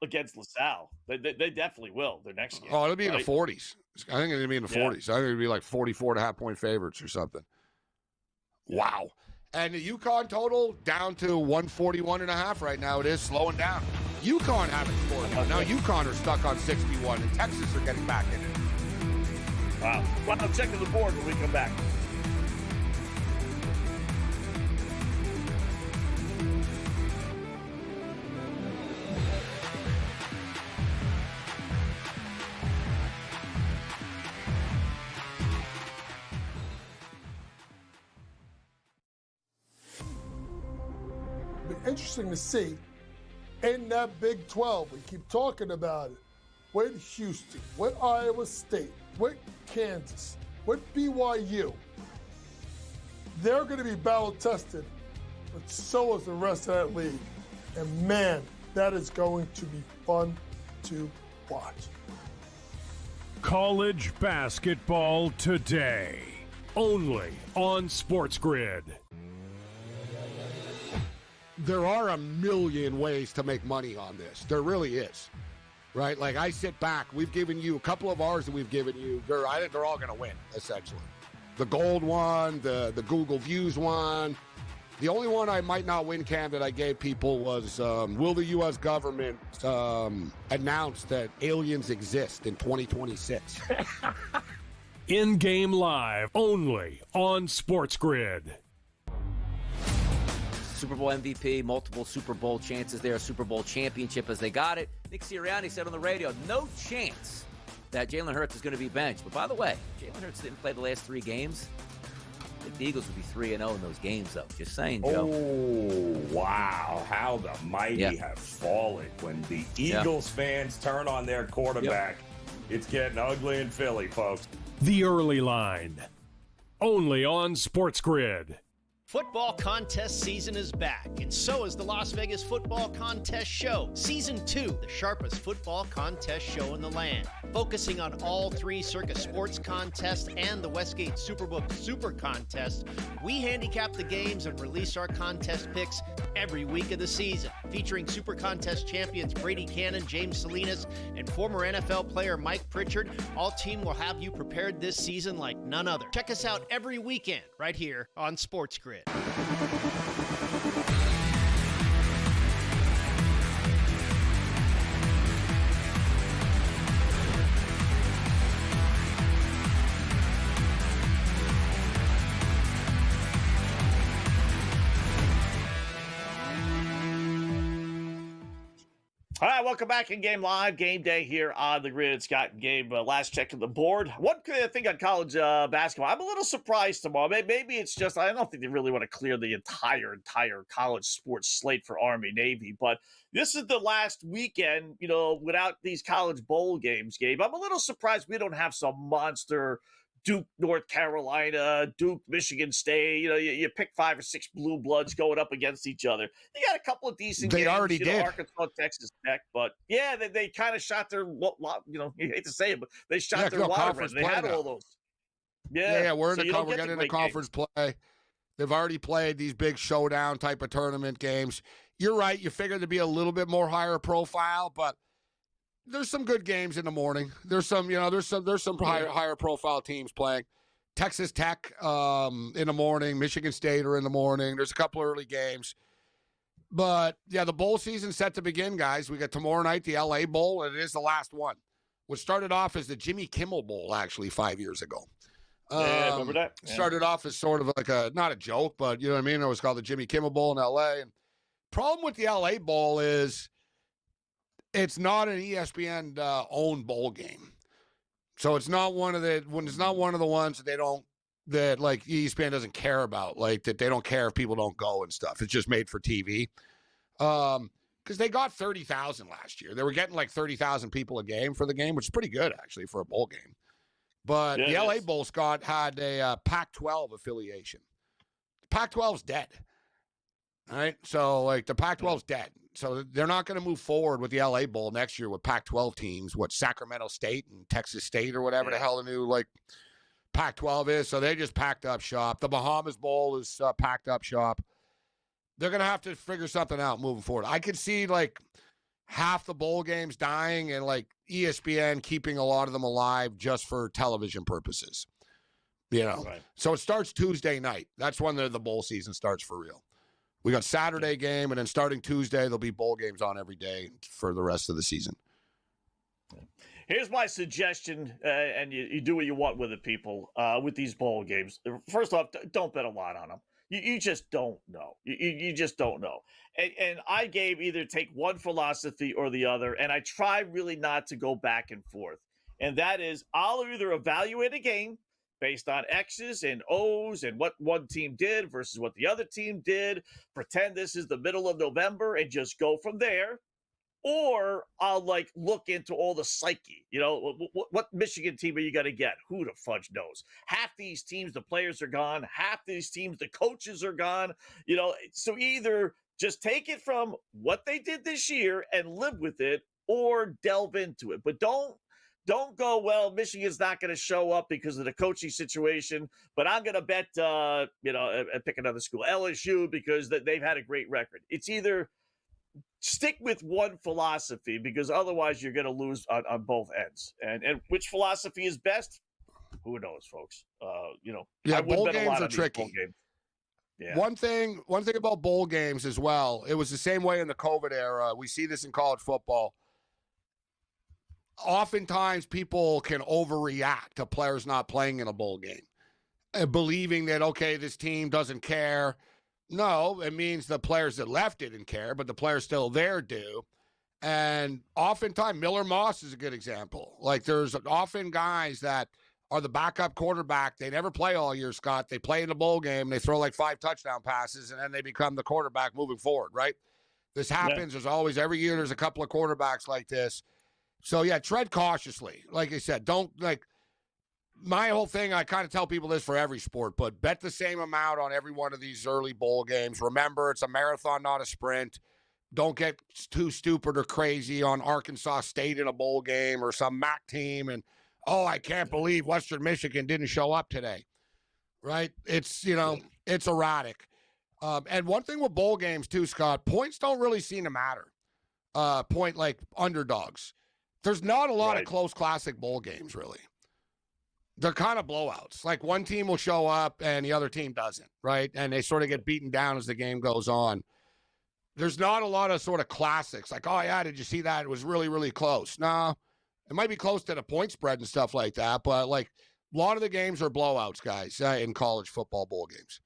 against LaSalle. They definitely will. Their next game. Oh, it'll be in the 40s. I think it'll be in the 40s. I think it'll be like 44.5-point favorites or something. Wow. And the UConn total down to 141.5 right now. It is slowing down. UConn haven't scored yet. Now UConn are stuck on 61, and Texas are getting back in it. Wow. Well, I'm checking the board when we come back. Interesting to see in that Big 12. We keep talking about it. With Houston, with Iowa State, with Kansas, with BYU. They're going to be battle tested, but so is the rest of that league. And man, that is going to be fun to watch. College basketball today, only on SportsGrid. There are a million ways to make money on this. There really is, right? Like, I sit back. We've given you a couple of ours that we've given you. I think they're all going to win, essentially. The gold one, the Google Views one. The only one I might not win, Cam, that I gave people was, will the U.S. government announce that aliens exist in 2026? In-game live, only on SportsGrid. Super Bowl MVP, multiple Super Bowl chances there, Super Bowl championship as they got it. Nick Sirianni said on the radio, no chance that Jalen Hurts is going to be benched. But by the way, Jalen Hurts didn't play the last 3 games. I think the Eagles would be 3-0 in those games, though. Just saying, Joe. Oh, wow. How the mighty have fallen. When the Eagles fans turn on their quarterback, it's getting ugly in Philly, folks. The early line, only on SportsGrid. Football contest season is back, and so is the Las Vegas Football Contest Show. Season 2, the sharpest football contest show in the land. Focusing on all 3 Circus Sports contests and the Westgate Superbook Super Contest, we handicap the games and release our contest picks every week of the season. Featuring Super Contest champions Brady Cannon, James Salinas, and former NFL player Mike Pritchard, all team will have you prepared this season like none other. Check us out every weekend right here on SportsGrid. All right, welcome back in Game Live. Game Day here on the grid. Scott and Gabe, last check of the board. One thing on college basketball, I'm a little surprised tomorrow. Maybe it's just, I don't think they really want to clear the entire college sports slate for Army Navy, but this is the last weekend, without these college bowl games, Gabe. I'm a little surprised we don't have some monster Duke, North Carolina, Duke, Michigan State. You pick 5 or 6 blue bloods going up against each other. You got a couple of decent games. They already did. Arkansas, Texas Tech. But, yeah, they kind of shot their, you hate to say it, but they shot their water. They had all those. Yeah, we're getting into conference play. They've already played these big showdown type of tournament games. You're right. You figured to be a little bit more higher profile, but there's some good games in the morning. There's some higher profile teams playing. Texas Tech in the morning, Michigan State are in the morning. There's a couple early games. But, yeah, the bowl season's set to begin, guys. We got tomorrow night, the LA Bowl, and it is the last one, which started off as the Jimmy Kimmel Bowl, actually, 5 years ago. Yeah, remember that? Yeah. Started off as sort of like not a joke, but you know what I mean? It was called the Jimmy Kimmel Bowl in LA. And problem with the LA Bowl is it's not an ESPN owned bowl game. So it's not one of the ones that like ESPN doesn't care about, like that they don't care if people don't go and stuff. It's just made for TV. Because they got 30,000 last year. They were getting like 30,000 people a game for the game, which is pretty good actually for a bowl game. But the LA Bowl, Scott, had a Pac-12 affiliation. Pac-12's dead. All right? So, like, the Pac-12's dead. So they're not going to move forward with the LA Bowl next year with Pac-12 teams, Sacramento State and Texas State or whatever the hell the new, Pac-12 is. So they just packed up shop. The Bahamas Bowl is packed up shop. They're going to have to figure something out moving forward. I could see, half the bowl games dying and, ESPN keeping a lot of them alive just for television purposes. Right. So it starts Tuesday night. That's when the bowl season starts for real. We got Saturday game, and then starting Tuesday, there'll be bowl games on every day for the rest of the season. Here's my suggestion, and you do what you want with it, people, with these bowl games. First off, don't bet a lot on them. You just don't know. You just don't know. And I gave either take one philosophy or the other, and I try really not to go back and forth. And that is I'll either evaluate a game based on X's and O's and what one team did versus what the other team did, pretend this is the middle of November and just go from there. Or I'll look into all the psyche, what Michigan team are you going to get? Who the fudge knows? Half these teams, the players are gone. Half these teams, the coaches are gone. So either just take it from what they did this year and live with it, or delve into it. But don't go, well, Michigan's not going to show up because of the coaching situation, but I'm going to bet, pick another school, LSU, because they've had a great record. It's either stick with one philosophy, because otherwise you're going to lose on both ends. And which philosophy is best? Who knows, folks? Bowl games are tricky. Yeah. One thing about bowl games as well, it was the same way in the COVID era. We see this in college football. Oftentimes people can overreact to players not playing in a bowl game and believing that, okay, this team doesn't care. No, it means the players that left didn't care, but the players still there do. And oftentimes, Miller Moss is a good example. There's often guys that are the backup quarterback. They never play all year, Scott. They play in the bowl game. They throw 5 touchdown passes, and then they become the quarterback moving forward, right? This happens. Yeah. There's always, every year, there's a couple of quarterbacks like this. So, yeah, tread cautiously. Like I said, don't, my whole thing, I kind of tell people this for every sport, but bet the same amount on every one of these early bowl games. Remember, it's a marathon, not a sprint. Don't get too stupid or crazy on Arkansas State in a bowl game or some MAC team. And, I can't believe Western Michigan didn't show up today, right? It's, it's erratic. And one thing with bowl games too, Scott, points don't really seem to matter. Point underdogs. There's not a lot of close classic bowl games, really. They're kind of blowouts. One team will show up and the other team doesn't, right? And they sort of get beaten down as the game goes on. There's not a lot of sort of classics. Oh, yeah, did you see that? It was really, really close. No, it might be close to the point spread and stuff like that, but, a lot of the games are blowouts, guys, in college football bowl games.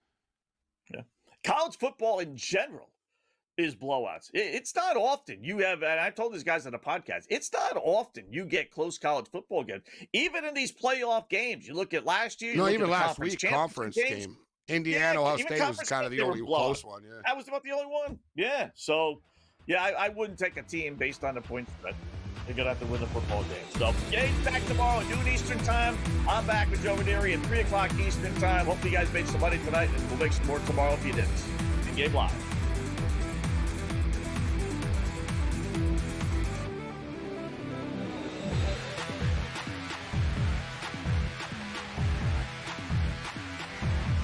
Yeah. College football in general is blowouts. It's not often you have, and I told these guys on the podcast, it's not often you get close college football games. Even in these playoff games, you look at last year. No, even last week, conference game. Indiana, Ohio State was kind of the only close one. Yeah, that was about the only one. Yeah, so yeah, I wouldn't take a team based on the point spread. They're gonna have to win the football game. So, Gabe's back tomorrow at noon Eastern time. I'm back with Joe Ranieri at 3 o'clock Eastern time. Hopefully, you guys made some money tonight, and we'll make some more tomorrow if you didn't. And Gabe Live.